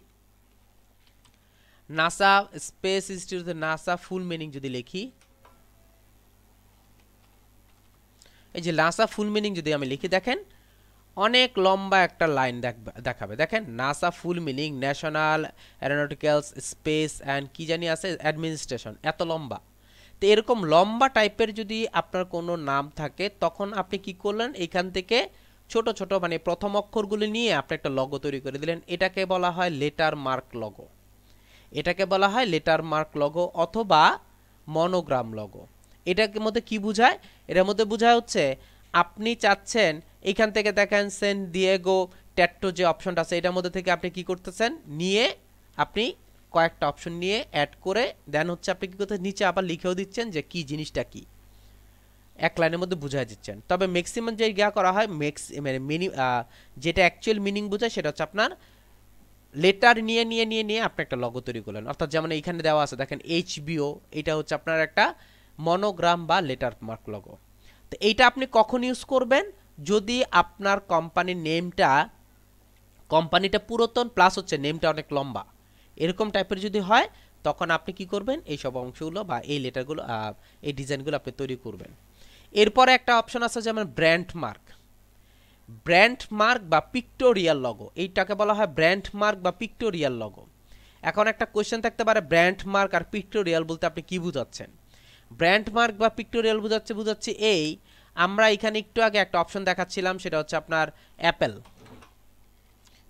NASA space institute NASA full meaning যদি লিখি, এই যে নাসা ফুল মিনিং যদি আমি লিখি দেখেন অনেক লম্বা একটা লাইন দেখাবে। দেখেন NASA full meaning national aeronautical space and কি জানি আছে অ্যাডমিনিস্ট্রেশন, এত লম্বা। তো এরকম লম্বা টাইপের যদি আপনার কোনো নাম থাকে তখন আপনি কি করলেন, এখান থেকে ছোট ছোট মানে প্রথম অক্ষরগুলি নিয়ে আপনি একটা লগো তৈরি করে দিলেন। এটাকে বলা হয় লেটার মার্ক লগো, এটাকে বলা হয় লেটার মার্ক লগো অথবা মনোগ্রাম লগো। এটার মধ্যে কি বোঝায়, এটার মধ্যে বোঝায় হচ্ছে আপনি চাচ্ছেন এখান থেকে দেখেন সেন দিয়েগো ট্যাট্টো যে অপশনটা আছে এটার মধ্যে থেকে আপনি কি করতেছেন নিয়ে আপনি কয়েকটা অপশন নিয়ে অ্যাড করে দেন হচ্ছে আপনি কি করতে নিচে আবার লিখেও দিচ্ছেন যে কি জিনিসটা কি, এক লাইনের মধ্যে বুঝাই দিচ্ছেন। তবে ম্যাক্সিমাম যে ইয়া করা হয় মানে যেটা অ্যাকচুয়াল মিনিং বোঝায় সেটা হচ্ছে আপনার লেটার নিয়ে নিয়ে নিয়ে নিয়ে আপনি একটা লগো তৈরি করলেন। অর্থাৎ যেমন এইখানে দেওয়া আছে দেখেন এইচবিও, এটা হচ্ছে আপনার একটা মনোগ্রাম বা লেটার মার্ক লগো। তো এইটা আপনি কখন ইউজ করবেন, যদি আপনার কোম্পানির নেমটা, কোম্পানিটা পুরাতন প্লাস হচ্ছে নেমটা অনেক লম্বা এরকম টাইপের যদি হয়, তখন আপনি কি করবেন এই সব অংশগুলো বা এই লেটারগুলো এই ডিজাইনগুলো আপনি তৈরি করবেন। এরপরে একটা অপশন আছে যেমন ব্র্যান্ড মার্ক, ব্র্যান্ড মার্ক বা পিক্টোরিয়াল লগো, এইটাকে বলা হয় ব্র্যান্ড মার্ক বা পিক্টোরিয়াল লগো। এখন একটা কোয়েশ্চেন থাকতে পারে ব্র্যান্ড মার্ক আর পিক্টোরিয়াল বলতে আপনি কি বুঝাচ্ছেন। ব্র্যান্ড মার্ক বা পিক্টোরিয়াল বুঝাচ্ছি এই, আমরা এখানে একটু আগে একটা অপশন দেখাচ্ছিলাম সেটা হচ্ছে আপনার অ্যাপেল।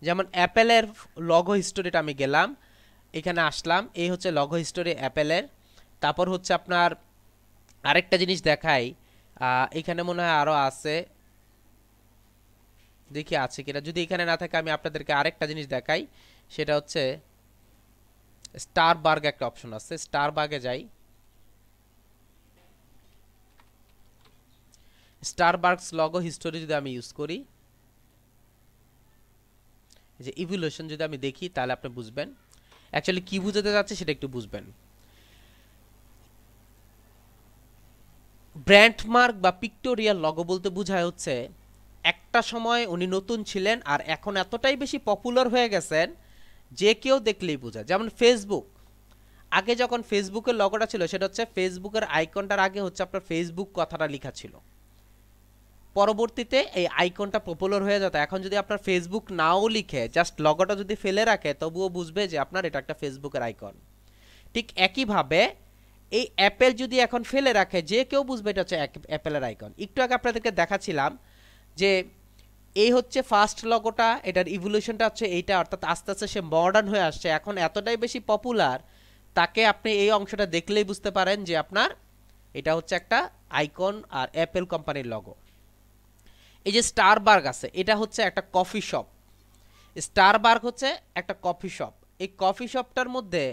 যেমন অ্যাপেলের লগো হিস্টোরিটা আমি গেলাম, এখানে আসলাম, এই হচ্ছে লগো হিস্টোরি অ্যাপেলের। তারপর হচ্ছে আপনার আরেকটা জিনিস দেখাই, এখানে মনে হয় আরও আছে, দেখি আছে কিনা, যদি এখানে না থাকে আমি আপনাদেরকে আরেকটা জিনিস দেখাই, সেটা হচ্ছে স্টার বার্গ একটা অপশন আছে, স্টার বার্গে যাই, স্টার বার্গস লগো হিস্টোরি যদি আমি ইউজ করি, যে ইভলিউশন যদি আমি দেখি তাহলে আপনি বুঝবেন অ্যাকচুয়ালি কি বুঝাতে যাচ্ছে, সেটা একটু বুঝবেন। ব্র্যান্ড মার্ক বা পিক্টোরিয়াল লগো বলতে বোঝায় হচ্ছে একটা সময় উনি নতুন ছিলেন আর এখন এতটাই বেশি পপুলার হয়ে গেছেন যে কেউ দেখলেই বোঝা। যেমন ফেসবুক, আগে যখন ফেসবুকের লগোটা ছিল সেটা হচ্ছে ফেসবুকের আইকনটার আগে হচ্ছে আপনার ফেসবুক কথাটা লেখা ছিল, পরবর্তীতে এই আইকনটা পপুলার হয়ে যেত। এখন যদি আপনার ফেসবুক নাও লিখে জাস্ট লগোটা যদি ফেলে রাখে তবুও বুঝবে যে আপনার এটা একটা ফেসবুকের আইকন। ঠিক একইভাবে এই অ্যাপেল যদি এখন ফেলে রাখে যে কেউ বুঝবে এটা হচ্ছে অ্যাপেলের আইকন। একটু আগে আপনাদেরকে দেখাচ্ছিলাম যে এই হচ্ছে ফার্স্ট লগোটা, এটার ইভলিউশনটা হচ্ছে এইটা, অর্থাৎ আস্তে আস্তে সে মডার্ন হয়ে আসছে, এখন এতটাই বেশি পপুলার তাকে আপনি এই অংশটা দেখলেই বুঝতে পারেন যে আপনার এটা হচ্ছে একটা আইকন আর অ্যাপেল কোম্পানির লগো। এই যে স্টারবার্গ আছে এটা হচ্ছে একটা কফি শপ, স্টারবার্গ হচ্ছে একটা কফি শপ। এই কফি শপটার মধ্যে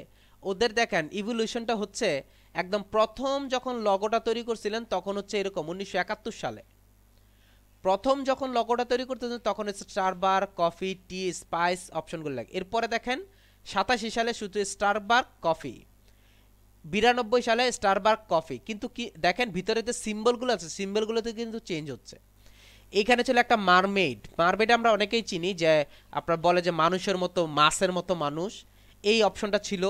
ওদের দেখেন ইভলিউশনটা হচ্ছে একদম প্রথম যখন লগোটা তৈরি করছিলেন তখন হচ্ছে এরকম 1971 সালে প্রথম যখন লগোটা তৈরি করতেছেন তখন হচ্ছে স্টারবার্গ কফি টি স্পাইস অপশনগুলো লাগে। এরপরে দেখেন 87 সালে শুধু স্টারবার্গ কফি, 92 সালে স্টারবার্গ কফি, কিন্তু কি দেখেন ভিতরে যে সিম্বলগুলো আছে সিম্বলগুলোতে কিন্তু চেঞ্জ হচ্ছে। এইখানে ছিল একটা মারমেড। মারমেড আমরা অনেকেই চিনি, যে আপনার বলে যে মানুষের মতো, মাছের মতো মানুষ, এই অপশনটা ছিল।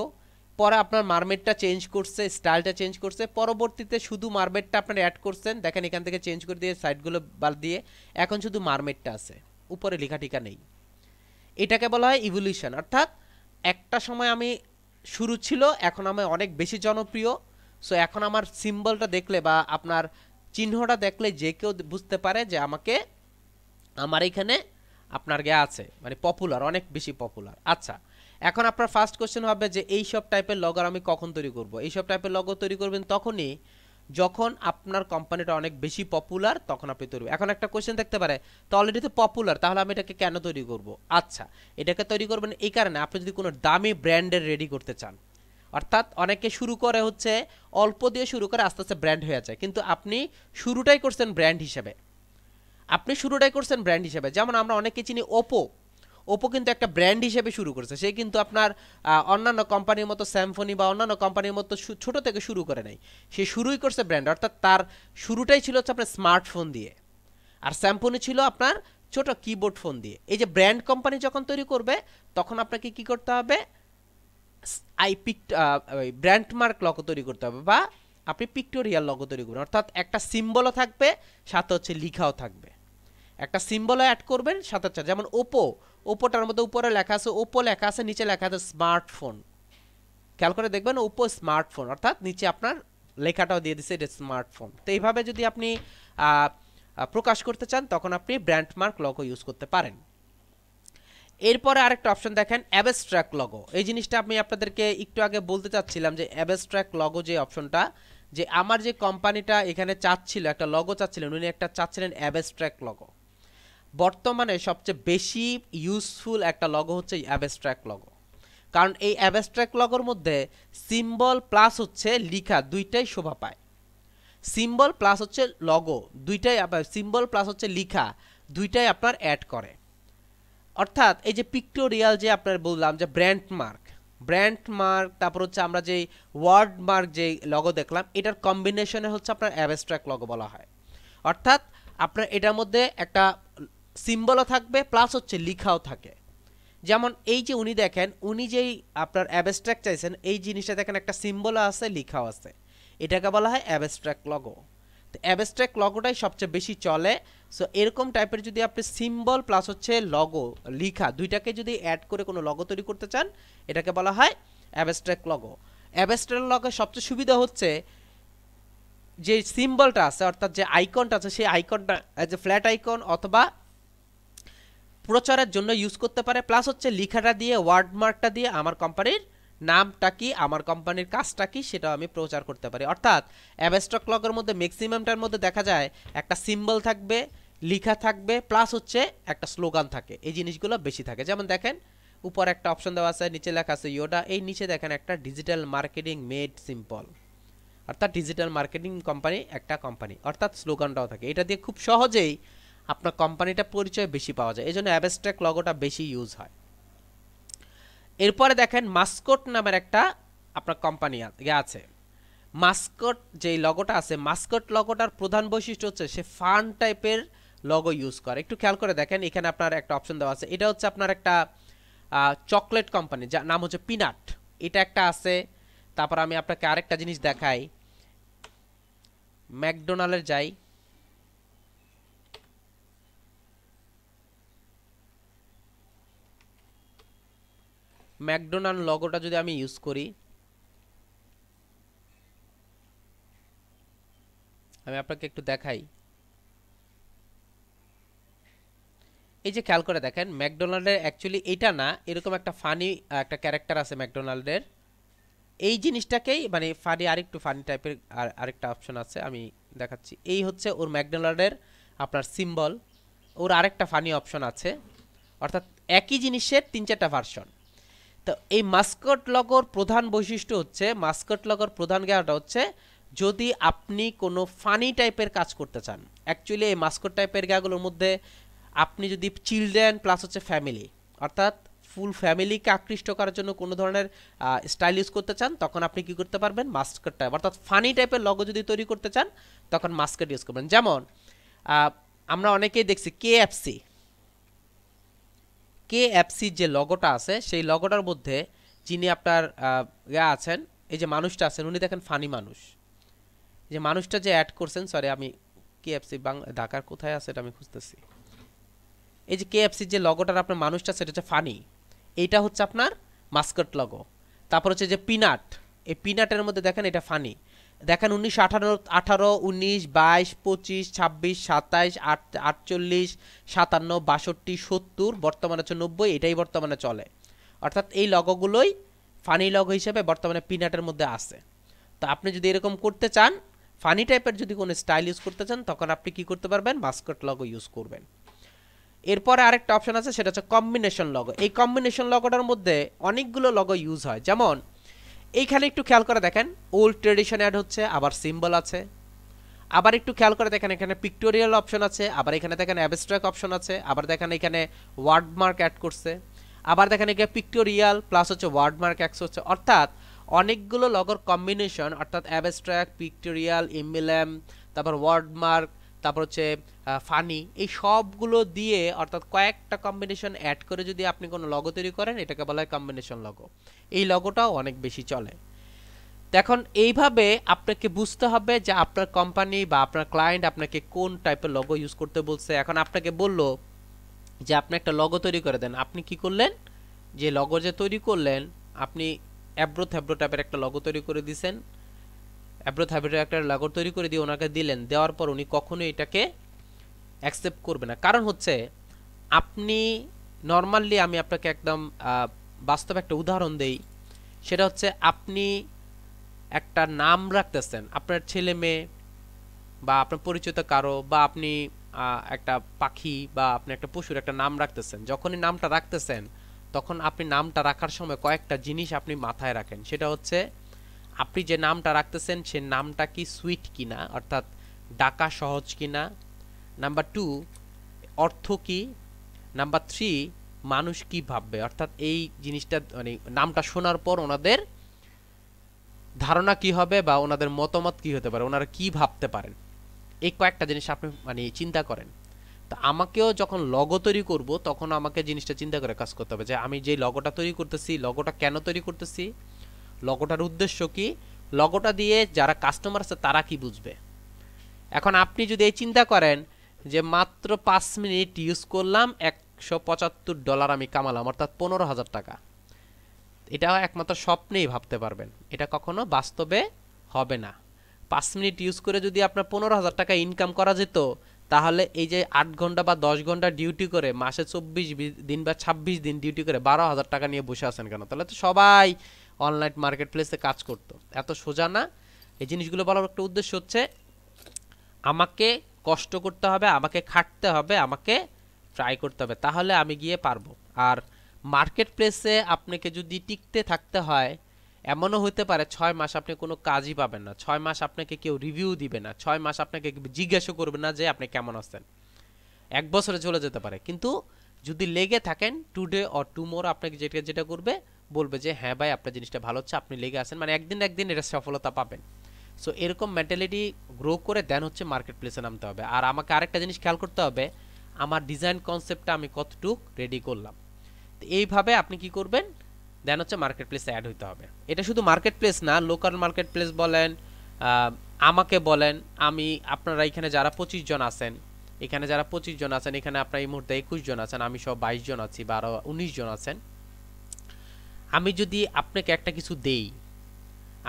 পরে আপনার মারমেডটা চেঞ্জ করছে, স্টাইলটা চেঞ্জ করছে, পরবর্তীতে শুধু মারমেডটা আপনার অ্যাড করছেন, দেখেন এখান থেকে চেঞ্জ করে দিয়ে সাইডগুলো বাদ দিয়ে এখন শুধু মারমেডটা আছে, উপরে লেখা টিকা নেই। এটাকে বলা হয় ইভলিউশন। অর্থাৎ একটা সময় আমি শুরু ছিল, এখন আমি অনেক বেশি জনপ্রিয়। সো এখন আমার সিম্বলটা দেখলে বা আপনার চিহ্নটা দেখলে যে কেউ বুঝতে পারে যে আমাকে, আমার এখানে আপনার গে আছে, মানে পপুলার, অনেক বেশি পপুলার। আচ্ছা, এখন আপনার ফার্স্ট কোশ্চেন হবে যে এই সব টাইপের লগো আমি কখন তৈরি করব? এই সব টাইপের লগো তৈরি করবেন তখনই যখন আপনার কোম্পানিটা অনেক বেশি পপুলার, তখন আপনি তৈরি। এখন একটা কোশ্চেন থাকতে পারে, তো অলরেডি তো পপুলার, তাহলে আমি এটাকে কেন তৈরি করব? আচ্ছা, এটাকে তৈরি করবেন এই কারণে, আপনি যদি কোনো দামি ব্র্যান্ডের রেডি করতে চান। অর্থাৎ অনেকে শুরু করে হচ্ছে অল্প দিয়ে শুরু করে আস্তে আস্তে ব্র্যান্ড হয়ে যায়, কিন্তু আপনি শুরুটাই করছেন ব্র্যান্ড হিসেবে। যেমন আমরা অনেকে চিনি ওপো। ওপো কিন্তু একটা ব্র্যান্ড হিসেবে শুরু করেছে, সে কিন্তু আপনার অন্যান্য কোম্পানির মতো স্যামসং বা অন্যান্য কোম্পানির মতো ছোট থেকে শুরু করে নাই, সে শুরুই করছে ব্র্যান্ড। অর্থাৎ তার শুরুটাই ছিল হচ্ছে আপনার স্মার্টফোন দিয়ে, আর স্যামসং ছিল আপনার ছোট কিবোর্ড ফোন দিয়ে। এই যে ব্র্যান্ড কোম্পানি যখন তৈরি করবে, তখন আপনাকে কি করতে হবে? ব্র্যান্ড মার্ক লগো তৈরি করতে হবে, বা আপনি পিক্টোরিয়াল লগো তৈরি করবেন। অর্থাৎ একটা সিম্বলও থাকবে, সাথে হচ্ছে লিখাও থাকবে। একটা সিম্বল অ্যাড করবেন সাথে হচ্ছে, যেমন ওপো, ওপোটার মধ্যে উপরে লেখা আছে ওপো লেখা আছে, নিচে লেখা আছে স্মার্টফোন। খেয়াল করে দেখবেন ওপো স্মার্টফোন, অর্থাৎ নিচে আপনার লেখাটাও দিয়ে দিচ্ছে এটা স্মার্টফোন। তো এইভাবে যদি আপনি প্রকাশ করতে চান, তখন আপনি ব্র্যান্ড মার্ক লগো ইউজ করতে পারেন। এরপরে আরেকটা অপশন দেখেন, অ্যাবস্ট্রাক্ট লগো। এই জিনিসটা আমি আপনাদেরকে একটু আগে বলতে চাচ্ছিলাম, যে অ্যাবস্ট্রাক্ট লগো যে অপশনটা, যে আমার যে কোম্পানিটা এখানে চাচ্ছিল একটা লগো চাচ্ছিলেন, উনি একটা চাচ্ছিলেন অ্যাবস্ট্রাক্ট লগো। বর্তমানে সবচেয়ে বেশি ইউজফুল একটা লগো হচ্ছে অ্যাবস্ট্রাক্ট লগো, কারণ এই অ্যাবস্ট্রাক্ট লগোর মধ্যে সিম্বল প্লাস হচ্ছে লিখা দুইটাই শোভা পায়। সিম্বল প্লাস হচ্ছে লগো দুইটাই, সিম্বল প্লাস হচ্ছে লিখা দুইটাই আপনার অ্যাড করে। অর্থাৎ এই যে পিক্টোরিয়াল যে আপনার বললাম যে ব্র্যান্ড মার্ক, তারপর হচ্ছে আমরা যে ওয়ার্ড মার্ক যে লগো দেখলাম, এটার কম্বিনেশনে হচ্ছে আপনার অ্যাবস্ট্রাক্ট লগো বলা হয়। অর্থাৎ আপনার এটার মধ্যে একটা সিম্বলও থাকবে প্লাস হচ্ছে লিখাও থাকে। যেমন এই যে উনি দেখেন, উনি যেই আপনার অ্যাবস্ট্রাক্ট চাইছেন, এই জিনিসটা দেখেন একটা সিম্বলও আছে, লিখাও আছে, এটাকে বলা হয় অ্যাবস্ট্রাক্ট লগো। তো অ্যাবস্ট্রাক্ট লগোটাই সবচেয়ে বেশি চলে। সো এরকম টাইপের যদি আপনি সিম্বল প্লাস হচ্ছে লগো, লিখা দুইটাকে যদি অ্যাড করে কোনো লগো তৈরি করতে চান, এটাকে বলা হয় অ্যাবস্ট্রাক্ট লগো। অ্যাবস্ট্রাক্ট লগোর সবচেয়ে সুবিধা হচ্ছে যে সিম্বলটা আছে, অর্থাৎ যে আইকনটা আছে, সেই আইকনটা এজ এ ফ্ল্যাট আইকন অথবা প্রচারের জন্য ইউজ করতে পারে, প্লাস হচ্ছে লিখাটা দিয়ে, ওয়ার্ড মার্কটা দিয়ে আমার কোম্পানির নামটা কি, আমার কোম্পানির কাজটা কি, সেটাও আমি প্রচার করতে পারি। অর্থাৎ অ্যাবস্ট্রাক্ট লগোর মধ্যে ম্যাক্সিমামটার মধ্যে দেখা যায় একটা সিম্বল থাকবে, লিখা থাকবে, প্লাস হচ্ছে একটা স্লোগান থাকে, এই জিনিসগুলো বেশি থাকে। যেমন দেখেন উপর একটা অপশন দেওয়া আছে, নিচে লেখা আছে ইয়োডা, এই নিচে দেখেন একটা ডিজিটাল মার্কেটিং মেড সিম্পল, অর্থাৎ ডিজিটাল মার্কেটিং কোম্পানি, একটা কোম্পানি, অর্থাৎ স্লোগানটাও থাকে। এটা দিয়ে খুব সহজেই আপনার কোম্পানিটা পরিচয় বেশি পাওয়া যায়, এই জন্য অ্যাবস্ট্রাক্ট লগোটা বেশি ইউজ হয়। এরপরে দেখেন মাস্কট নামের একটা আপনার কোম্পানি আছে। মাস্কট যেই লগোটা আছে, মাস্কট লগোটার প্রধান বৈশিষ্ট্য হচ্ছে সে ফান টাইপের লগো ইউজ করে। একটু খেয়াল করে দেখেন, এখানে আপনার একটা অপশন দেওয়া আছে, এটা হচ্ছে আপনার একটা চকলেট কোম্পানি, যার নাম হচ্ছে পিনাট, এটা একটা আছে। তারপর আমি আপনাকে আরেকটা জিনিস দেখাই, ম্যাকডোনাল্ডের যাই, ম্যাকডোনাল্ড লগোটা যদি আমি ইউজ করি, আমি আপনাকে একটু দেখাই। এই যে খেয়াল করে দেখেন, ম্যাকডোনাল্ডের অ্যাকচুয়ালি এটা না, এরকম একটা ফানি একটা ক্যারেক্টার আছে ম্যাকডোনাল্ডের, এই জিনিসটাকেই মানে ফানি, আরেকটু ফানি টাইপের আরেকটা অপশন আছে, আমি দেখাচ্ছি। এই হচ্ছে ওর ম্যাকডোনাল্ডের আপনার সিম্বল, ওর আরেকটা ফানি অপশন আছে, অর্থাৎ একই জিনিসের 3-4টা ভার্সন। তো এই মাস্কট লগোর প্রধান বৈশিষ্ট্য হচ্ছে, মাস্কট লগোর প্রধান জ্ঞানটা হচ্ছে, যদি আপনি কোনো ফানি টাইপের কাজ করতে চান, অ্যাকচুয়ালি এই মাস্কট টাইপের গাগুলোর মধ্যে আপনি যদি চিলড্রেন প্লাস হচ্ছে ফ্যামিলি, অর্থাৎ ফুল ফ্যামিলিকে আকৃষ্ট করার জন্য কোনো ধরনের স্টাইল ইউজ করতে চান, তখন আপনি কি করতে পারবেন? মাস্কট টাইপ, অর্থাৎ ফানি টাইপের লগো যদি তৈরি করতে চান, তখন মাস্কট ইউজ করবেন। যেমন আমরা অনেকেই দেখছি কেএফসি, কেএফসি যে লগোটা আছে সেই লগোটার মধ্যে যিনি আপনার আছেন, এই যে মানুষটা আছেন উনি দেখেন ফানি মানুষ। যে মানুষটা যে অ্যাড করছেন, সরি আমি কেএফসি ঢাকার কোথায় আছে এটা আমি খুঁজতেছি। এই যে কেএফসির যে লগোটার আপনার মানুষটা সেটা হচ্ছে ফানি, এইটা হচ্ছে আপনার মাস্কট লগো। তারপর হচ্ছে যে পিনাট, এই পিনাটের মধ্যে দেখেন এটা ফানি। দেখেন 1918, 18, 19, 22, 25, 26, 27, 48, 57, 62, 70, বর্তমানে হচ্ছে 90, এটাই বর্তমানে চলে। অর্থাৎ এই লগোগুলোই ফানি লগো হিসেবে বর্তমানে পিনাটের মধ্যে আছে। তো আপনি যদি এরকম করতে চান, ফানি টাইপের যদি কোনো স্টাইল ইউজ করতে চান, তখন আপনি কি করতে পারবেন, মাস্কট লগো ইউজ করবেন। এরপরে আরেকটা অপশন আছে, সেটা হচ্ছে কম্বিনেশন লগো। এই কম্বিনেশন লগোটার মধ্যে অনেকগুলো লগো ইউজ হয়। যেমন এইখানে একটু খেয়াল করে দেখেন, ওল্ড ট্রেডিশন অ্যাড হচ্ছে, আবার সিম্বল আছে। আবার একটু খেয়াল করে দেখেন এখানে পিক্টোরিয়াল অপশন আছে, আবার এখানে দেখেন অ্যাবস্ট্রাক্ট অপশন আছে, আবার দেখেন এখানে ওয়ার্ডমার্ক অ্যাড করছে, আবার দেখেন এখানে পিক্টোরিয়াল প্লাস হচ্ছে ওয়ার্ডমার্ক অ্যাড হচ্ছে। অর্থাৎ অনেকগুলো লগোর কম্বিনেশন, অর্থাৎ অ্যাবস্ট্রাক্ট, পিক্টোরিয়াল, এমব্লেম, তারপর ওয়ার্ডমার্ক, তারপর হচ্ছে ফানি, এই সবগুলো দিয়ে অর্থাৎ কয়েকটা কম্বিনেশন অ্যাড করে যদি আপনি কোনো লগো তৈরি করেন, এটাকে বলা হয় কম্বিনেশন লগো। এই লগোটাও অনেক বেশি চলে। এখন এইভাবে আপনাকে বুঝতে হবে যে আপনার কোম্পানি বা আপনার ক্লায়েন্ট আপনাকে কোন টাইপের লগো ইউজ করতে বলছে। এখন আপনাকে বলল যে আপনি একটা লগো তৈরি করে দেন, আপনি কি করলেন, যে লগো যে তৈরি করলেন, আপনি অ্যাব্রো থ্যাব্রো টাইপের একটা লগো তৈরি করে দিয়েছেন, অ্যাব্রো থ্যাব্রো একটা লগো তৈরি করে দিয়ে ওনাকে দিলেন, দেওয়ার পর উনি কখনোই এটাকে অ্যাকসেপ্ট করবে না। কারণ হচ্ছে আপনি নর্মালি, আমি আপনাকে একদম বাস্তব একটা উদাহরণ দেই, সেটা হচ্ছে আপনি একটা নাম রাখতেছেন আপনার ছেলে মেয়ে বা আপনার পরিচিত কারো, বা আপনি একটা পাখি বা আপনি একটা পশুর একটা নাম রাখতেছেন। যখনই নামটা রাখতেছেন তখন আপনি নামটা রাখার সময় কয়েকটা জিনিস আপনি মাথায় রাখেন। সেটা হচ্ছে আপনি যে নামটা রাখতেছেন সে নামটা কি সুইট কিনা, অর্থাৎ ডাকা সহজ কিনা। নাম্বার 2, অর্থ কি। নাম্বার 3, মানুষ কি ভাববে, অর্থাৎ এই জিনিসটা মানে নামটা শোনার পর ওনাদের ধারণা কি হবে বা ওনাদের মতামত কি হতে পারে, ওনারা কি ভাবতে পারেন। এই কয়েকটা জিনিস আপনি মানে চিন্তা করেন। তা আমাকেও যখন লগো তৈরি করব তখন আমাকে জিনিসটা চিন্তা করে কাজ করতে হবে যে আমি যে লগোটা তৈরি করতেছি, লগোটা কেন তৈরি করতেছি, লগোটার উদ্দেশ্য কি, লগোটা দিয়ে যারা কাস্টমার আছে তারা কি বুঝবে। এখন আপনি যদি এই চিন্তা করেন যে মাত্র 5 মিনিট ইউজ করলাম, $175 আমি কামালাম, অর্থাৎ 15,000 টাকা, এটা একমাত্র স্বপ্নেই ভাবতে পারবেন, এটা কখনো বাস্তবে হবে না। 5 মিনিট ইউজ করে যদি আপনার 15,000 টাকা ইনকাম করা যেত, তাহলে এই যে 8 ঘন্টা বা 10 ঘন্টা ডিউটি করে মাসে 24 দিন বা 26 দিন ডিউটি করে 12,000 টাকা নিয়ে বসে আছেন কেন? তাহলে তো সবাই অনলাইন মার্কেট প্লেসে কাজ করতো। এত সোজা না। এই জিনিসগুলো বলার একটা উদ্দেশ্য হচ্ছে আমাকে কষ্ট করতে হবে, আমাকে খাটতে হবে, আমাকে ট্রাই করতে হবে, তাহলে আমি গিয়ে পারবো। আর মার্কেট প্লেসে আপনাকে যদি টিকতে থাকতে হয়, এমনও হতে পারে 6 মাস আপনি কোনো কাজই পাবেন না, 6 মাস আপনাকে কেউ রিভিউ দিবে না, 6 মাস আপনাকে জিজ্ঞাসা করবে না যে আপনি কেমন আছেন, 1 বছরে চলে যেতে পারে। কিন্তু যদি লেগে থাকেন, টুডে অর টুমোরো আপনাকে যেটা যেটা করবে, বলবে যে হ্যাঁ ভাই আপনার জিনিসটা ভালো হচ্ছে, আপনি লেগে আছেন, মানে একদিন একদিন এটা সফলতা পাবেন। সো এরকম মেন্টালিটি গ্রো করে দেন হচ্ছে মার্কেট প্লেসে নামতে হবে। আর আমাকে আরেকটা জিনিস খেয়াল করতে হবে, আমার ডিজাইন কনসেপ্টটা আমি কতটুক রেডি করলাম। তো এইভাবে আপনি কি করবেন, দেন হচ্ছে মার্কেট প্লেসে অ্যাড হইতে হবে। এটা শুধু মার্কেট প্লেস না, লোকাল মার্কেট প্লেস বলেন, আমাকে বলেন, আমি আপনারা এখানে যারা 25 জন আছেন, এখানে যারা 25 জন আছেন, এখানে আপনার এই মুহূর্তে 21 জন আছেন, আমি সব 22 জন আছি বা আরো 19 জন আছেন। আমি যদি আপনাকে একটা কিছু দেই,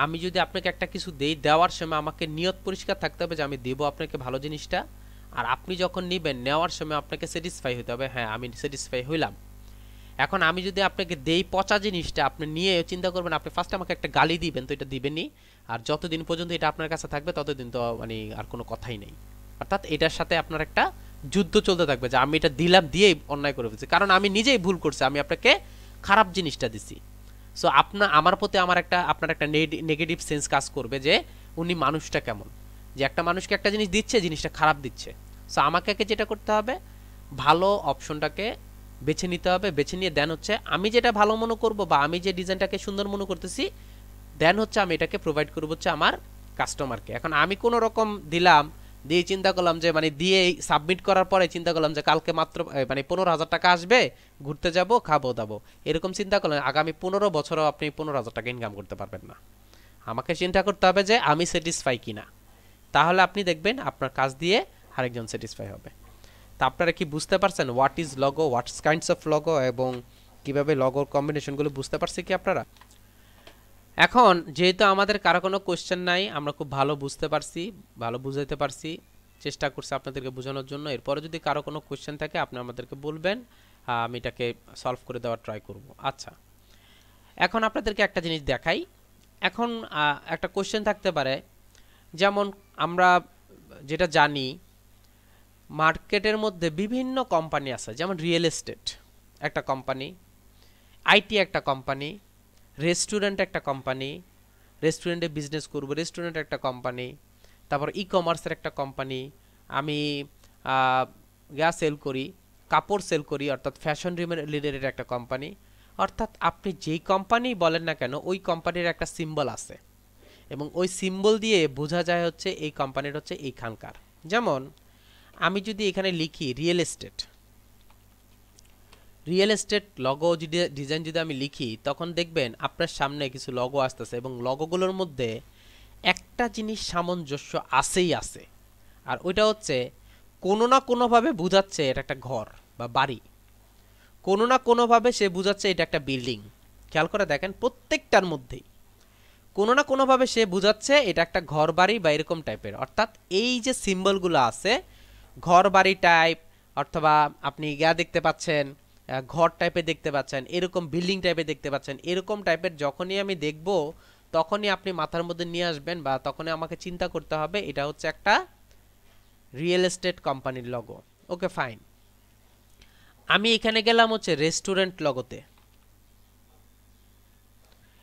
আমি যদি আপনাকে একটা কিছু দেই, দেওয়ার সময় আমাকে নিয়ত পরিষ্কার থাকতে হবে যে আমি দেবো আপনাকে ভালো জিনিসটা। আর আপনি যখন নেবেন, নেওয়ার সময় আপনাকে স্যাটিসফাই হতে হবে, হ্যাঁ আমি স্যাটিসফাই হইলাম। এখন আমি যদি আপনাকে দেই পচা জিনিসটা, আপনি নিয়ে চিন্তা করবেন আপনি ফার্স্ট আমাকে একটা গালি দিবেন, তো এটা দিবেনই। আর যতদিন পর্যন্ত এটা আপনার কাছে থাকবে ততদিন তো মানে আর কোনো কথাই নেই। অর্থাৎ এটার সাথে আপনার একটা যুদ্ধ চলতে থাকবে যে আমি এটা দিলাম, দিয়েই অন্যায় করে ফেলছি, কারণ আমি নিজেই ভুল করছি, আমি আপনাকে খারাপ জিনিসটা দিছি। সো আমার প্রতি আপনার একটা নেগেটিভ সেন্স কাজ করবে যে উনি মানুষটা কেমন, যে একটা মানুষকে একটা জিনিস দিচ্ছে, জিনিসটা খারাপ দিচ্ছে। সো আমাকে যেটা করতে হবে, ভালো অপশনটাকে বেছে নিতে হবে, বেছে নিয়ে দেন হচ্ছে আমি যেটা ভালো মনে করব বা আমি যে ডিজাইনটাকে সুন্দর মনে করতেছি, দেন হচ্ছে আমি এটাকে প্রোভাইড করব হচ্ছে আমার কাস্টমারকে। এখন আমি কোনো রকম দিলাম দিয়ে চিন্তা করলাম যে মানে দিয়ে সাবমিট করার পরে চিন্তা করলাম যে কালকে মাত্র মানে 15,000 টাকা আসবে, ঘুরতে যাব, খাবো দাবো, এরকম চিন্তা করলেন আগামী 15 বছরও আপনি 15,000 টাকা ইনকাম করতে পারবেন না। আমাকে চিন্তা করতে হবে যে আমি স্যাটিসফাই কিনা, তাহলে আপনি দেখবেন আপনার কাজ দিয়ে আরেকজন স্যাটিসফাই হবে। তা আপনারা কি বুঝতে পারছেন what is logo, what's kinds of logo, এবং কিভাবে লগোর কম্বিনেশনগুলো বুঝতে পারছি কি আপনারা? এখন যেহেতু আমাদের কারো কোনো কোশ্চেন নাই, আমরা খুব ভালো বুঝতে পারছি, ভালো বুঝাইতে পারছি, চেষ্টা করছি আপনাদেরকে বোঝানোর জন্য। এরপরে যদি কারো কোনো কোশ্চেন থাকে আপনি আমাদেরকে বলবেন, আমি এটাকে সলভ করে দেওয়ার ট্রাই করব। আচ্ছা, এখন আপনাদেরকে একটা জিনিস দেখাই। এখন একটা কোশ্চেন থাকতে পারে, যেমন আমরা যেটা জানি মার্কেটের মধ্যে বিভিন্ন কোম্পানি আছে, যেমন রিয়েল এস্টেট একটা কোম্পানি, আইটি একটা কোম্পানি, রেস্টুরেন্ট একটা কোম্পানি, রেস্টুরেন্টে বিজনেস করব, রেস্টুরেন্ট একটা কোম্পানি, তারপর ই কমার্সের একটা কোম্পানি, আমি গ্যাস সেল করি, কাপড় সেল করি, অর্থাৎ ফ্যাশন রিলেটেড একটা কোম্পানি। অর্থাৎ আপনি যেই কোম্পানি বলেন না কেন ওই কোম্পানির একটা সিম্বল আছে, এবং ওই সিম্বল দিয়ে বোঝা যায় হচ্ছে এই কোম্পানির হচ্ছে এইখানকার। যেমন আমি যদি এখানে লিখি real estate, real estate logo design যদি আমি লিখি, তখন দেখবেন আপনার সামনে কিছু লগো আসতেছে, এবং লগোগুলোর মধ্যে একটা জিনিস সামঞ্জস্য আছেই আছে, আর ওইটা হচ্ছে কোনো না কোনোভাবে বোঝাচ্ছে এটা একটা ঘর বা বাড়ি, কোনো না কোনোভাবে সে বোঝাচ্ছে এটা একটা বিল্ডিং। খেয়াল করে দেখেন প্রত্যেকটার মধ্যেই কোনো না কোনোভাবে সে বোঝাচ্ছে এটা একটা ঘর বাড়ি বা এরকম টাইপের। অর্থাৎ এই যে সিম্বলগুলো আছে ঘর বাড়ি টাইপ, অথবা আপনি দেখতে পাচ্ছেন ঘর টাইপের দেখতে পাচ্ছেন, এরকম বিল্ডিং টাইপের দেখতে পাচ্ছেন, এরকম টাইপের যখনই আমি দেখব তখনই আপনি মাথার মধ্যে নিয়ে আসবেন, বা তখনই আমাকে চিন্তা করতে হবে এটা হচ্ছে একটা রিয়েল এস্টেট কোম্পানির লগো। ওকে ফাইন, আমি এখানে গেলাম হচ্ছে রেস্টুরেন্ট লগোতে।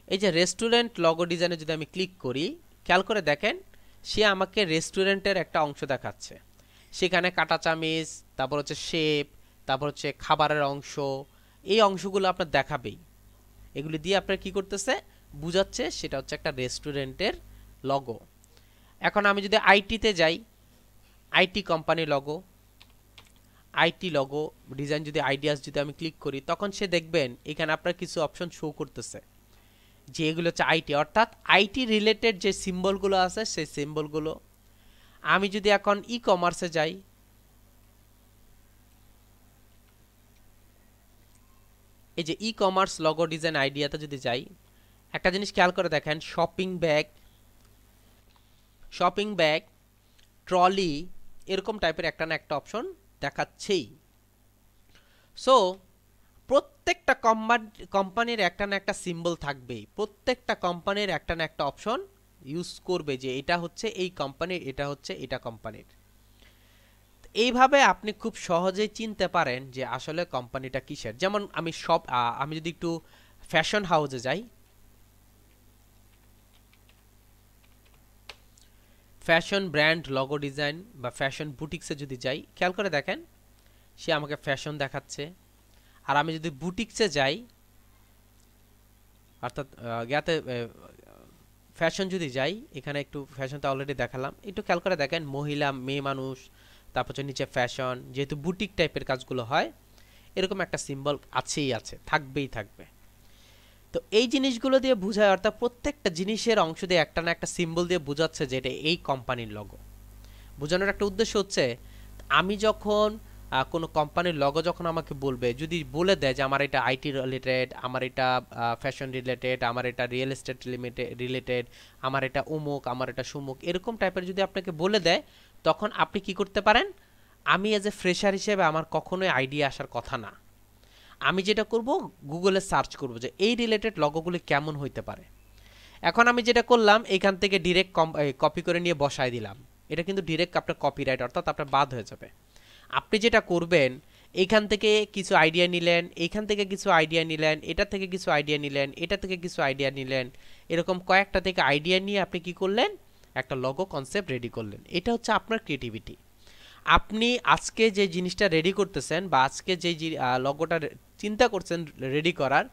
এই যে রেস্টুরেন্ট লগো ডিজাইনে যদি আমি ক্লিক করি, খেয়াল করে দেখেন সে আমাকে রেস্টুরেন্টের একটা অংশ দেখাচ্ছে, সেখানে কাটা চামিচ, তারপর হচ্ছে শেপ, তারপর হচ্ছে খাবারের অংশ, এই অংশগুলো আপনার দেখাবেই। এগুলি দিয়ে আপনার কি করতেছে বুঝাচ্ছে সেটা হচ্ছে একটা রেস্টুরেন্টের লগো। এখন আমি যদি আইটিতে যাই, IT company logo, IT logo design যদি আইডিয়াস যদি আমি ক্লিক করি, তখন সে দেখবেন এখানে আপনার কিছু অপশন শো করতেছে যে এগুলো হচ্ছে আইটি, অর্থাৎ আইটি রিলেটেড যে সিম্বলগুলো আছে সেই সিম্বলগুলো। আমি যদি এখন ই কমার্সে যাই, এই যে ই কমার্স লগো ডিজাইন আইডিয়াতে যদি যাই, একটা জিনিস খেয়াল করে দেখেন shopping bag, shopping bag, trolley, এরকম টাইপের একটা না একটা অপশন দেখাচ্ছেই। সো প্রত্যেকটা কোম্পানির একটা না একটা সিম্বল থাকবেই, প্রত্যেকটা কোম্পানির একটা না একটা অপশন ইউজ করবে যে এটা হচ্ছে এই কোম্পানির, এটা হচ্ছে এটা কোম্পানির। এইভাবে আপনি খুব সহজেই চিনতে পারেন যে আসলে কোম্পানিটা কিসের। যেমন আমি যদি একটু ফ্যাশন হাউসে যাই, ফ্যাশন ব্র্যান্ড লগো ডিজাইন বা ফ্যাশন বুটিক্সে যদি যাই, খেয়াল করে দেখেন সে আমাকে ফ্যাশন দেখাচ্ছে। আর আমি যদি বুটিক্সে যাই, অর্থাৎ ফ্যাশন যদি যাই, এখানে একটু ফ্যাশন তো অলরেডি দেখালাম, একটু খেয়াল করে দেখেন মহিলা, মেয়ে মানুষ, তারপর হচ্ছে নিচে ফ্যাশন, যেহেতু বুটিক টাইপের কাজগুলো হয় এরকম একটা সিম্বল আছেই আছে, থাকবেই থাকবে। তো এই জিনিসগুলো দিয়ে বোঝায়, অর্থাৎ প্রত্যেকটা জিনিসের অংশ দিয়ে একটা না একটা সিম্বল দিয়ে বোঝাচ্ছে যে এটা এই কোম্পানির লগো। বোঝানোর একটা উদ্দেশ্য হচ্ছে আমি যখন কোনো কোম্পানির লগো যখন আমাকে বলবে, যদি বলে দেয় যে আমার এটা আইটি রিলেটেড, আমার এটা ফ্যাশন রিলেটেড, আমার এটা রিয়েল এস্টেট রিলেটেড, আমার এটা অমুক, আমার এটা সুমুক, এরকম টাইপের যদি আপনাকে বলে দেয়, তখন আপনি কি করতে পারেন, আমি এজ এ ফ্রেশার হিসেবে আমার কখনোই আইডিয়া আসার কথা না, আমি যেটা করব গুগলে সার্চ করব যে এই রিলেটেড লগোগুলি কেমন হইতে পারে। এখন আমি যেটা করলাম এখান থেকে ডিরেক্ট কপি করে নিয়ে বসায় দিলাম, এটা কিন্তু ডিরেক্ট আপনার কপিরাইট, অর্থাৎ আপনার বাদ হয়ে যাবে। আপনি যেটা করবেন এইখান থেকে কিছু আইডিয়া নিলেন, এইখান থেকে কিছু আইডিয়া নিলেন, এটা থেকে কিছু আইডিয়া নিলেন, এটা থেকে কিছু আইডিয়া নিলেন, এরকম কয়েকটা থেকে আইডিয়া নিয়ে আপনি কি করলেন একটা লগো কনসেপ্ট রেডি করলেন। এটা হচ্ছে আপনার ক্রিয়েটিভিটি। আপনি আজকে যে জিনিসটা রেডি করতেছেন বা আজকে যে লগোটা চিন্তা করছেন রেডি করার,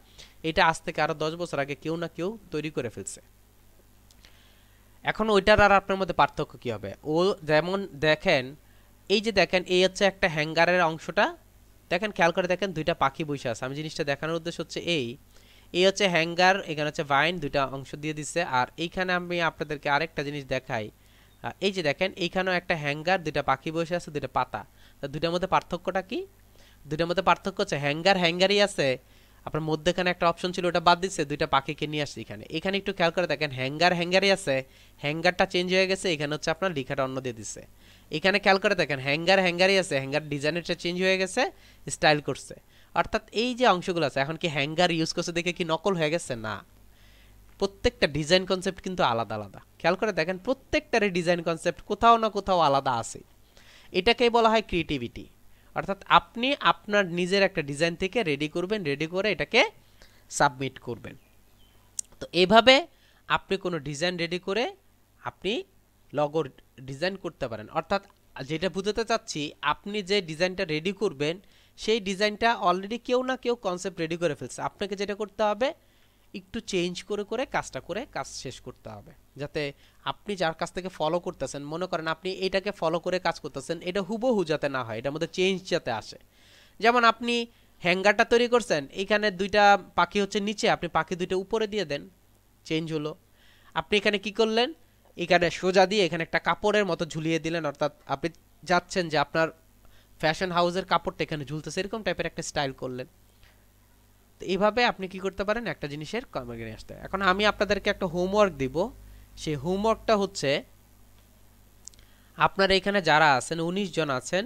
এটা আজ থেকে আরও 10 বছর আগে কেউ না কেউ তৈরি করে ফেলছে। এখন ওইটার আর আপনার মধ্যে পার্থক্য কি হবে? ও যেমন দেখেন, এই যে দেখেন এই হচ্ছে একটা হ্যাঙ্গারের অংশটা, দেখেন খেয়াল করে দেখেন দুইটা পাখি বসে আছে। আমি জিনিসটা দেখানোর উদ্দেশ্য হচ্ছে এই হচ্ছে হ্যাঙ্গার, এখানে হচ্ছে ভাইন, দুইটা অংশ দিয়ে দিচ্ছে। আর এইখানে আমি আপনাদেরকে আরেকটা জিনিস দেখাই, এই যে দেখেন এইখানেও একটা হ্যাঙ্গার, দুইটা পাখি বসে আছে, দুইটা পাতা। তা দুইটার মধ্যে পার্থক্যটা কি? দুইটার মধ্যে পার্থক্য হচ্ছে হ্যাঙ্গার হ্যাঙ্গারই আছে, আপনার মধ্যেখানে একটা অপশন ছিল ওটা বাদ দিচ্ছে, দুইটা পাখিকে নিয়ে আসছে এখানে। এখানে একটু খেয়াল করে দেখেন হ্যাঙ্গার হ্যাঙ্গারই আছে, হ্যাঙ্গারটা চেঞ্জ হয়ে গেছে, এখানে হচ্ছে আপনার লেখাটা অন্য দিয়ে দিচ্ছে। এখানে খেয়াল করে দেখেন হ্যাঙ্গার হ্যাঙ্গারই আছে, হ্যাঙ্গার ডিজাইনটা চেঞ্জ হয়ে গেছে, স্টাইল করছে। অর্থাৎ এই যে অংশগুলো আছে, এখন কি হ্যাঙ্গার ইউজ করছে দেখে কি নকল হয়ে গেছে? না, প্রত্যেকটা ডিজাইন কনসেপ্ট কিন্তু আলাদা আলাদা। খেয়াল করে দেখেন প্রত্যেকটারই ডিজাইন কনসেপ্ট কোথাও না কোথাও আলাদা আছে। এটাকেই বলা হয় ক্রিয়েটিভিটি। অর্থাৎ আপনি আপনার নিজের একটা ডিজাইন থেকে রেডি করবেন, রেডি করে এটাকে সাবমিট করবেন। তো এভাবে আপনি কোনো ডিজাইন রেডি করে আপনি লগো ডিজাইন করতে পারেন। অর্থাৎ যেটা বুঝাতে চাচ্ছি, আপনি যে ডিজাইনটা রেডি করবেন সেই ডিজাইনটা অলরেডি কেউ না কেউ কনসেপ্ট রেডি করে ফেলছে, আপনাকে যেটা করতে হবে একটু চেঞ্জ করে করে কাজটা করে কাজ শেষ করতে হবে, যাতে আপনি যার কাছ থেকে ফলো করতেছেন, মনে করেন আপনি এটাকে ফলো করে কাজ করতেছেন, এটা হুবহু যাতে না হয়, এটার মধ্যে চেঞ্জ যাতে আসে। যেমন আপনি হ্যাঙ্গারটা তৈরি করছেন, এইখানে দুইটা পাখি হচ্ছে নিচে, আপনি পাখি দুইটা উপরে দিয়ে দেন, চেঞ্জ হলো। আপনি এখানে কি করলেন, এখানে সোজা দিয়ে এখানে একটা কাপড়ের মতো ঝুলিয়ে দিলেন, অর্থাৎ আপনি যাচ্ছেন যে আপনার ফ্যাশন হাউসের কাপড়টা এখানে ঝুলতেছে, এরকম টাইপের একটা স্টাইল করলেন। তো এইভাবে আপনি কি করতে পারেন, একটা জিনিসের কর্মে আসতে। এখন আমি আপনাদেরকে একটা হোমওয়ার্ক দিব, সেই হোমওয়ার্কটা হচ্ছে আপনারা এখানে যারা আছেন ১৯ জন আছেন,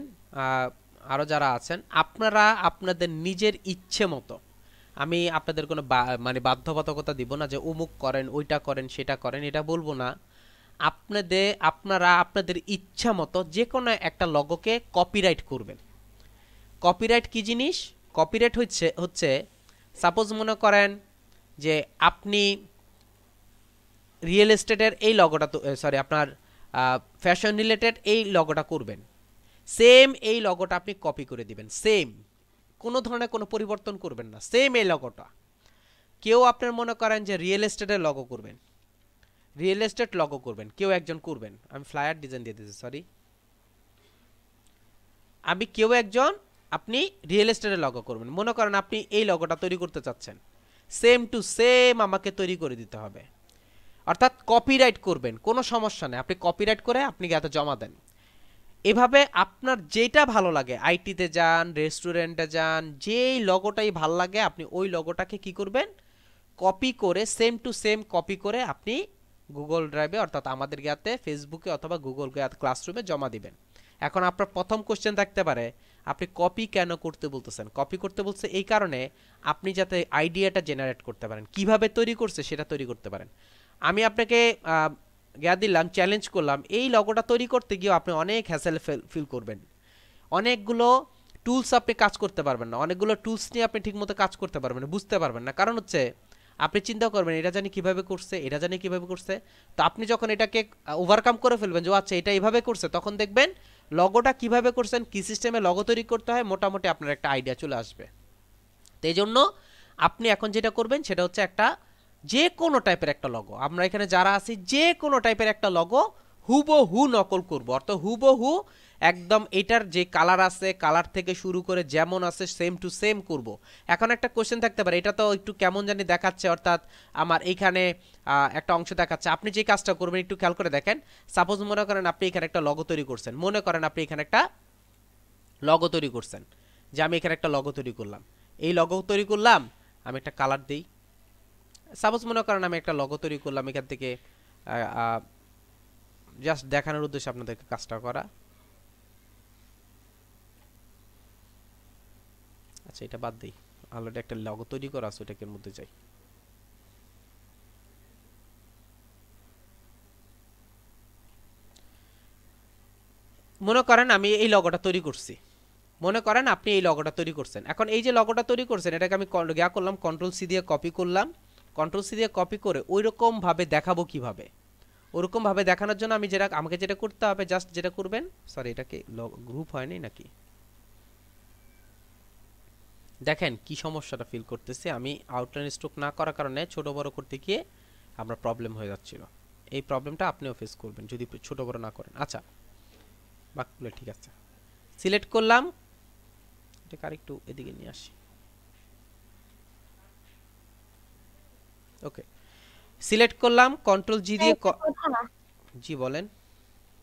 আরও যারা আছেন, আপনারা আপনাদের নিজের ইচ্ছে মতো, আমি আপনাদের কোনো মানে বাধ্যবাধকতা দিব না যে অমুক করেন, ওইটা করেন, সেটা করেন, এটা বলবো না। আপনারা আপনাদের ইচ্ছা মতো যে কোনো একটা লগোকে কপিরাইট করবেন। কপিরাইট কি জিনিস? কপিরাইট হচ্ছে সাপোজ মনে করেন যে আপনি রিয়েল এস্টেটের এই লগোটা, সরি আপনার ফ্যাশন রিলেটেড এই লগোটা করবেন, সেম এই লগোটা আপনি কপি করে দিবেন, সেম, কোনো ধরনের কোনো পরিবর্তন করবেন না, সেম এই লগোটা। কেউ আপনার মনে করেন যে রিয়েল এস্টেটের লগো করবেন, রিয়েল এস্টেট লগো করবেন, কেউ একজন করবেন, আমি ফ্লায়ার ডিজাইন দিয়ে দিয়েছি, সরি, আমি কেউ একজন, আপনি রিয়েল এস্টেটের লগো করবেন, মনে করেন আপনি এই লগোটা তৈরি করতে চাচ্ছেন, সেম টু সেম আমাকে তৈরি করে দিতে হবে। অর্থাৎ কপিরাইট করবেন, কোনো সমস্যা নেই, আপনি কপিরাইট করে আপনি যাতে জমা দেন। এভাবে আপনার যেটা ভালো লাগে, আইটিতে যান, রেস্টুরেন্টে যান, যেই লগোটাই ভাল লাগে আপনি ওই লগোটাকে কি করবেন, কপি করে সেম টু সেম কপি করে আপনি গুগল ড্রাইভে, অর্থাৎ আমাদের গিয়াতে ফেসবুকে অথবা গুগল ক্লাসরুমে জমা দিবেন। এখন আপনার প্রথম কোশ্চেন থাকতে পারে, আপনি কপি কেন করতে বলতেছেন? কপি করতে বলছে এই কারণে আপনি যাতে আইডিয়াটা জেনারেট করতে পারেন, কিভাবে তৈরি করছে সেটা তৈরি করতে পারেন। আমি আপনাকে দিলাম, চ্যালেঞ্জ করলাম, এই লগোটা তৈরি করতে গিয়ে আপনি অনেক হ্যাসেল ফিল করবেন, অনেকগুলো টুলস আপনি কাজ করতে পারবেন না, অনেকগুলো টুলস নিয়ে আপনি ঠিকমতো কাজ করতে পারবেন না, বুঝতে পারবেন না। কারণ হচ্ছে আপনি চিন্তা করবেন এটা জানি কিভাবে করছে, এটা জানি কিভাবে করছে। তো আপনি যখন এটাকে ওভারকাম করে ফেলবেন যে আচ্ছা এটা এইভাবে করছে, তখন দেখবেন লগোটা কিভাবে করছেন, কি সিস্টেমে লগো তৈরি করতে হয়, মোটামুটি আপনার একটা আইডিয়া চলে আসবে। তো এই জন্য আপনি এখন যেটা করবেন সেটা হচ্ছে একটা যে কোনো টাইপের একটা লগো, আমরা এখানে যারা আছি যে কোনো টাইপের একটা লগো হুবহু নকল করব, অর্থাৎ হুবহু একদম এটার যে কালার আছে, কালার থেকে শুরু করে যেমন আছে সেম টু সেম করব। এখন একটা কোশ্চেন থাকতে পারে, এটা তো একটু কেমন জানি দেখাচ্ছে, অর্থাৎ আমার এইখানে একটা অংশ দেখাচ্ছে, আপনি যে কাজটা করবেন একটু খেয়াল করে দেখেন। সাপোজ মনে করেন আপনি এখানে একটা লগো তৈরি করছেন, মনে করেন আপনি এখানে একটা লগো তৈরি করছেন, যে আমি এখানে একটা লগো তৈরি করলাম, এই লগো তৈরি করলাম, আমি একটা কালার দিই। সাপোজ মনে করেন আমি একটা লগো তৈরি করলাম, এখান থেকে জাস্ট দেখানোর উদ্দেশ্যে আপনাদেরকে কাজটা করা। আচ্ছা এটা বাদ দিই, অলরেডি একটা লগো তৈরি করা আছে, ওটাকে মধ্যে যাই। মনে করেন আমি এই লগোটা তৈরি করছি, মনে করেন আপনি এই লগোটা তৈরি করছেন। এখন এই যে লগোটা তৈরি করছেন এটাকে আমি গিয়া করলাম কন্ট্রোল সি দিয়ে কপি করলাম, কন্ট্রোল সি দিয়ে কপি করে ওই রকম ভাবে দেখাবো কিভাবে, ওরকম ভাবে দেখানোর জন্য আমি যেটা আমাকে যেটা করতে হবে, জাস্ট যেটা করবেন, সরি এটাকে গ্রুপ হয়নি নাকি, দেখেন কি সমস্যাটা ফিল করতেছি আমি, আউটলাইন স্ট্রোক না করার কারণে ছোট বড় করতে গিয়ে আমরা প্রবলেম হয়ে যাচ্ছিল। এই প্রবলেমটা আপনিও ফেস করবেন যদি ছোট বড় না করেন। আচ্ছা বাকিগুলো ঠিক আছে, সিলেক্ট করলাম, এটা আরেকটু এদিকে নিয়ে আসি। ওকে, সিলেক্ট করলাম, কন্ট্রোল জি দিয়ে জি বলেন।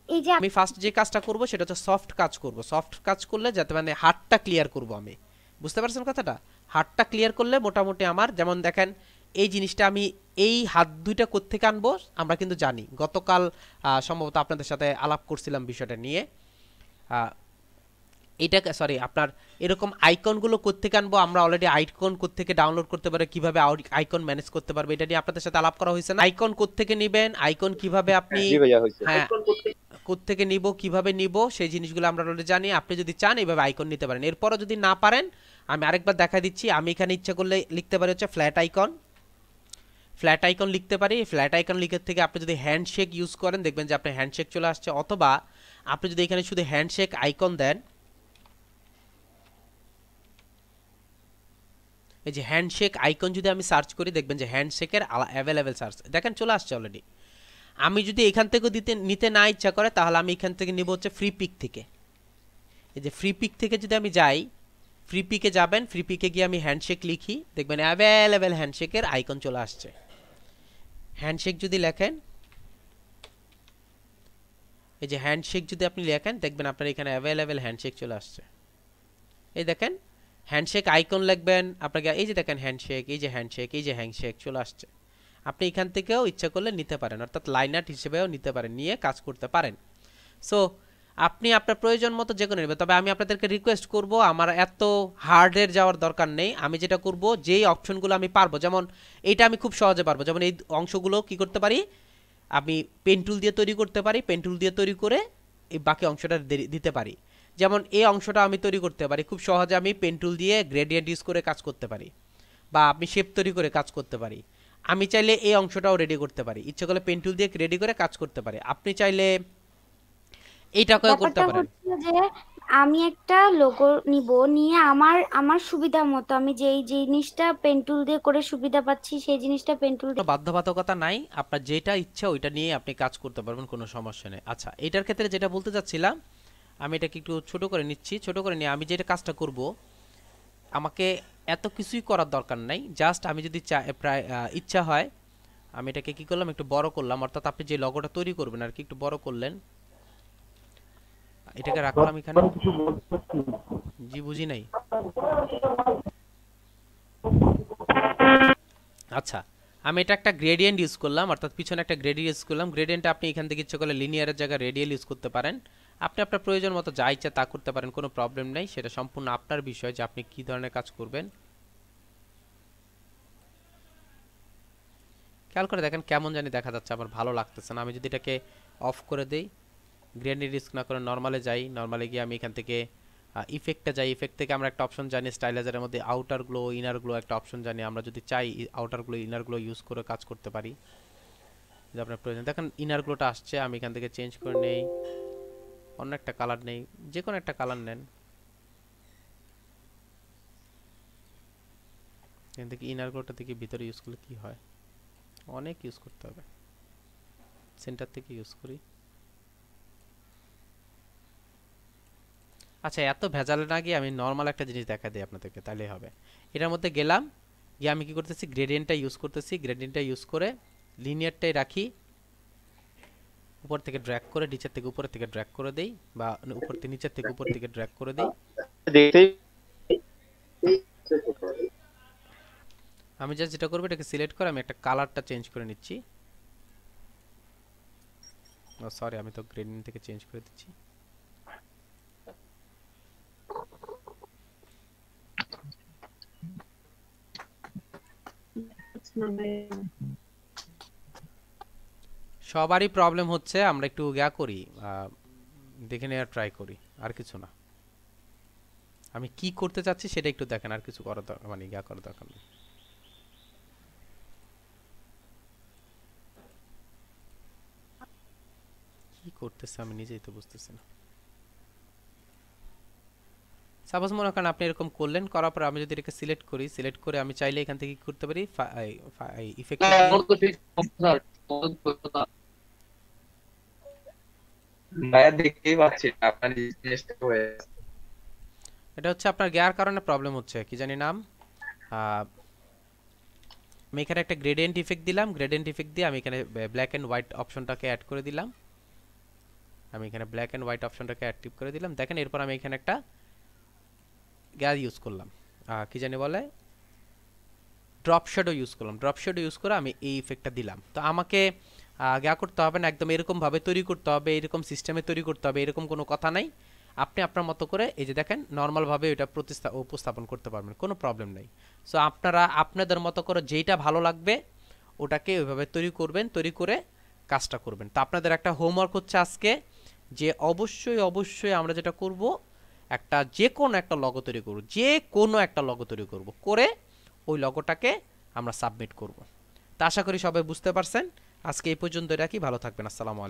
এই যে আমি ফার্স্ট যে কাজটা করব সেটা হচ্ছে সফট কাজ করব। সফট কাজ করলে যাতে মানে হাতটা ক্লিয়ার করব আমি, বুঝতে পারছেন কথাটা? হাতটা ক্লিয়ার করলে মোটামুটি আমার, যেমন দেখেন এই জিনিসটা আমি এই হাত দুইটা কোত্থেকে আনবো আমরা কিন্তু জানি, গতকাল সম্ভবত আপনাদের সাথে আলাপ করছিলাম বিষয়টা নিয়ে। এটা সরি আপনার এরকম আইকনগুলো কোত্থেকে আনবো আমরা অলরেডি, আইকন কোত্থেকে ডাউনলোড করতে পারে, কিভাবে আইকন ম্যানেজ করতে পারবে এটা নিয়ে আপনাদের সাথে আলাপ করা হয়েছে না? আইকন কোত্থেকে নেবেন, আইকন কিভাবে আপনি, জি ভাইয়া হয়েছে। হ্যাঁ কোত্থেকে নিব, কিভাবে নিব সেই জিনিসগুলো আমরা অলরেডি জানি। আপনি যদি চান এইভাবে আইকন নিতে পারেন। এরপরও যদি না পারেন আমি আরেকবার দেখা দিচ্ছি, আমি এখানে ইচ্ছা করলে লিখতে পারি হচ্ছে ফ্ল্যাট আইকন। ফ্ল্যাট আইকন লিখতে পারি। ফ্ল্যাট আইকন লিখার থেকে আপনি যদি হ্যান্ডশেক ইউজ করেন দেখবেন যে আপনার হ্যান্ডশেক চলে আসছে, অথবা আপনি যদি এখানে শুধু হ্যান্ডশেক আইকন দেন, এই যে হ্যান্ডশেক আইকন যদি আমি সার্চ করি দেখবেন যে হ্যান্ডশেকের অ্যাভেলেবেল সার্চ দেখেন চলে আসছে অলরেডি। আমি যদি এখান থেকে নিতে না ইচ্ছা করে তাহলে আমি এখান থেকে নিব হচ্ছে ফ্রি পিক থেকে। এই যে ফ্রি পিক থেকে যদি আমি যাই, ফ্রি পিকে যাবেন, ফ্রি পিকে গিয়ে আমি হ্যান্ডশেক লিখি দেখবেন অ্যাভেলেবেল হ্যান্ডশেকের আইকন চলে আসছে। হ্যান্ডশেক যদি লেখেন, এই যে হ্যান্ডশেক যদি আপনি লেখেন দেখবেন আপনার এখানে অ্যাভেলেবেল হ্যান্ডশেক চলে আসছে। এই দেখেন হ্যান্ডশেক আইকন লিখবেন আপনাকে, এই যে দেখেন হ্যান্ডশেক, এই যে হ্যান্ডশেক, এই যে হ্যান্ডশেক চলে আসছে। আপনি এখান থেকেও ইচ্ছা করলে নিতে পারেন, অর্থাৎ লাইন আর্ট হিসেবেও নিতে পারেন, নিয়ে কাজ করতে পারেন। সো আপনি আপনার প্রয়োজন মতো যে কোনো নেবেন। তবে আমি আপনাদেরকে রিকোয়েস্ট করব আমার এত হার্ডের যাওয়ার দরকার নেই। আমি যেটা করব যেই অপশনগুলো আমি পারবো, যেমন এইটা আমি খুব সহজে পারবো, যেমন এই অংশগুলো কি করতে পারি আমি পেন টুল দিয়ে তৈরি করতে পারি, পেন টুল দিয়ে তৈরি করে এই বাকি অংশটা দিতে পারি। যেমন এই অংশটা আমি তৈরি করতে পারি খুব সহজে, আমি পেন টুল দিয়ে গ্রেডিয়েন্ট ইউজ করে কাজ করতে পারি, বা আপনি শেপ তৈরি করে কাজ করতে পারি। আমি চাইলে এই অংশটাও রেডি করতে পারি, ইচ্ছে করলে পেন টুল দিয়ে রেডি করে কাজ করতে পারি। আপনি চাইলে এইটাকেও করতে ব্যাপারটা পারেন। হচ্ছে যে আমি একটা লোগো নিব, নিয়ে আমার আমার সুবিধা মতো আমি যেই জিনিসটা পেন টুল দিয়ে করে সুবিধা পাচ্ছি সেই জিনিসটা পেন টুল কোনো বাধ্যবাধকতা নাই, আপনার যেটা ইচ্ছা ওইটা নিয়ে আপনি কাজ করতে পারবেন, কোনো সমস্যা নেই। আচ্ছা এটার ক্ষেত্রে যেটা বলতে চাচ্ছিলাম, আমি এটাকে একটু ছোট করে নিচ্ছি, ছোট করে নিয়ে আমি যেটা কাজটা করব, আমাকে এত কিছুই করার দরকার নাই, জাস্ট আমি যদি প্রায় ইচ্ছা হয় আমি এটাকে কি করলাম একটু বড় করলাম, অর্থাৎ আপনি যে লগোটা তৈরি করবেন আর কি একটু বড় করলেন, এটাকে রাখলাম এখানে। জি বুঝি নাই। আচ্ছা আমি এটা একটা গ্রেডিয়েন্ট ইউজ করলাম, অর্থাৎ পিছনে একটা গ্রেডিয়েন্ট ইউজ করলাম। গ্রেডিয়েন্টটা আপনি এখান থেকে ইচ্ছে করলে লিনিয়ারের জায়গায় রেডিয়াল ইউজ করতে পারেন। আপনি আপনার প্রয়োজন মতো যা ইচ্ছা তা করতে পারেন, কোনো প্রবলেম নেই, সেটা সম্পূর্ণ আপনার বিষয় যে আপনি কী ধরনের কাজ করবেন। খেয়াল করে দেখেন কেমন জানি দেখা যাচ্ছে, আমার ভালো লাগতেছে না। আমি যদি এটাকে অফ করে দেই, গ্রেডিয়েন্ট ইউজ না করে নর্মালে যাই, নর্মালে গিয়ে আমি এখান থেকে ইফেক্টে যাই, ইফেক্ট থেকে আমরা একটা অপশন জানি স্টাইলাইজারের মধ্যে আউটার গ্লো ইনার গ্লো একটা অপশন জানি, আমরা যদি চাই outer glow inner glow use করে কাজ করতে পারি যদি আপনার প্রয়োজন। দেখেন ইনার গ্লোটা আসছে, আমি এখান থেকে চেঞ্জ করে নেই, অন্য একটা কালার নেই, যে কোনো একটা কালার নেন, এখান থেকে ইনার গ্লোটা থেকে ভিতরে ইউজ করলে কি হয়, অনেক ইউজ করতে হবে, সেন্টার থেকে ইউজ করি। আচ্ছা এত ভেজালে না গিয়ে আমি নর্মাল একটা জিনিস দেখা দিই আপনাদেরকে, তাহলেই হবে। এটার মধ্যে গেলাম, গিয়ে আমি কি করতেছি গ্রেডিয়েন্টটা ইউজ করতেছি, গ্রেডিয়েন্টটা ইউজ করে লিনিয়ারটাই রাখি, উপর থেকে ড্র্যাগ করে নিচের থেকে উপরের থেকে ড্র্যাগ করে দেই, বা উপর থেকে নিচের থেকে উপর থেকে ড্র্যাগ করে দেই। দেখতেই আমি জাস্ট যেটা করবো এটাকে সিলেক্ট করে আমি একটা কালারটা চেঞ্জ করে নিচ্ছি। ও সরি আমি তো গ্রেডিয়েন্ট থেকে চেঞ্জ করে দিচ্ছি। সবারই প্রবলেম হচ্ছে, আমরা একটু করি, দেখে নেওয়ার ট্রাই করি, আর কিছু না। আমি কি করতে চাচ্ছি সেটা একটু দেখেন, আর কিছু করার মানে করার দরকার নেই। কি করতেছে আমি নিজেই তো বুঝতেছি না। সাপোজ মনে করেন আপনি এরকম করলেন, করার পর আমি যদি এটাকে সিলেক্ট করি, সিলেক্ট করে আমি চাইলে এখান থেকে কি করতে পারি ইফেক্ট ভাইয়া দেখতেই পাচ্ছি না আপনার জিনিসটা হয়ে আছে। এটা হচ্ছে আপনার গিয়ার কারণে প্রবলেম হচ্ছে, কি জানি নাম। আমি এখানে একটা গ্রেডিয়েন্ট ইফেক্ট দিলাম, গ্রেডিয়েন্ট ইফেক্ট দিয়ে আমি এখানে ব্ল্যাক এন্ড হোয়াইট অপশনটাকে অ্যাড করে দিলাম। আমি এখানে ব্ল্যাক এন্ড হোয়াইট অপশনটাকে অ্যাক্টিভ করে দিলাম। দেখেন এরপর আমি এখানে একটা গিয়ার ইউজ করলাম, কি জানি বলে, ড্রপ শ্যাডো ইউজ করলাম। ড্রপ শ্যাডো ইউজ করে আমি এই ইফেক্টটা দিলাম। তো আমাকে গিয়া করতে হবে না, একদম এরকমভাবে তৈরি করতে হবে, এরকম সিস্টেমে তৈরি করতে হবে, এরকম কোনো কথা নাই। আপনি আপনার মতো করে এই যে দেখেন নর্মালভাবে এটা উপস্থাপন করতে পারবেন, কোনো প্রবলেম নেই। সো আপনারা আপনাদের মতো করে যেইটা ভালো লাগবে ওটাকে ওইভাবে তৈরি করবেন, তৈরি করে কাজটা করবেন। তো আপনাদের একটা হোমওয়ার্ক হচ্ছে আজকে, যে অবশ্যই অবশ্যই আমরা যেটা করব, একটা যে কোনো একটা লগো তৈরি করব, যে কোনো একটা লগো তৈরি করব, করে ওই লগোটাকে আমরা সাবমিট করব। তা আশা করি সবাই বুঝতে পারছেন। আজকে এই পর্যন্ত রাখি, ভালো থাকবেন, আসসালামু আলাইকুম।